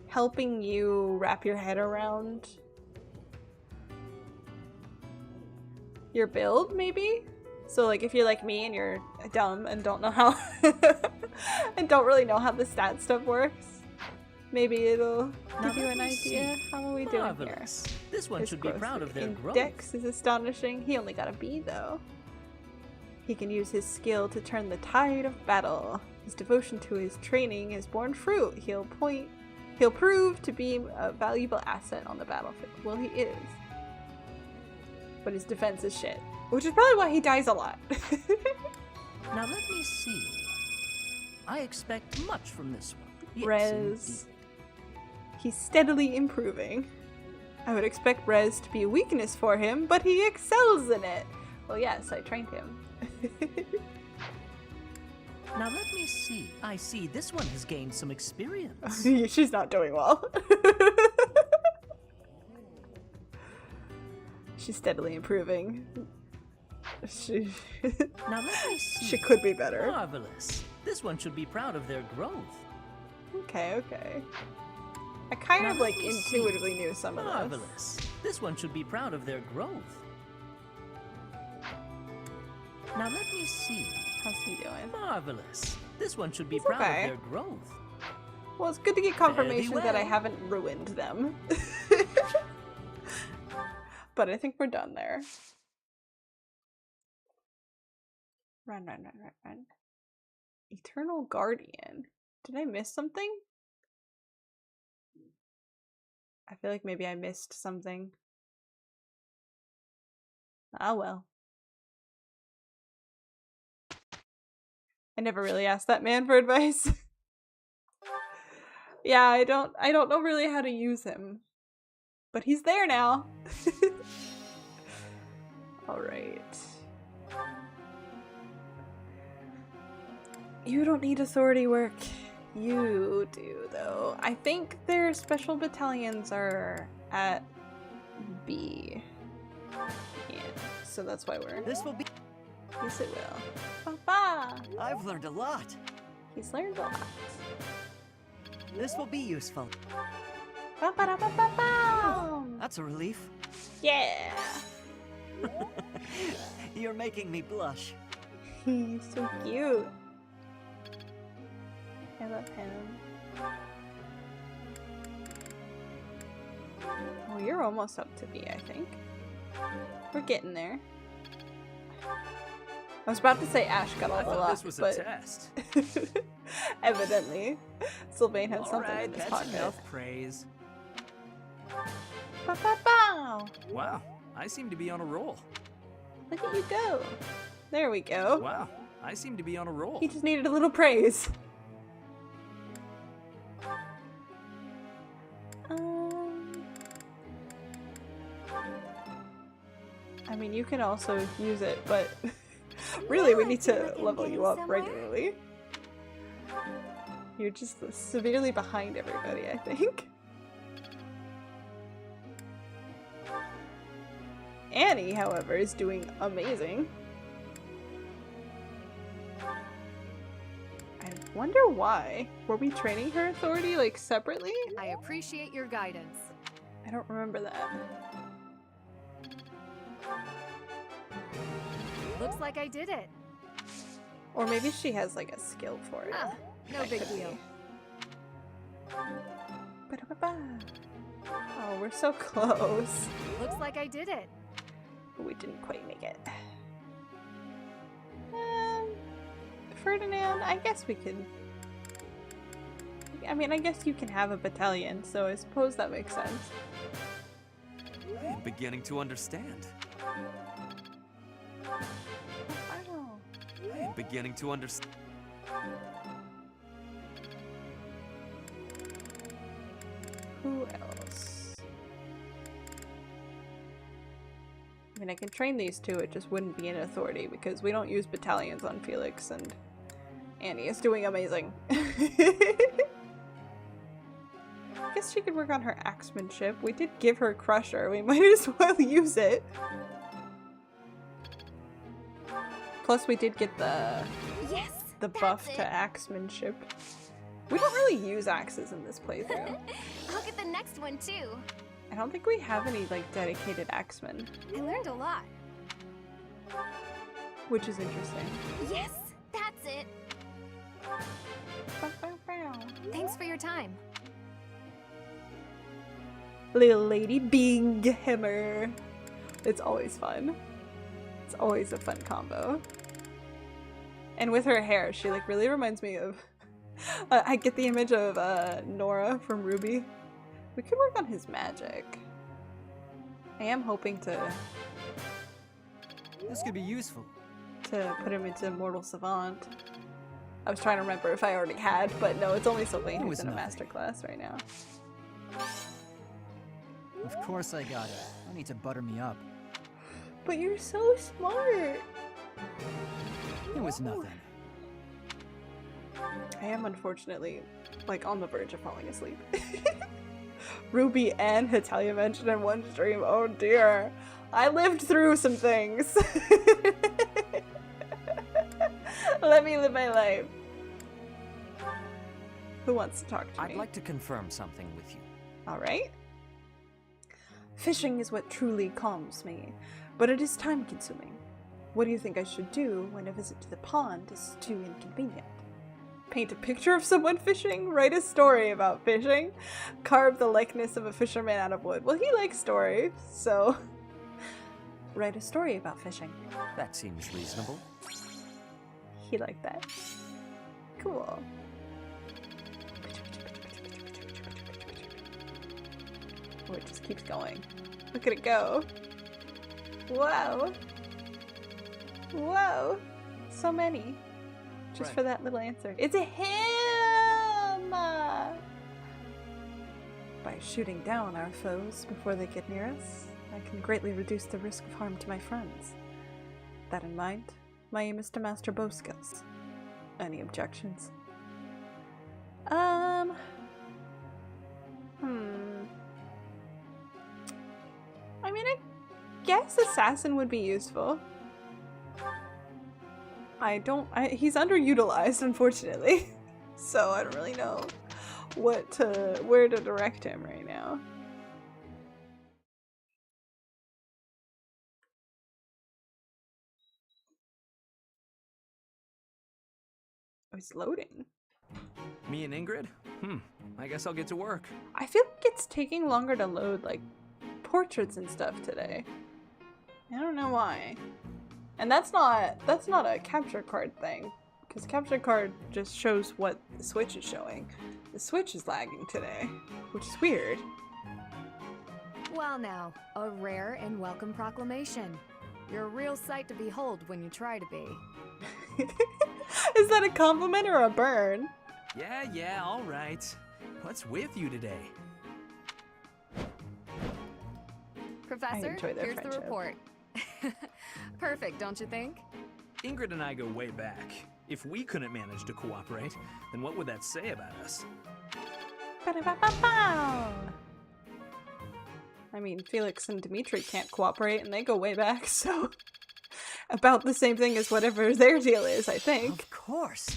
A: helping you wrap your head around your build, maybe? So like if you're like me and you're dumb and don't know how and don't really know how the stat stuff works, maybe it'll give you an idea. How are we doing
J: Marvelous.
A: here?
J: This one
A: His
J: should be
A: growth
J: proud of their
A: in
J: growth.
A: Dex is astonishing. He only got a B though. He can use his skill to turn the tide of battle. His devotion to his training has borne fruit. He'll prove to be a valuable asset on the battlefield. Well, he is. But his defense is shit. Which is probably why he dies a lot.
J: Now let me see. I expect much from this one. Yes,
A: Rez.
J: indeed.
A: He's steadily improving. I would expect Rez to be a weakness for him, but he excels in it. Well, yes, I trained him.
J: Now let me see. I see this one has gained some experience.
A: She's not doing well. She's steadily improving.
J: Now let me see.
A: She could be better.
J: Marvelous. This one should be proud of their growth.
A: Okay, okay. I kind of like intuitively knew some of this.
J: Marvelous. This one should be proud of their growth. Now let me see.
A: How's he doing?
J: Marvelous. This one should be
A: He's
J: proud
A: okay.
J: of their growth.
A: Well, it's good to get confirmation that I
J: well.
A: haven't ruined them. But I think we're done there. Run, run, run, run, run. Eternal Guardian. Did I miss something? I feel like maybe I missed something. Ah well. I never really asked that man for advice. Yeah, I don't know really how to use him. But he's there now. Alright. You don't need authority work. You do, though. I think their special battalions are at B. Yeah, so that's why we're...
L: This will be...
A: Yes, it will. Papa!
L: I've learned a lot.
A: He's learned a lot.
L: This will be useful. That's a relief.
A: Yeah!
L: You're making me blush.
A: He's so cute. I love him. Oh, you're almost up to B, I think. We're getting there. I was about to say Ash got all the luck,
C: this was a
A: but
C: test.
A: evidently, Sylvain had something
C: Alright,
A: in his
C: that's
A: pocket.
C: enough praise.
A: Ba-ba-bow!
C: Wow, I seem to be on a roll.
A: Look at you go. There we go.
C: Wow, I seem to be on a roll.
A: He just needed a little praise. I mean, you can also use it, but really we need to level you up regularly. You're just severely behind everybody, I think. Annie, however, is doing amazing. I wonder why. Were we training her authority, like, separately?
O: I appreciate your guidance.
A: I don't remember that.
O: Looks like I did it.
A: Or maybe she has, like, a skill for it.
O: Ah, no
A: That
O: big
A: could
O: deal.
A: be. Ba-da-ba-ba. Oh, we're so close.
O: Looks like I did it.
A: But we didn't quite make it. Ferdinand, I guess we could... I mean, I guess you can have a battalion, so I suppose that makes sense.
N: I am beginning to understand. I am beginning to understand.
A: Who else? I mean, I can train these two, it just wouldn't be an authority because we don't use battalions on Felix, and Annie is doing amazing. I guess she could work on her axemanship. We did give her Crusher, we might as well use it. Plus we did get the buff to axemanship. We don't really use axes in this playthrough.
E: I'll get the next one too.
A: I don't think we have any, like, dedicated axemen.
E: I learned a lot.
A: Which is interesting.
E: Yes, that's it. Thanks for your time.
A: Little Lady Bing Hammer. It's always fun. It's always a fun combo. And with her hair, she, like, really reminds me of... I get the image of Nora from Ruby. We could work on his magic. I am hoping to...
P: This could be useful.
A: To put him into Mortal Savant. I was trying to remember if I already had, but no, it's only Sylvain who's in a masterclass right now.
P: Of course I got it. No need to butter me up.
A: But you're so smart!
P: It was nothing.
A: I am unfortunately, like, on the verge of falling asleep. Ruby and Hetalia mentioned in one stream, oh dear. I lived through some things. Let me live my life. Who wants to talk to me?
J: I'd like to confirm something with you.
A: Alright. Fishing is what truly calms me, but it is time consuming. What do you think I should do when a visit to the pond is too inconvenient? Paint a picture of someone fishing? Write a story about fishing? Carve the likeness of a fisherman out of wood? Well, he likes stories, so... Write a story about fishing.
J: That seems reasonable.
A: He liked that. Cool. Oh, it just keeps going. Look at it go. Whoa. Whoa. So many. Just for that little answer. It's a him! by shooting down our foes before they get near us, I can greatly reduce the risk of harm to my friends. That in mind, my aim is to master bow skills. Any objections? I mean, I guess assassin would be useful. He's underutilized, unfortunately. So I don't really know where to direct him right now. Oh, he's loading.
C: Me and Ingrid? I guess I'll get to work.
A: I feel like it's taking longer to load, like, portraits and stuff today. I don't know why. And that's not a capture card thing, because capture card just shows what the Switch is showing. The Switch is lagging today, which is weird.
O: Well now, a rare and welcome proclamation. You're a real sight to behold when you try to be.
A: Is that a compliment or a burn?
C: Yeah, all right. What's with you today?
O: Professor, here's
A: friendship.
O: the report. Perfect, don't you think?
C: Ingrid and I go way back. If we couldn't manage to cooperate, then what would that say about us?
A: I mean, Felix and Dimitri can't cooperate and they go way back, so about the same thing as whatever their deal is, I think.
L: Of course.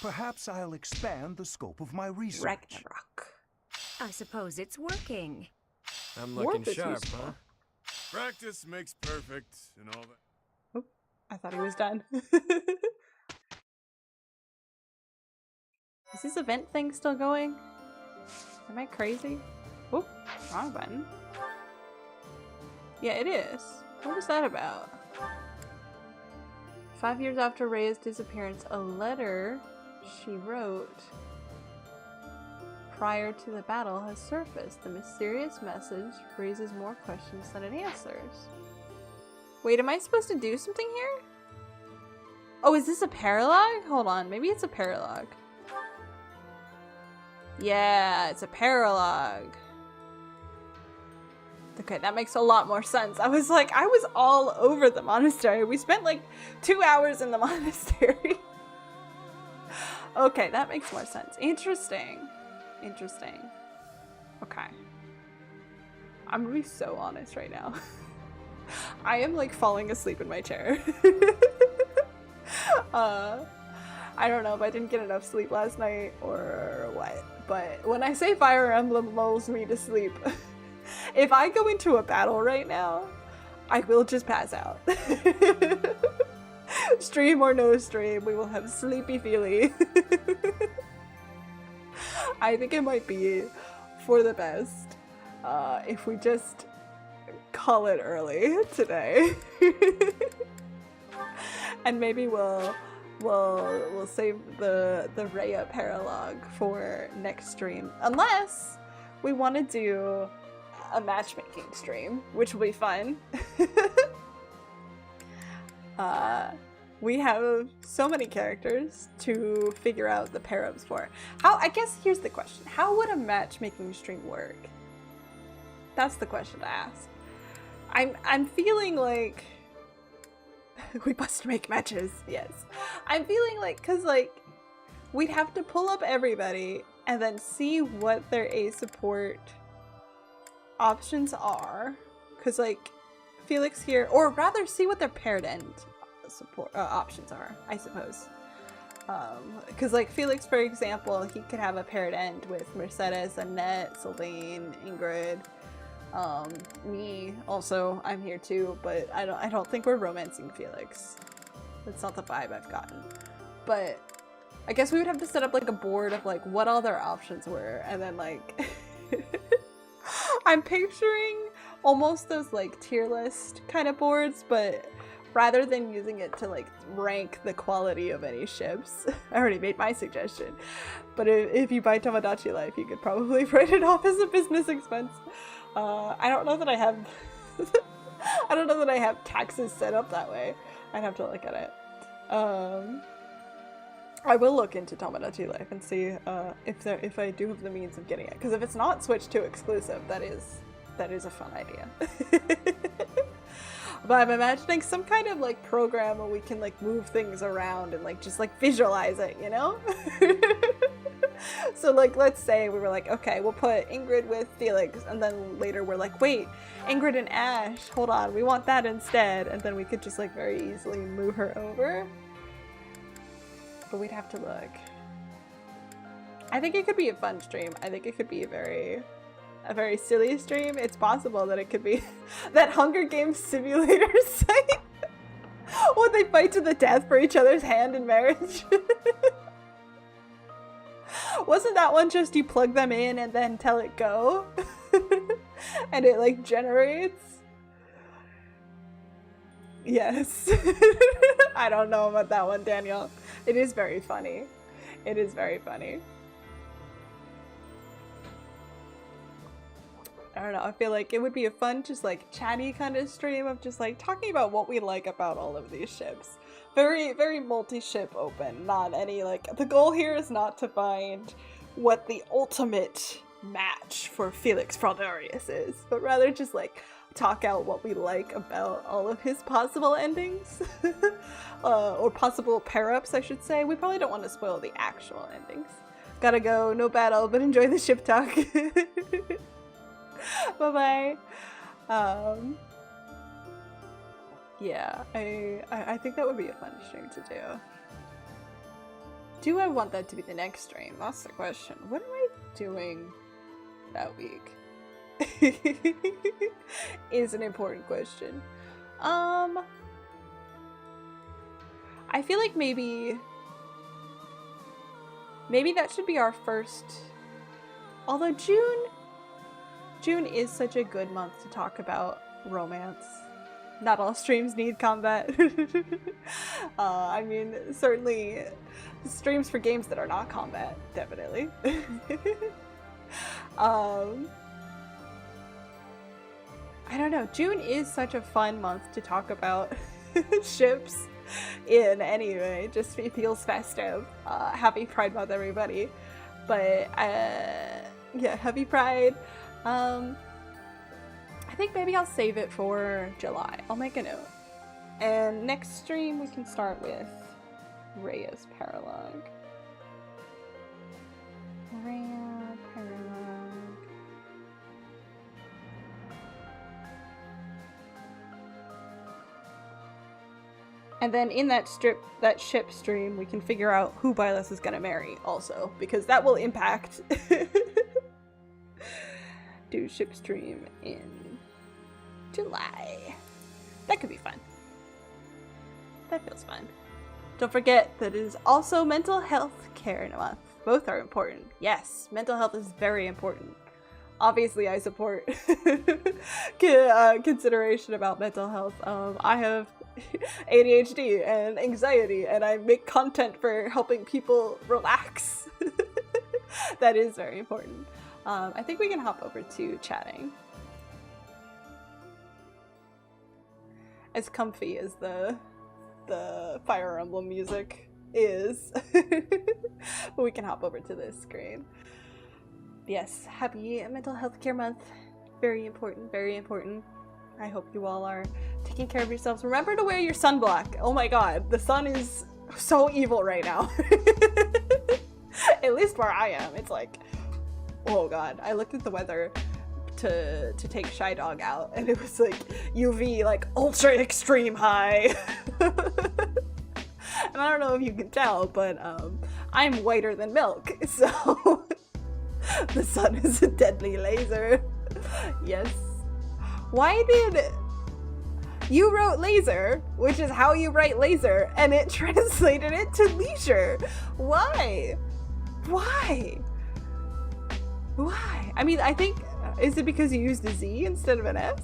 U: Perhaps I'll expand the scope of my research.
A: Ragnarok.
V: I suppose it's working.
G: I'm
A: Warp
G: looking
A: is
G: sharp,
A: useful.
G: huh?
B: Practice makes perfect and all that.
A: Oop, I thought he was done. Is this event thing still going? Am I crazy? Oop, wrong button. Yeah, it is. What is that about? 5 years after Rhea's disappearance, a letter she wrote prior to the battle has surfaced. The mysterious message raises more questions than it answers. Wait, am I supposed to do something here? Oh, is this a paralog? Hold on, maybe it's a paralog. Yeah, it's a paralog. Okay, that makes a lot more sense. I was all over the monastery. We spent like 2 hours in the monastery. Okay, that makes more sense. Interesting. Okay. I'm gonna be so honest right now. I am like falling asleep in my chair. I don't know if I didn't get enough sleep last night or what, but when I say Fire Emblem lulls me to sleep, if I go into a battle right now, I will just pass out. Stream or no stream, we will have sleepy feely. I think it might be for the best if we just call it early today. And maybe we'll save the Rhea paralog for next stream, unless we want to do a matchmaking stream, which will be fun. We have so many characters to figure out the pair-ups for. I guess here's the question. How would a matchmaking stream work? That's the question to ask. I'm feeling like we must make matches, yes. I'm feeling like, cause like, we'd have to pull up everybody and then see what their A support options are. Cause like, Felix here, or rather see what their paired end support options are, I suppose. Cause like Felix, for example, he could have a paired end with Mercedes, Annette, Celine, Ingrid. Me also, I'm here too, but I don't think we're romancing Felix. That's not the vibe I've gotten. But I guess we would have to set up like a board of like what all their options were, and then like I'm picturing almost those like tier list kind of boards, but rather than using it to like rank the quality of any ships. I already made my suggestion, but if you buy Tomodachi Life, you could probably write it off as a business expense. I don't know that I have I don't know that I have taxes set up that way. I'd have to look at it. I will look into Tomodachi Life and see if I do have the means of getting it. Because if it's not Switch 2 exclusive, that is a fun idea. But I'm imagining some kind of like program where we can like move things around and like just like visualize it, you know? So like let's say we were like, okay, we'll put Ingrid with Felix, and then later we're like, wait, Ingrid and Ash, hold on, we want that instead, and then we could just like very easily move her over. But we'd have to look. I think it could be a fun stream. I think it could be a very silly stream. It's possible that it could be that Hunger Games simulator site when they fight to the death for each other's hand in marriage. Wasn't that one just you plug them in and then tell it go? And it like generates? Yes. I don't know about that one, Daniel. It is very funny. It is very funny. I don't know, I feel like it would be a fun, just like chatty kind of stream of just like talking about what we like about all of these ships. Very, very multi-ship open, not any like, the goal here is not to find what the ultimate match for Felix Fraldarius is, but rather just like talk out what we like about all of his possible endings. Or possible pair-ups, I should say. We probably don't want to spoil the actual endings. Gotta go, no battle, but enjoy the ship talk. Bye-bye. Yeah, I think that would be a fun stream to do. Do I want that to be the next stream? That's the question. What am I doing that week? Is an important question. I feel like maybe that should be our first, although June is such a good month to talk about romance. Not all streams need combat. I mean, certainly streams for games that are not combat, definitely. I don't know, June is such a fun month to talk about ships in anyway, just it feels festive. Happy Pride Month, everybody. But yeah, happy Pride. I think maybe I'll save it for July. I'll make a note. And next stream we can start with Rhea's Paralogue. Rhea Paralogue. And then in that ship stream, we can figure out who Byleth is gonna marry also, because that will impact. Do ship stream in July. That could be fun. That feels fun. Don't forget that it is also mental health care month. Both are important. Yes, mental health is very important. Obviously, I support consideration about mental health. I have ADHD and anxiety, and I make content for helping people relax. That is very important. I think we can hop over to chatting. As comfy as the Fire Emblem music is. But we can hop over to this screen. Yes, happy Mental Health Care Month. Very important, very important. I hope you all are taking care of yourselves. Remember to wear your sunblock. Oh my god, the sun is so evil right now. At least where I am, it's like, oh god. I looked at the weather to take Shy Dog out, and it was like UV, like ultra extreme high. And I don't know if you can tell, but I'm whiter than milk, so the sun is a deadly laser. Yes. Why did you wrote laser, which is how you write laser, and it translated it to leisure? Why? Why? Why? I mean, I think, is it because you used a Z instead of an S?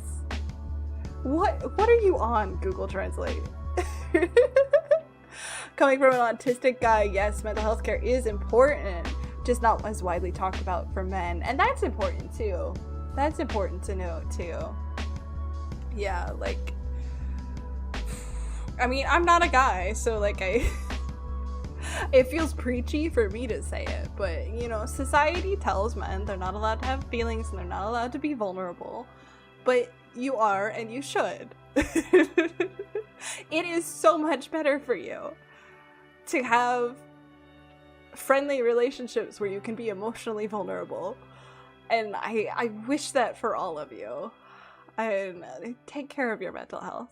A: What are you on, Google Translate? Coming from an autistic guy, yes, mental health care is important, just not as widely talked about for men. And that's important too. That's important to note too. Yeah, like, I mean, I'm not a guy, so like It feels preachy for me to say it, but you know, society tells men they're not allowed to have feelings and they're not allowed to be vulnerable. But you are, and you should. It is so much better for you to have friendly relationships where you can be emotionally vulnerable. And I wish that for all of you. And take care of your mental health.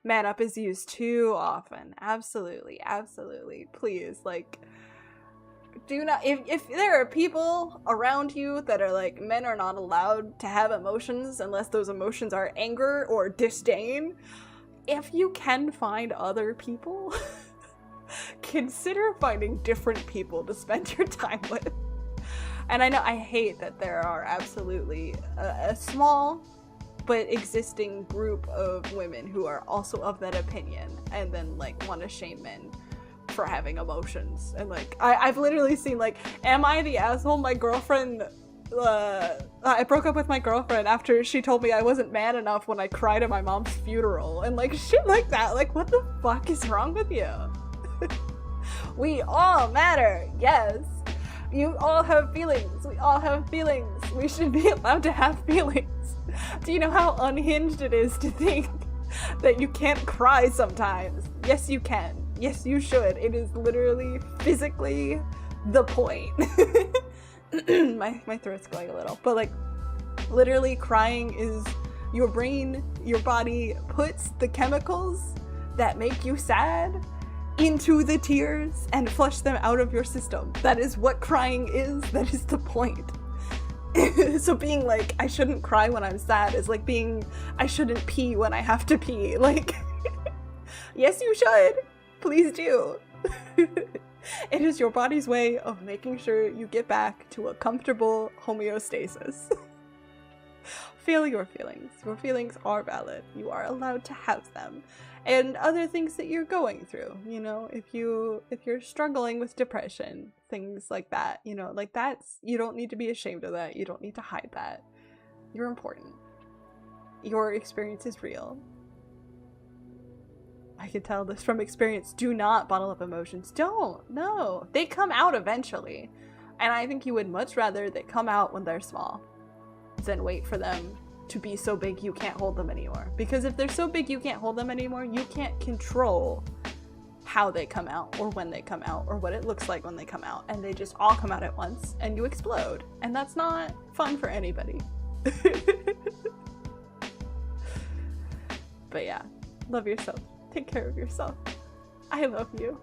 A: Man up is used too often. Absolutely, absolutely. Please, like, do not, if there are people around you that are like, men are not allowed to have emotions unless those emotions are anger or disdain, if you can find other people, consider finding different people to spend your time with. And I know I hate that there are absolutely a small but existing group of women who are also of that opinion and then like want to shame men for having emotions. And like I've literally seen like, am I the asshole? My girlfriend, I broke up with my girlfriend after she told me I wasn't man enough when I cried at my mom's funeral and like shit like that. Like, what the fuck is wrong with you? We all matter, yes. You all have feelings. We all have feelings. We should be allowed to have feelings. Do you know how unhinged it is to think that you can't cry sometimes? Yes, you can. Yes, you should. It is literally physically the point. My throat's going a little. But like, literally crying is your brain, your body puts the chemicals that make you sad into the tears and flush them out of your system. That is what crying is. That is the point. So being like, I shouldn't cry when I'm sad is like being, I shouldn't pee when I have to pee. Like, yes, you should. Please do. It is your body's way of making sure you get back to a comfortable homeostasis. Feel your feelings. Your feelings are valid. You are allowed to have them. And other things that you're going through, you know, if you're struggling with depression, things like that, you know, like that's, you don't need to be ashamed of that. You don't need to hide that. You're important. Your experience is real. I can tell this from experience. Do not bottle up emotions. Don't. No. They come out eventually. And I think you would much rather they come out when they're small than wait for them to be so big you can't hold them anymore. Because if they're so big you can't hold them anymore, you can't control how they come out or when they come out or what it looks like when they come out. And they just all come out at once and you explode. And that's not fun for anybody. But yeah, love yourself. Take care of yourself. I love you.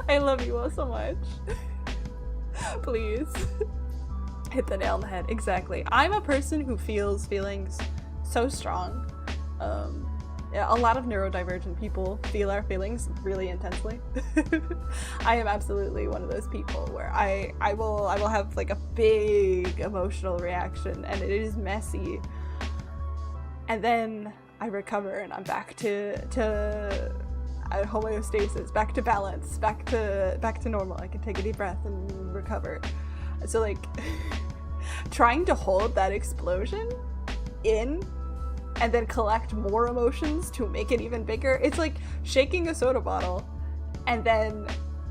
A: I love you all so much. Please. Hit the nail on the head. Exactly. I'm a person who feels feelings so strong. A lot of neurodivergent people feel our feelings really intensely. I am absolutely one of those people where I will have like a big emotional reaction and it is messy. And then I recover and I'm back to homeostasis, back to balance, back to normal. I can take a deep breath and recover. So like, trying to hold that explosion in and then collect more emotions to make it even bigger, it's like shaking a soda bottle and then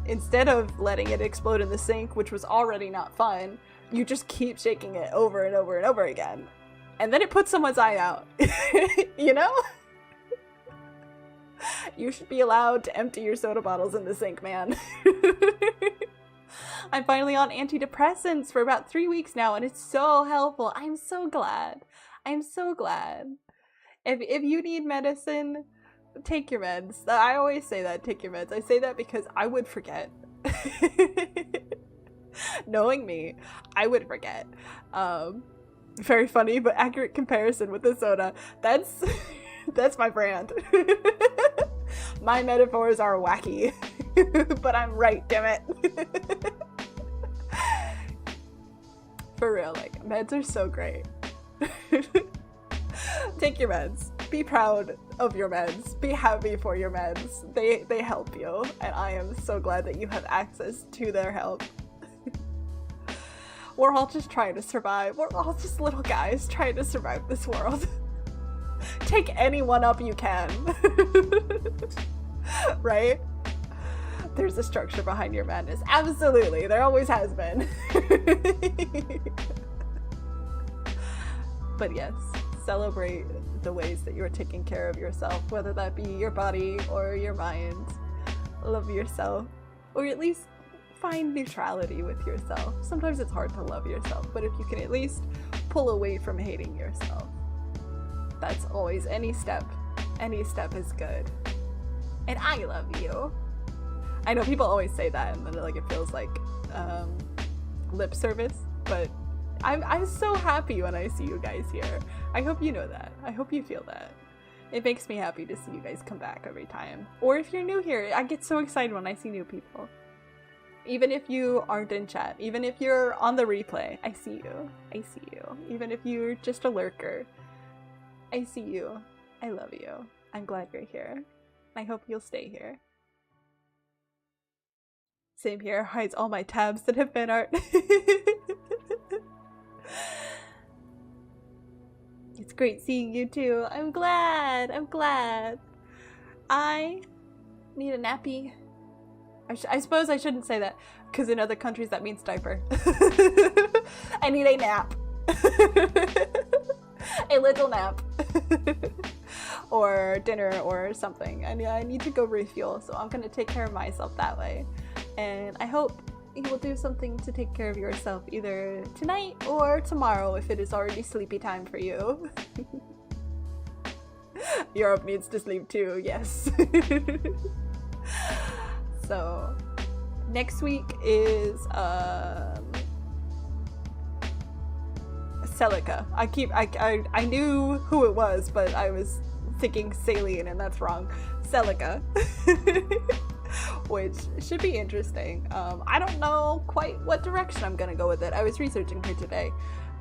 A: instead of letting it explode in the sink, which was already not fun, you just keep shaking it over and over and over again. And then it puts someone's eye out, you know? You should be allowed to empty your soda bottles in the sink, man. I'm finally on antidepressants for about 3 weeks now, and it's so helpful. I'm so glad. I'm so glad. If you need medicine, take your meds. I always say that, take your meds. I say that because I would forget. Knowing me, I would forget. Very funny, but accurate comparison with the soda. That's my brand. My metaphors are wacky, but I'm right, damn it. For real, like, meds are so great. Take your meds. Be proud of your meds. Be happy for your meds. They help you, and I am so glad that you have access to their help. We're all just trying to survive. We're all just little guys trying to survive this world. Take anyone up you can. Right? there's a structure behind your madness. Absolutely, there always has been. But yes, celebrate the ways that you're taking care of yourself, whether that be your body or your mind. Love yourself, or at least find neutrality with yourself. Sometimes it's hard to love yourself, but if you can at least pull away from hating yourself, that's always, any step is good. And I love you. I know people always say that and then like it feels like lip service, but I'm so happy when I see you guys here. I hope you know that. I hope you feel that. It makes me happy to see you guys come back every time. Or if you're new here, I get so excited when I see new people. Even if you aren't in chat, even if you're on the replay, I see you. I see you. Even if you're just a lurker, I see you. I love you. I'm glad you're here. I hope you'll stay here. Same here, hides all my tabs that have been art. It's great seeing you too. I'm glad. I'm glad. I need a nappy. I suppose I shouldn't say that, because in other countries that means diaper. I need a nap. A little nap. Or dinner or something. And I need to go refuel, so I'm going to take care of myself that way. And I hope you will do something to take care of yourself either tonight or tomorrow if it is already sleepy time for you. Europe needs to sleep too, yes. So next week is Celica. I knew who it was, but I was thinking Saline and that's wrong. Celica. Which should be interesting. I don't know quite what direction I'm gonna go with it. I was researching her today.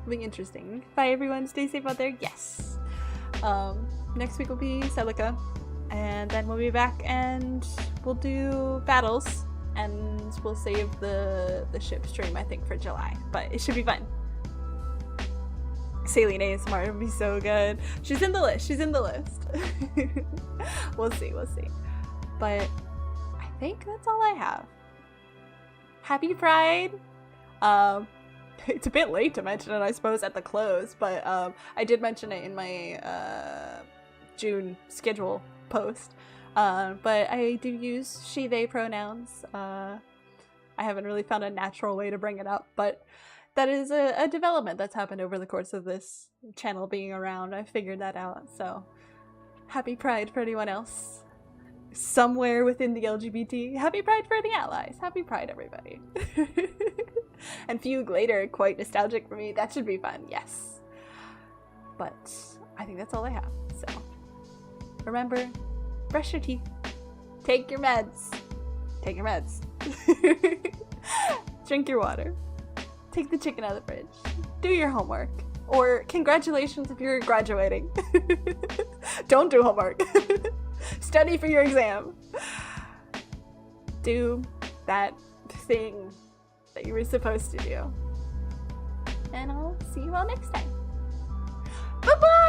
A: It'll be interesting. Bye everyone, stay safe out there. Yes. Next week will be Celica, and then we'll be back and we'll do battles, and we'll save the ship stream I think for July. But it should be fun. Saline ASMR would be so good. She's in the list. She's in the list. We'll see. We'll see. But I think that's all I have. Happy Pride. It's a bit late to mention it, I suppose, at the close, but I did mention it in my June schedule post. But I do use she, they pronouns. I haven't really found a natural way to bring it up, but that is a development that's happened over the course of this channel being around. I figured that out, so happy Pride for anyone else somewhere within the LGBT. Happy Pride for the allies. Happy Pride, everybody. And Fugue later, quite nostalgic for me. That should be fun, yes. But I think that's all I have, so remember, brush your teeth, take your meds, drink your water, take the chicken out of the fridge, do your homework, or congratulations if you're graduating. Don't do homework. Study for your exam. Do that thing that you were supposed to do. And I'll see you all next time. Bye-bye!